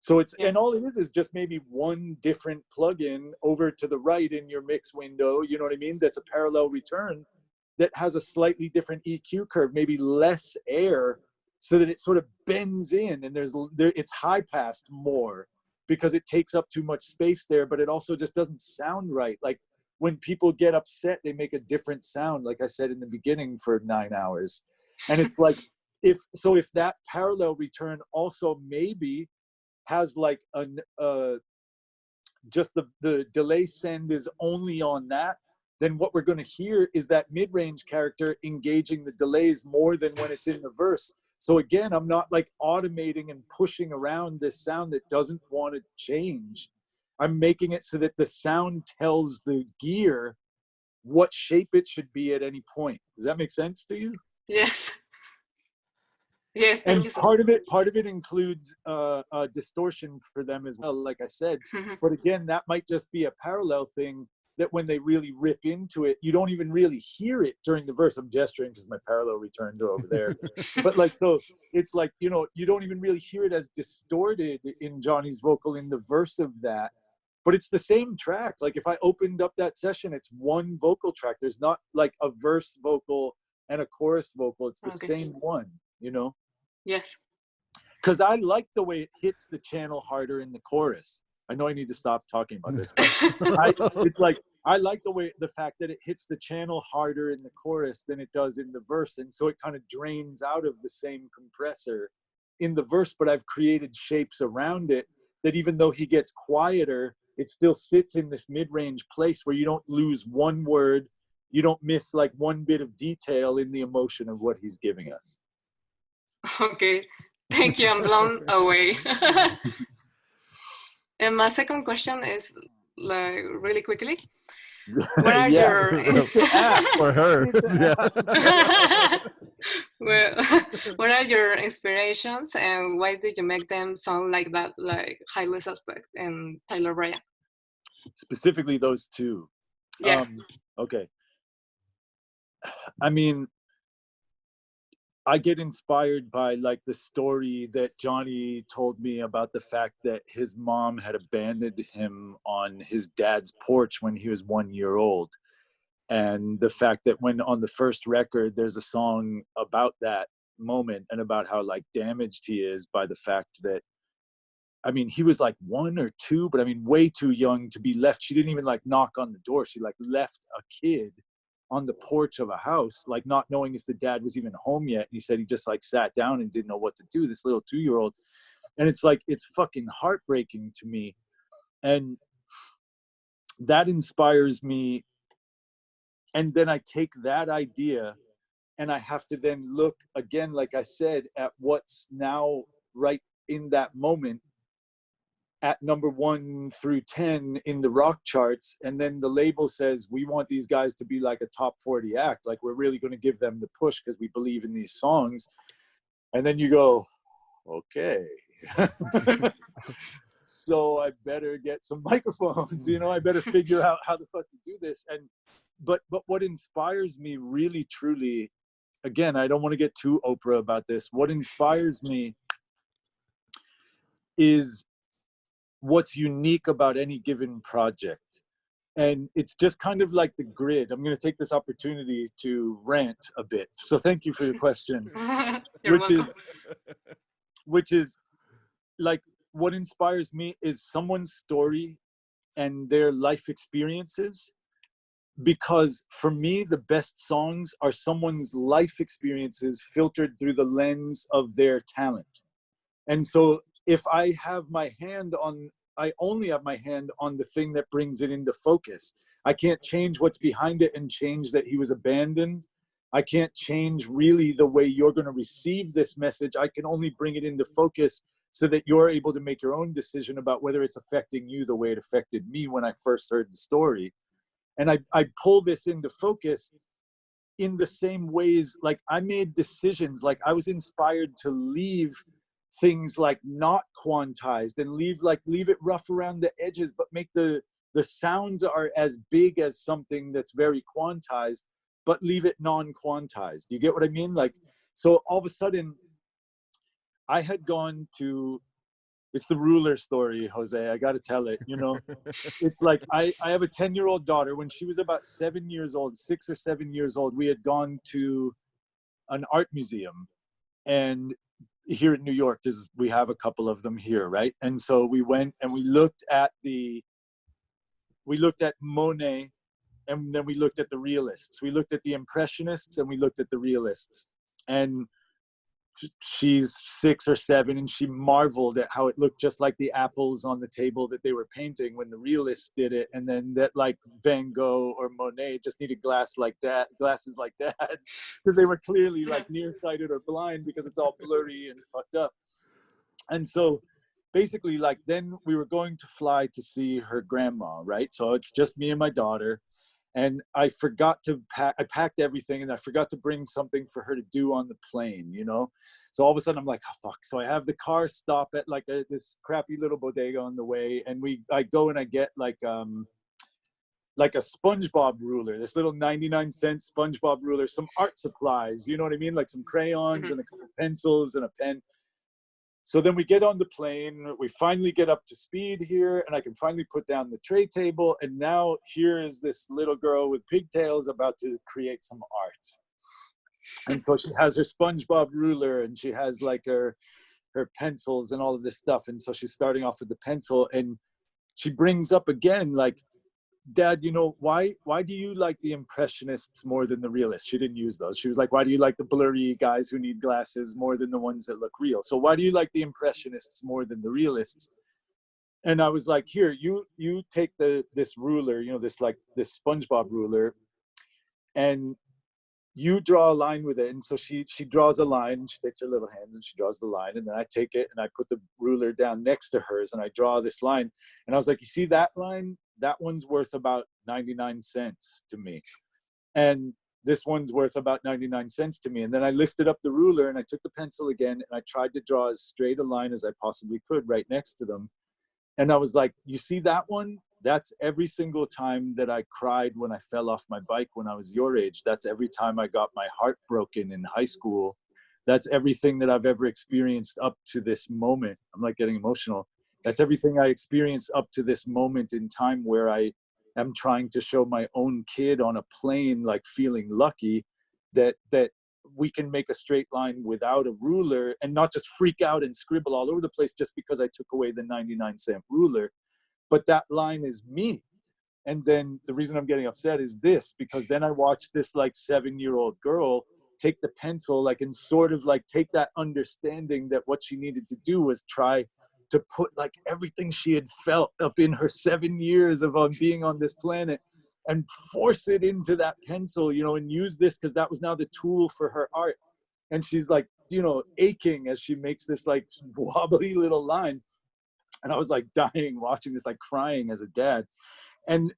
So it's, and all it is just maybe one different plugin over to the right in your mix window, you know what I mean? That's a parallel return that has a slightly different EQ curve, maybe less air, so that it sort of bends in and it's high passed more because it takes up too much space there, but it also just doesn't sound right. Like when people get upset, they make a different sound, like I said in the beginning, for 9 hours. And it's like, if that parallel return also maybe has like just the delay send is only on that, then what we're going to hear is that mid-range character engaging the delays more than when it's in the verse. So again, I'm not like automating and pushing around this sound that doesn't want to change. I'm making it so that the sound tells the gear what shape it should be at any point. Does that make sense to you? Yes. Yes, and part of it includes distortion for them as well, like I said. But again, that might just be a parallel thing that when they really rip into it, you don't even really hear it during the verse. I'm gesturing because my parallel returns are over there. But like, so it's like, you know, you don't even really hear it as distorted in Johnny's vocal in the verse of that. but it's the same track. Like if I opened up that session, it's one vocal track. There's not like a verse vocal and a chorus vocal. It's the same one, you know? Yes. Because I like the way it hits the channel harder in the chorus. I know I need to stop talking about this, but it's like, I like the fact that it hits the channel harder in the chorus than it does in the verse. And so it kind of drains out of the same compressor in the verse, but I've created shapes around it that even though he gets quieter, it still sits in this mid-range place where you don't lose one word, you don't miss like one bit of detail in the emotion of what he's giving us. Okay, thank you, I'm blown away. And my second question is, like, really quickly, what are your for her? well, what are your inspirations and why did you make them sound like that, like Haile Suspect and Tyler Bryan? Specifically those two. Yeah. Okay. I mean, I get inspired by like the story that Johnny told me about the fact that his mom had abandoned him on his dad's porch when he was 1 year old. And the fact that when on the first record, there's a song about that moment and about how like damaged he is by the fact that, I mean, he was like 1 or 2, but I mean, way too young to be left. She didn't even like knock on the door. She like left a kid on the porch of a house, like not knowing if the dad was even home yet. And he said he just like sat down and didn't know what to do, this little 2-year-old. And it's like, it's fucking heartbreaking to me. And that inspires me. And then I take that idea and I have to then look again, like I said, at what's now right in that moment at number 1 through 10 in the rock charts. And then the label says, we want these guys to be like a top 40 act. Like we're really going to give them the push because we believe in these songs. And then you go, okay. So I better get some microphones, you know, I better figure out how the fuck to do this. And, but what inspires me really, truly, again, I don't want to get too Oprah about this. What inspires me is what's unique about any given project. And it's just kind of like the grid. I'm going to take this opportunity to rant a bit. So thank you for your question. which is like, what inspires me is someone's story and their life experiences. Because for me, the best songs are someone's life experiences filtered through the lens of their talent. And so if I have my hand on, I only have my hand on the thing that brings it into focus. I can't change what's behind it and change that he was abandoned. I can't change really the way you're going to receive this message. I can only bring it into focus so that you're able to make your own decision about whether it's affecting you the way it affected me when I first heard the story. And I pull this into focus in the same ways, like I made decisions, like I was inspired to leave things like not quantized and leave it rough around the edges, but make the sounds are as big as something that's very quantized, but leave it non-quantized. You get what I mean? Like, so all of a sudden I had gone to, it's the ruler story, Jose. I got to tell it, you know. It's like I have a 10-year-old daughter. When she was about 7 years old, 6 or 7 years old, we had gone to an art museum. And here in New York, we have a couple of them here, right? And so we went and we looked at Monet, and then we looked at the realists. We looked at the impressionists and we looked at the realists. And she's 6 or 7 and she marveled at how it looked just like the apples on the table that they were painting when the realists did it. And then that like Van Gogh or Monet just needed glasses like that because they were clearly like nearsighted or blind because it's all blurry and fucked up. And so basically like then we were going to fly to see her grandma, right? So it's just me and my daughter. And I forgot to pack, I packed everything and I forgot to bring something for her to do on the plane, you know? So all of a sudden I'm like, oh, fuck. So I have the car stop at like this crappy little bodega on the way. And I go and I get like a SpongeBob ruler, this little 99-cent SpongeBob ruler, some art supplies, you know what I mean? Like some crayons and a couple pencils and a pen. So then we get on the plane, we finally get up to speed here, and I can finally put down the tray table. And now here is this little girl with pigtails about to create some art. And so she has her SpongeBob ruler, and she has like her pencils and all of this stuff. And so she's starting off with the pencil, and she brings up again, like, Dad, you know, why do you like the impressionists more than the realists? She didn't use those. She was like, why do you like the blurry guys who need glasses more than the ones that look real? So why do you like the impressionists more than the realists? And I was like, here, you take this ruler, you know, this SpongeBob ruler, and you draw a line with it. And so she draws a line, she takes her little hands and she draws the line, and then I take it and I put the ruler down next to hers and I draw this line. And I was like, you see that line? That one's worth about 99 cents to me. And this one's worth about 99 cents to me. And then I lifted up the ruler and I took the pencil again and I tried to draw as straight a line as I possibly could right next to them. And I was like, you see that one? That's every single time that I cried when I fell off my bike when I was your age. That's every time I got my heart broken in high school. That's everything that I've ever experienced up to this moment. I'm like getting emotional. That's everything I experienced up to this moment in time where I am trying to show my own kid on a plane, like feeling lucky that we can make a straight line without a ruler and not just freak out and scribble all over the place just because I took away the 99-cent ruler. But that line is me. And then the reason I'm getting upset is this, because then I watched this like 7-year-old girl take the pencil, like, and sort of like take that understanding that what she needed to do was try to put like everything she had felt up in her 7 years of being on this planet and force it into that pencil, you know, and use this because that was now the tool for her art. And she's like, you know, aching as she makes this like wobbly little line. And I was like dying watching this, like crying as a dad. And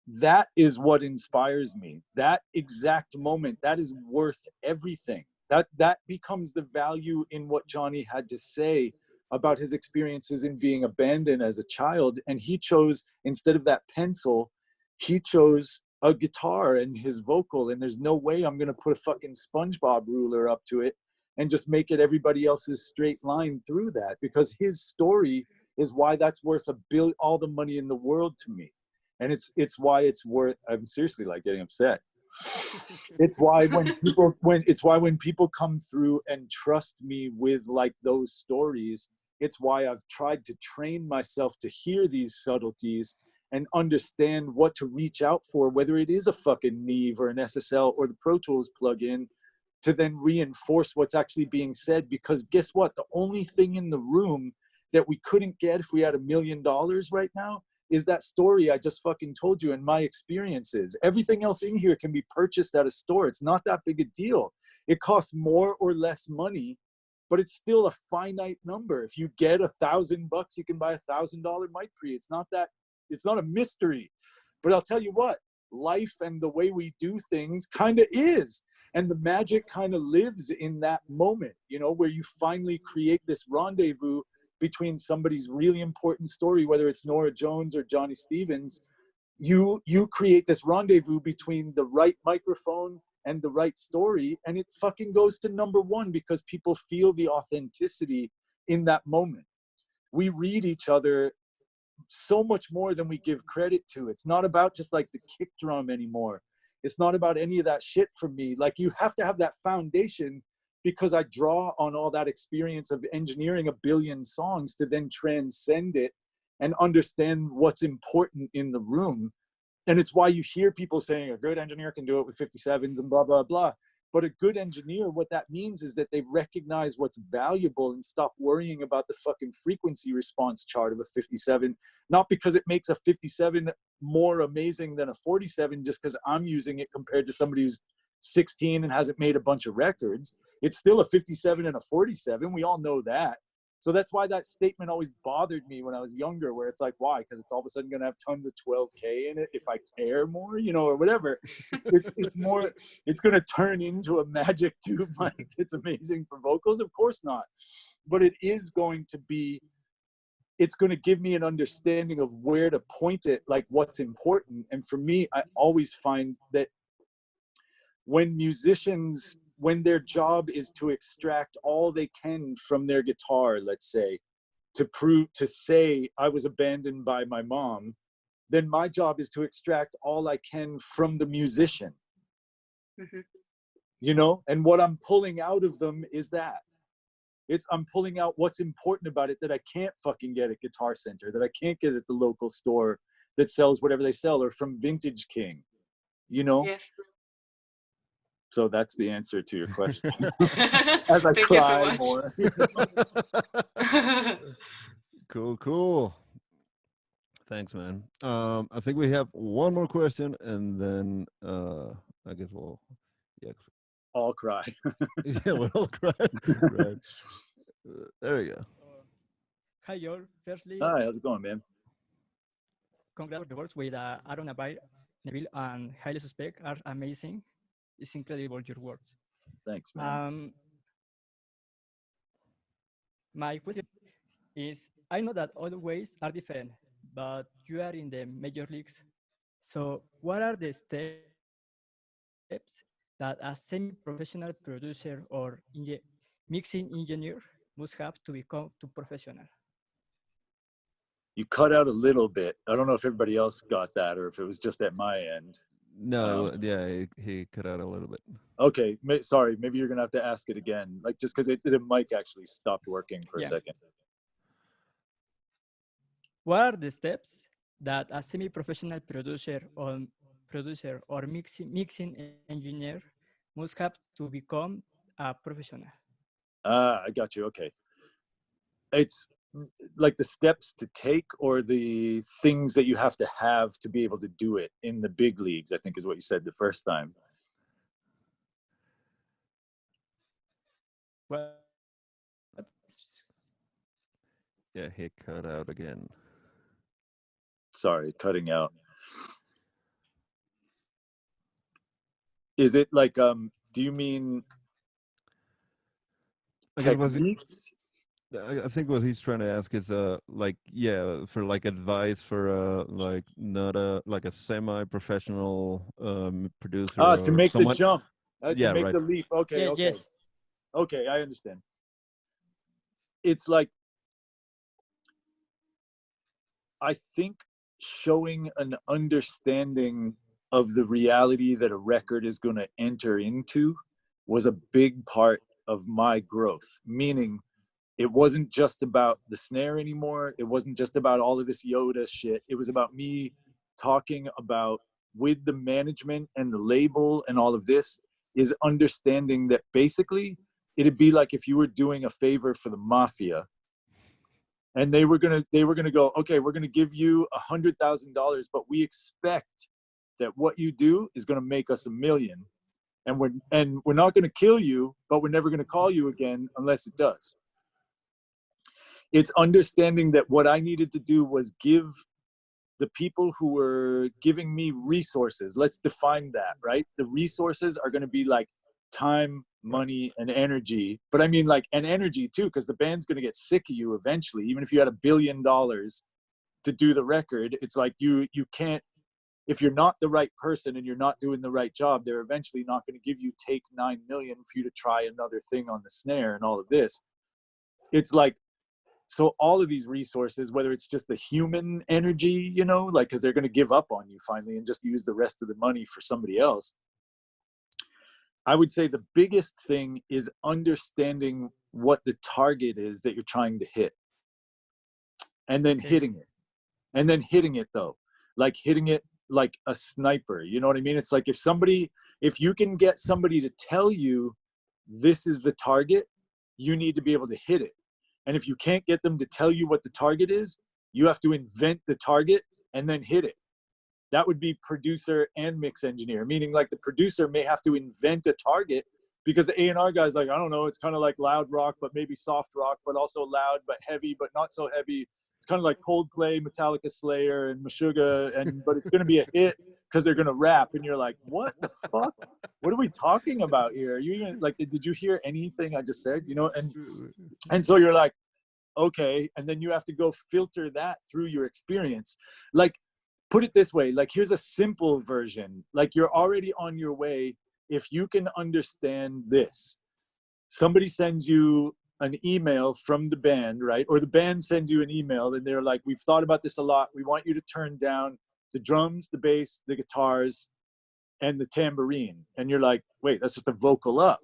that is what inspires me. That exact moment, that is worth everything. That becomes the value in what Johnny had to say about his experiences in being abandoned as a child. And he chose, instead of that pencil, he chose a guitar and his vocal. And there's no way I'm going to put a fucking SpongeBob ruler up to it and just make it everybody else's straight line through that, because his story is why that's worth all the money in the world to me. And it's why it's worth, I'm seriously like getting upset. It's why when people come through and trust me with like those stories, it's why I've tried to train myself to hear these subtleties and understand what to reach out for, whether it is a fucking Neve or an SSL or the Pro Tools plugin, to then reinforce what's actually being said. Because guess what? The only thing in the room that we couldn't get if we had $1 million right now is that story I just fucking told you and my experiences. Everything else in here can be purchased at a store. It's not that big a deal. It costs more or less money, but it's still a finite number. If you get $1,000, you can buy $1,000 mic pre. It's not a mystery. But I'll tell you what, life and the way we do things kind of is. And the magic kind of lives in that moment, you know, where you finally create this rendezvous between somebody's really important story, whether it's Nora Jones or Johnny Stevens. You create this rendezvous between the right microphone and the right story, and it fucking goes to #1 because people feel the authenticity in that moment. We read each other so much more than we give credit to. It's not about just like the kick drum anymore. It's not about any of that shit for me. Like, you have to have that foundation, because I draw on all that experience of engineering 1 billion songs to then transcend it and understand what's important in the room. And it's why you hear people saying a good engineer can do it with 57s and blah, blah, blah. But a good engineer, what that means is that they recognize what's valuable and stop worrying about the fucking frequency response chart of a 57, not because it makes a 57 more amazing than a 47 just because I'm using it compared to somebody who's 16 and hasn't made a bunch of records. It's still a 57 and a 47. We all know that. So that's why that statement always bothered me when I was younger, where it's like, why? Because it's all of a sudden going to have tons of 12K in it if I care more, you know, or whatever. It's more, it's going to turn into a magic tube mic that's amazing for vocals. Of course not. But it is going to be, it's going to give me an understanding of where to point it, like what's important. And for me, I always find that when musicians when their job is to extract all they can from their guitar, let's say, to say I was abandoned by my mom, then my job is to extract all I can from the musician. Mm-hmm. You know, and what I'm pulling out of them is that. I'm pulling out what's important about it that I can't fucking get at Guitar Center, that I can't get at the local store that sells whatever they sell, or from Vintage King, you know? Yes. So that's the answer to your question. As I Thank cry you so more. Cool. Thanks, man. I think we have one more question, and then I guess we'll all cry. Yeah, we'll all cry. Right. There you go. Hi, Joel. Firstly, hi, how's it going, man? Congrats on the works with Aaron Neville and Highly Suspect are amazing. It's incredible, your works. Thanks, man. My question is, I know that all ways are different, but you are in the major leagues. So what are the steps that a semi-professional producer or mixing engineer must have to become professional? You cut out a little bit. I don't know if everybody else got that or if it was just at my end. No, yeah, he cut out a little bit. Okay, sorry. Maybe you're gonna have to ask it again, like just because the mic actually stopped working for a second. What are the steps that a semi-professional producer or mixing engineer must have to become a professional? I got you. Okay. It's like the steps to take or the things that you have to be able to do it in the big leagues, I think is what you said the first time. Well, yeah, he cut out again. Sorry, cutting out. Is it like, do you mean techniques? I think what he's trying to ask is like, yeah, for like advice for like not like a semi-professional producer to make someone... the jump, yeah, to make right. the leap. Okay, yeah, okay. Yes. Okay, I understand. It's like, I think showing an understanding of the reality that a record is going to enter into was a big part of my growth, meaning it wasn't just about the snare anymore. It wasn't just about all of this Yoda shit. It was about me talking about, with the management and the label and all of this, is understanding that basically it'd be like if you were doing a favor for the mafia and they were gonna go, okay, we're gonna give you $100,000, but we expect that what you do is gonna make us $1 million, and we're not gonna kill you, but we're never gonna call you again unless it does. It's understanding that what I needed to do was give the people who were giving me resources, let's define that, right? The resources are gonna be like time, money, and energy. But I mean like, and energy too, because the band's gonna get sick of you eventually. Even if you had $1 billion to do the record, it's like you can't, if you're not the right person and you're not doing the right job, they're eventually not gonna give you take 9 million for you to try another thing on the snare and all of this. It's like, so all of these resources, whether it's just the human energy, you know, like, because they're going to give up on you finally and just use the rest of the money for somebody else. I would say the biggest thing is understanding what the target is that you're trying to hit. And then hitting it. And then hitting it though. Like hitting it like a sniper. You know what I mean? It's like if you can get somebody to tell you this is the target, you need to be able to hit it. And if you can't get them to tell you what the target is, you have to invent the target and then hit it. That would be producer and mix engineer, meaning like the producer may have to invent a target because the A&R guy's like, I don't know, it's kind of like loud rock, but maybe soft rock, but also loud, but heavy, but not so heavy. It's kind of like Coldplay, Metallica, Slayer, and Meshuggah, but it's going to be a hit because they're going to rap. And you're like, what the fuck? What are we talking about here? Are you even like, did you hear anything I just said? You know, and so you're like, okay. And then you have to go filter that through your experience. Like, put it this way, like, here's a simple version. Like, you're already on your way if you can understand this, somebody sends you an email from the band, right? Or the band sends you an email and they're like, we've thought about this a lot. We want you to turn down the drums, the bass, the guitars, and the tambourine. And you're like, wait, that's just a vocal up.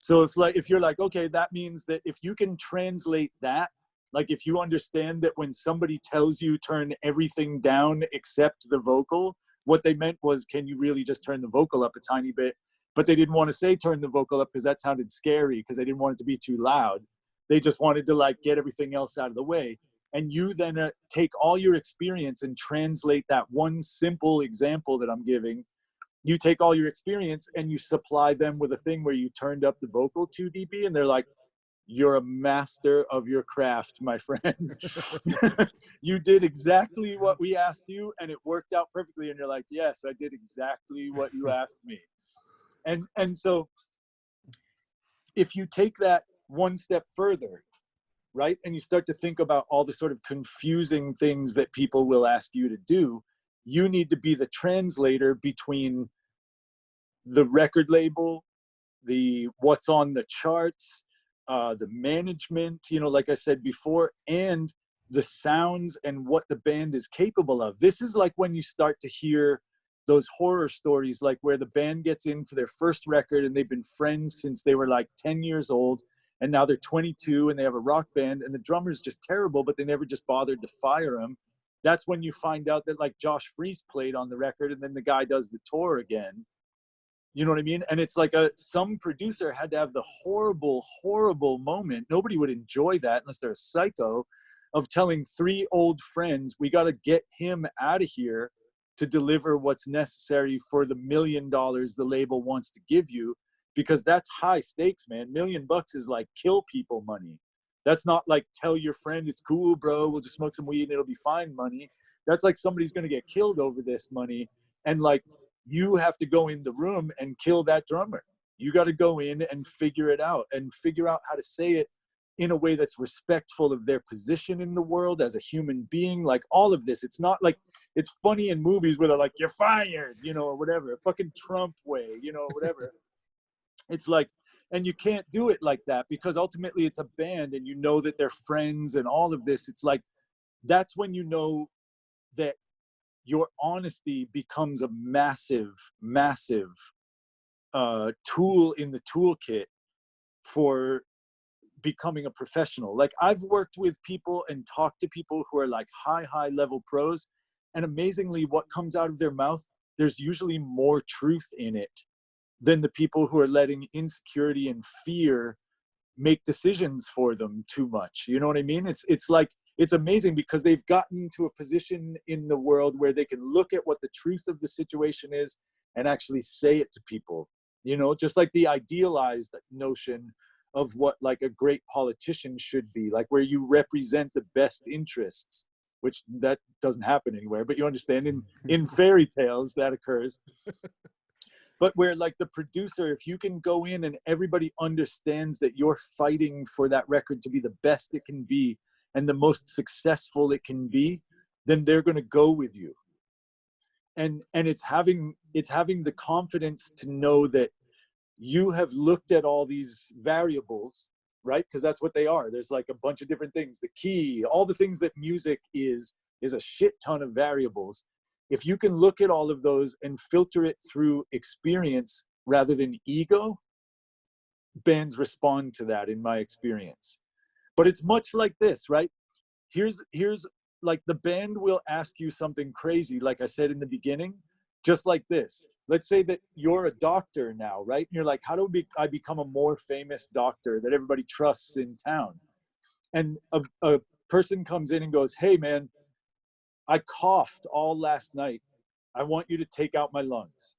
So if you're like, okay, that means that if you can translate that, like if you understand that when somebody tells you turn everything down except the vocal, what they meant was, can you really just turn the vocal up a tiny bit? But they didn't want to say turn the vocal up because that sounded scary, because they didn't want it to be too loud. They just wanted to like get everything else out of the way. And you then take all your experience and translate that one simple example that I'm giving. You take all your experience and you supply them with a thing where you turned up the vocal 2 dB, and they're like, you're a master of your craft, my friend. You did exactly what we asked you and it worked out perfectly. And you're like, yes, I did exactly what you asked me. And so if you take that one step further, right, and you start to think about all the sort of confusing things that people will ask you to do, you need to be the translator between the record label, the what's on the charts, the management, you know, like I said before, and the sounds and what the band is capable of. This is like when you start to hear those horror stories, like where the band gets in for their first record and they've been friends since they were like 10 years old, and now they're 22 and they have a rock band and the drummer's just terrible, but they never just bothered to fire him. That's when you find out that like Josh Freese played on the record and then the guy does the tour again. You know what I mean? And it's like some producer had to have the horrible, horrible moment. Nobody would enjoy that unless they're a psycho, of telling 3 old friends, we got to get him out of here to deliver what's necessary for the $1 million the label wants to give you, because that's high stakes, man. $1 million is like kill people money. That's not like tell your friend it's cool, bro, we'll just smoke some weed and it'll be fine money. That's like somebody's going to get killed over this money. And like, you have to go in the room and kill that drummer. You got to go in and figure it out and figure out how to say it in a way that's respectful of their position in the world as a human being. Like all of this, it's not like, it's funny in movies where they're like, you're fired, you know, or whatever, fucking Trump way, you know, whatever. It's like, and you can't do it like that because ultimately it's a band and you know that they're friends and all of this. It's like, that's when you know that your honesty becomes a massive, massive tool in the toolkit for becoming a professional. Like I've worked with people and talked to people who are like high level pros, and amazingly what comes out of their mouth, there's usually more truth in it than the people who are letting insecurity and fear make decisions for them too much. You know what I mean? It's like, it's amazing because they've gotten to a position in the world where they can look at what the truth of the situation is and actually say it to people, you know, just like the idealized notion of what like a great politician should be, like where you represent the best interests, which that doesn't happen anywhere, but you understand in fairy tales that occurs. But where like the producer, if you can go in and everybody understands that you're fighting for that record to be the best it can be and the most successful it can be, then they're going to go with you. And it's having the confidence to know that you have looked at all these variables, right? Because that's what they are. There's like a bunch of different things. The key, all the things that music is a shit ton of variables. If you can look at all of those and filter it through experience rather than ego, bands respond to that in my experience. But it's much like this, right? Here's like the band will ask you something crazy, like I said in the beginning, just like this. Let's say that you're a doctor now, right? And you're like, how do I become a more famous doctor that everybody trusts in town? And a person comes in and goes, hey man, I coughed all last night. I want you to take out my lungs.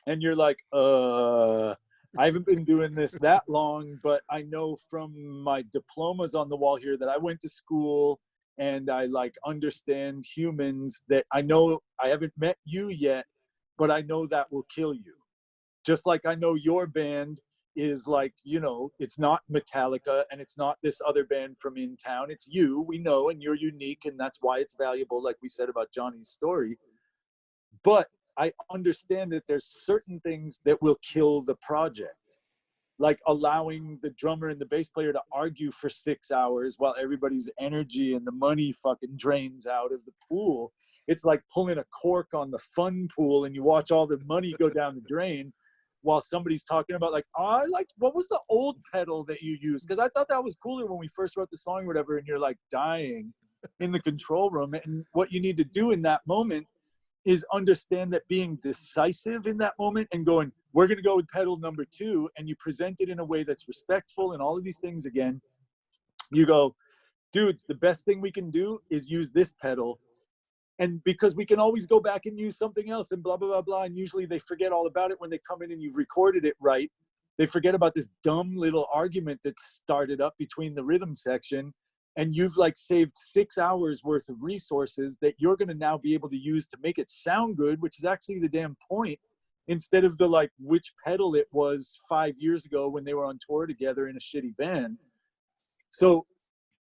And you're like, I haven't been doing this that long, but I know from my diplomas on the wall here that I went to school and I like understand humans, that I know I haven't met you yet, but I know that will kill you. Just like I know your band is like, you know, it's not Metallica and it's not this other band from in town. It's you, we know, and you're unique, and that's why it's valuable, like we said about Johnny's story. But I understand that there's certain things that will kill the project. Like allowing the drummer and the bass player to argue for 6 hours while everybody's energy and the money fucking drains out of the pool. It's like pulling a cork on the fun pool and you watch all the money go down the drain while somebody's talking about like, oh, what was the old pedal that you used? Because I thought that was cooler when we first wrote the song or whatever, and you're like dying in the control room. And what you need to do in that moment is understand that being decisive in that moment and going, we're going to go with pedal number 2, and you present it in a way that's respectful and all of these things again. You go, dudes, the best thing we can do is use this pedal. And because we can always go back and use something else and blah, blah, blah, blah. And usually they forget all about it when they come in and you've recorded it right. They forget about this dumb little argument that started up between the rhythm section. And you've like saved 6 hours worth of resources that you're going to now be able to use to make it sound good, which is actually the damn point, instead of the like which pedal it was 5 years ago when they were on tour together in a shitty van. So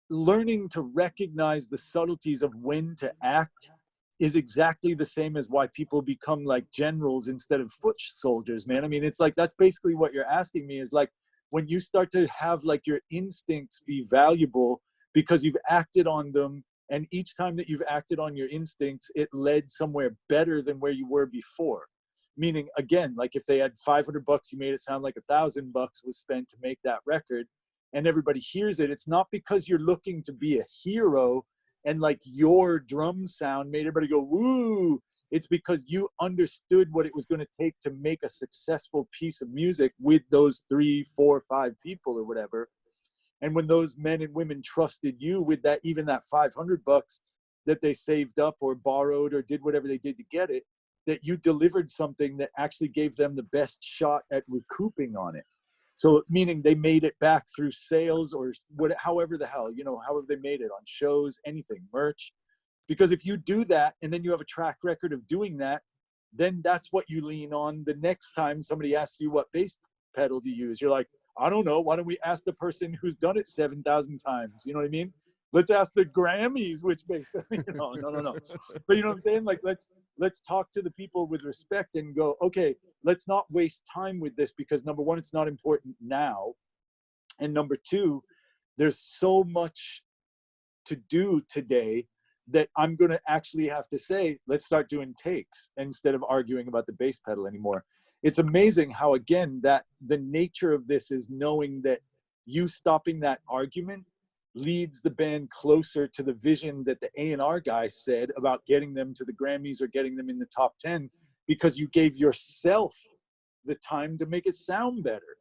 learning to recognize the subtleties of when to act is exactly the same as why people become like generals instead of foot soldiers, man. I mean, it's like, that's basically what you're asking me, is like, when you start to have like your instincts be valuable because you've acted on them, and each time that you've acted on your instincts, it led somewhere better than where you were before. Meaning, again, like if they had $500, you made it sound like $1,000 was spent to make that record, and everybody hears it. It's not because you're looking to be a hero and like your drum sound made everybody go, woo. It's because you understood what it was going to take to make a successful piece of music with those 3, 4, 5 people or whatever. And when those men and women trusted you with that, even that $500 that they saved up or borrowed or did whatever they did to get it, that you delivered something that actually gave them the best shot at recouping on it. So meaning they made it back through sales or however the hell, you know, however they made it on shows, anything, merch. Because if you do that and then you have a track record of doing that, then that's what you lean on the next time somebody asks you what bass pedal to use. You're like, I don't know. Why don't we ask the person who's done it 7,000 times? You know what I mean? Let's ask the Grammys which bass pedal. No. But you know what I'm saying? Like, let's talk to the people with respect and go, okay, let's not waste time with this, because number one, it's not important now. And number two, there's so much to do today that I'm going to actually have to say, let's start doing takes instead of arguing about the bass pedal anymore. It's amazing how, again, that the nature of this is knowing that you stopping that argument leads the band closer to the vision that the A&R guy said about getting them to the Grammys or getting them in the top 10, because you gave yourself the time to make it sound better.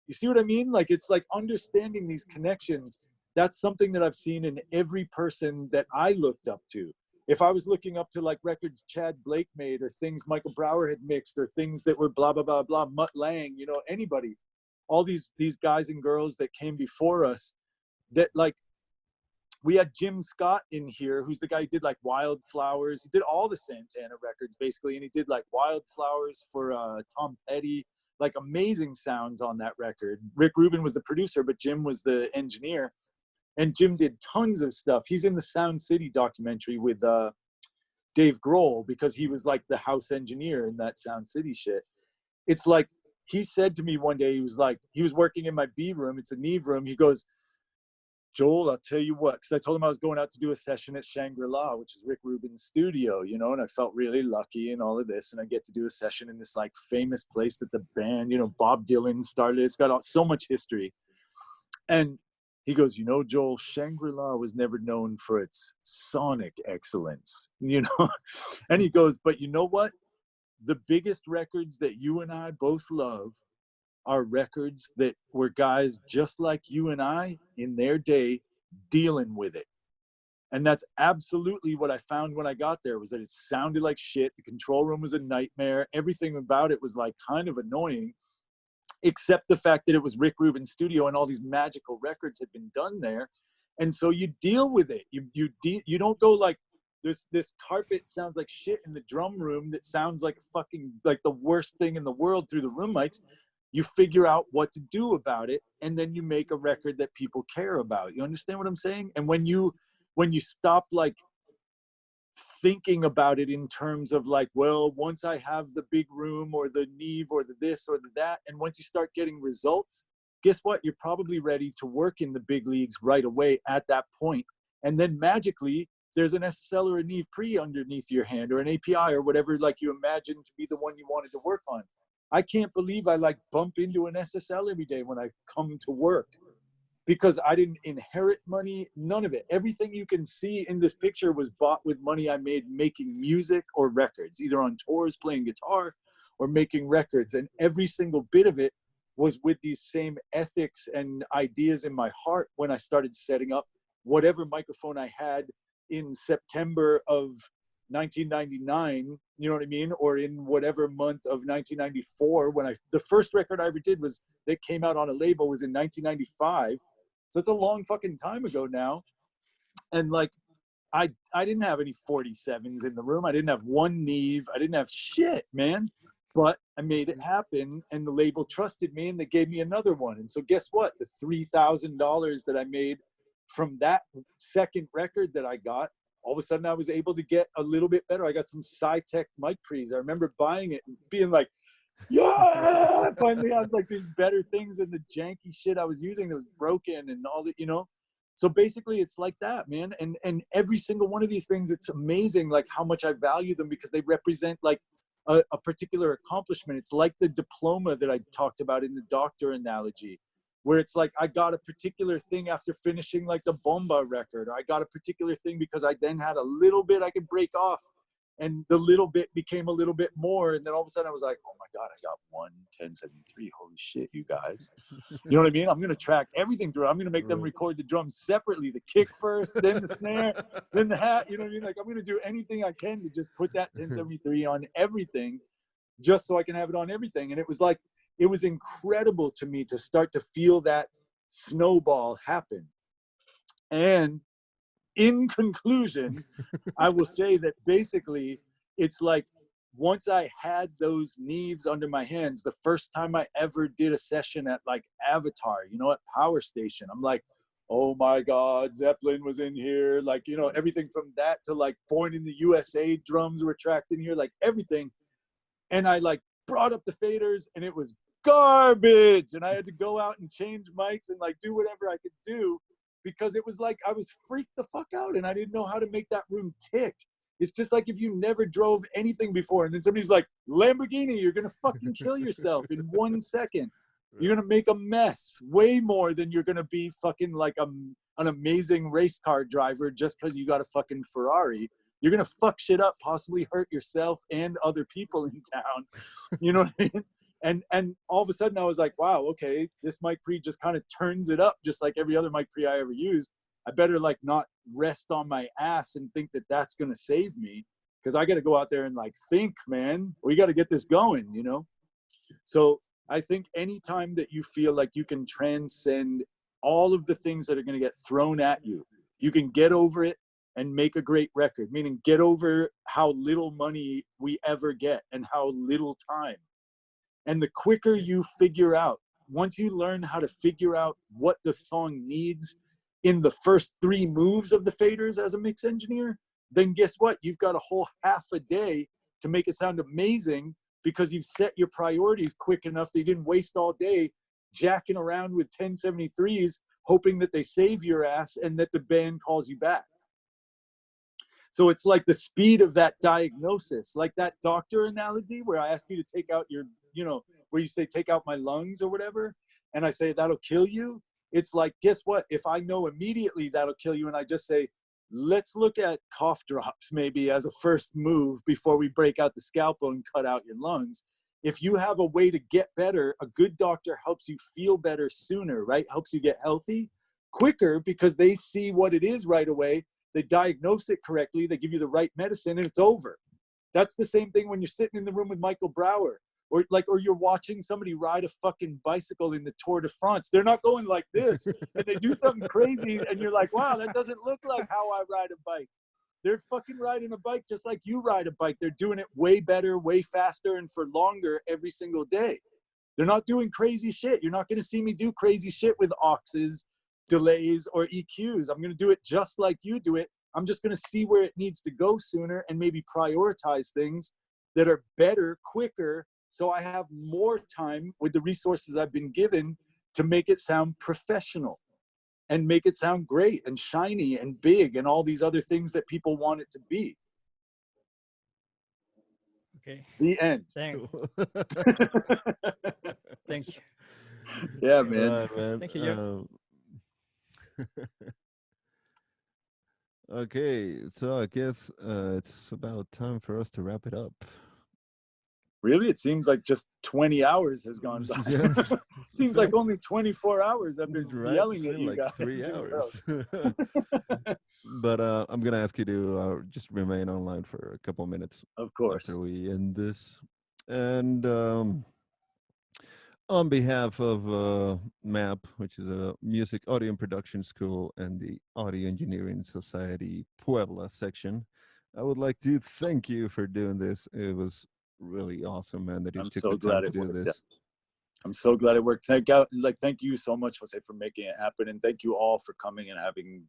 You see what I mean? Like, it's like understanding these connections. That's something that I've seen in every person that I looked up to. If I was looking up to like records Chad Blake made or things Michael Brower had mixed or things that were blah, blah, blah, blah, Mutt Lang, you know, anybody, all these guys and girls that came before us, that like, we had Jim Scott in here, who's the guy who did like Wildflowers. He did all the Santana records basically. And he did like Wildflowers for Tom Petty, like amazing sounds on that record. Rick Rubin was the producer, but Jim was the engineer. And Jim did tons of stuff. He's in the Sound City documentary with Dave Grohl, because he was like the house engineer in that Sound City shit. It's like, he said to me one day, he was like, he was working in my B room. It's a Neve room. He goes, Joel, I'll tell you what, because I told him I was going out to do a session at Shangri-La, which is Rick Rubin's studio, you know, and I felt really lucky and all of this. And I get to do a session in this like famous place that the band, you know, Bob Dylan started. It's got so much history. And he goes, you know, Joel, Shangri-La was never known for its sonic excellence, you know? And he goes, but you know what? The biggest records that you and I both love are records that were guys just like you and I in their day dealing with it. And that's absolutely what I found when I got there, was that it sounded like shit. The control room was a nightmare. Everything about it was like kind of annoying, except the fact that it was Rick Rubin's studio and all these magical records had been done there. And so you deal with it. You don't go like, this carpet sounds like shit in the drum room that sounds like fucking like the worst thing in the world through the room mics. You figure out what to do about it, and then you make a record that people care about. You understand what I'm saying? And when you stop like thinking about it in terms of like, well, once I have the big room or the Neve or the this or the that, and once you start getting results, guess what? You're probably ready to work in the big leagues right away at that point. And then magically, there's an SSL or a Neve pre underneath your hand, or an API or whatever, like you imagine to be the one you wanted to work on. I can't believe I like bump into an SSL every day when I come to work, because I didn't inherit money, none of it. Everything you can see in this picture was bought with money I made making music or records, either on tours, playing guitar, or making records. And every single bit of it was with these same ethics and ideas in my heart when I started setting up whatever microphone I had in September of 1999, you know what I mean? Or in whatever month of 1994, when the first record I ever did that came out on a label was in 1995. So it's a long fucking time ago now. And like, I didn't have any 47s in the room. I didn't have one Neve. I didn't have shit, man. But I made it happen, and the label trusted me, and they gave me another one. And so guess what? The $3,000 that I made from that second record that I got, all of a sudden I was able to get a little bit better. I got some Sci-Tech mic pre's. I remember buying it and being like, yeah, finally I have like these better things than the janky shit I was using that was broken and all that, you know? So basically it's like that, man. And every single one of these things, it's amazing like how much I value them, because they represent like a particular accomplishment. It's like the diploma that I talked about in the doctor analogy, where it's like I got a particular thing after finishing like the Bomba record. I got a particular thing because I then had a little bit I could break off, and the little bit became a little bit more. And then all of a sudden I was like, oh my God, I got 1:10:73. Holy shit, you guys. You know what I mean? I'm going to track everything through. I'm going to make them record the drums separately, the kick first, then the snare, then the hat. You know what I mean? Like I'm going to do anything I can to just put that 1073 on everything, just so I can have it on everything. And it was like, it was incredible to me to start to feel that snowball happen. And in conclusion, I will say that basically it's like, once I had those Neves under my hands, the first time I ever did a session at like Avatar, you know, at Power Station, I'm like, oh my God, Zeppelin was in here. Like, you know, everything from that to like Born in the USA drums were tracked in here, like everything. And I like brought up the faders, and it was garbage. And I had to go out and change mics and like do whatever I could do, because it was like I was freaked the fuck out and I didn't know how to make that room tick. It's just like if you never drove anything before and then somebody's like, Lamborghini, you're going to fucking kill yourself in 1 second. You're going to make a mess way more than you're going to be fucking like an amazing race car driver just because you got a fucking Ferrari. You're going to fuck shit up, possibly hurt yourself and other people in town. You know what I mean? And all of a sudden I was like, wow, okay, this mic pre just kind of turns it up just like every other mic pre I ever used. I better like not rest on my ass and think that that's going to save me, because I got to go out there and like think, man, we got to get this going, you know? So I think anytime that you feel like you can transcend all of the things that are going to get thrown at you, you can get over it and make a great record, meaning get over how little money we ever get and how little time. And the quicker you figure out, once you learn how to figure out what the song needs in the first 3 moves of the faders as a mix engineer, then guess what? You've got a whole half a day to make it sound amazing, because you've set your priorities quick enough that you didn't waste all day jacking around with 1073s, hoping that they save your ass and that the band calls you back. So it's like the speed of that diagnosis, like that doctor analogy where I ask you to take out your, you know, where you say, take out my lungs or whatever. And I say, that'll kill you. It's like, guess what? If I know immediately that'll kill you, and I just say, let's look at cough drops maybe as a first move before we break out the scalpel and cut out your lungs. If you have a way to get better, a good doctor helps you feel better sooner, right? Helps you get healthy quicker, because they see what it is right away. They diagnose it correctly. They give you the right medicine, and it's over. That's the same thing when you're sitting in the room with Michael Brower, or you're watching somebody ride a fucking bicycle in the Tour de France. They're not going like this, and they do something crazy, and you're like, wow, that doesn't look like how I ride a bike. They're fucking riding a bike just like you ride a bike. They're doing it way better, way faster, and for longer every single day. They're not doing crazy shit. You're not going to see me do crazy shit with auxes, delays, or EQs. I'm going to do it just like you do it, I'm just going to see where it needs to go sooner and maybe prioritize things that are better, quicker, so I have more time with the resources I've been given to make it sound professional and make it sound great and shiny and big and all these other things that people want it to be. Okay. The end. Thank you. Thank you. Yeah, man. Right, man. Thank you. Okay, so I guess it's about time for us to wrap it up. Really? It seems like just 20 hours has gone by. Yeah. Seems like only 24 hours I've been yelling at you like guys. 3 hours. But I'm going to ask you to just remain online for a couple minutes. Of course. After we end this. And on behalf of MAP, which is a music audio and production school, and the Audio Engineering Society Puebla section, I would like to thank you for doing this. It was really awesome, man, that you took the time to do this. I'm so glad it worked. Thank you so much, Jose, for making it happen, and thank you all for coming and having,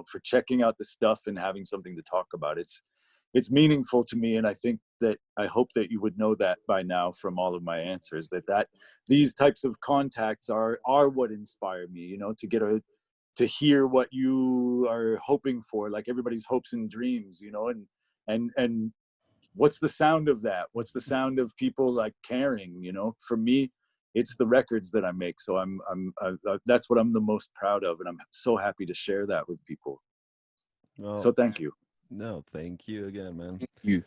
for checking out the stuff and having something to talk about. It's meaningful to me, and I hope that you would know that by now from all of my answers, that these types of contacts are what inspire me, to hear what you are hoping for, like everybody's hopes and dreams, and what's the sound of that? What's the sound of people like caring? For me, it's the records that I make. So that's what I'm the most proud of, and I'm so happy to share that with people. Well, so thank you. No, thank you again, man. Thank you.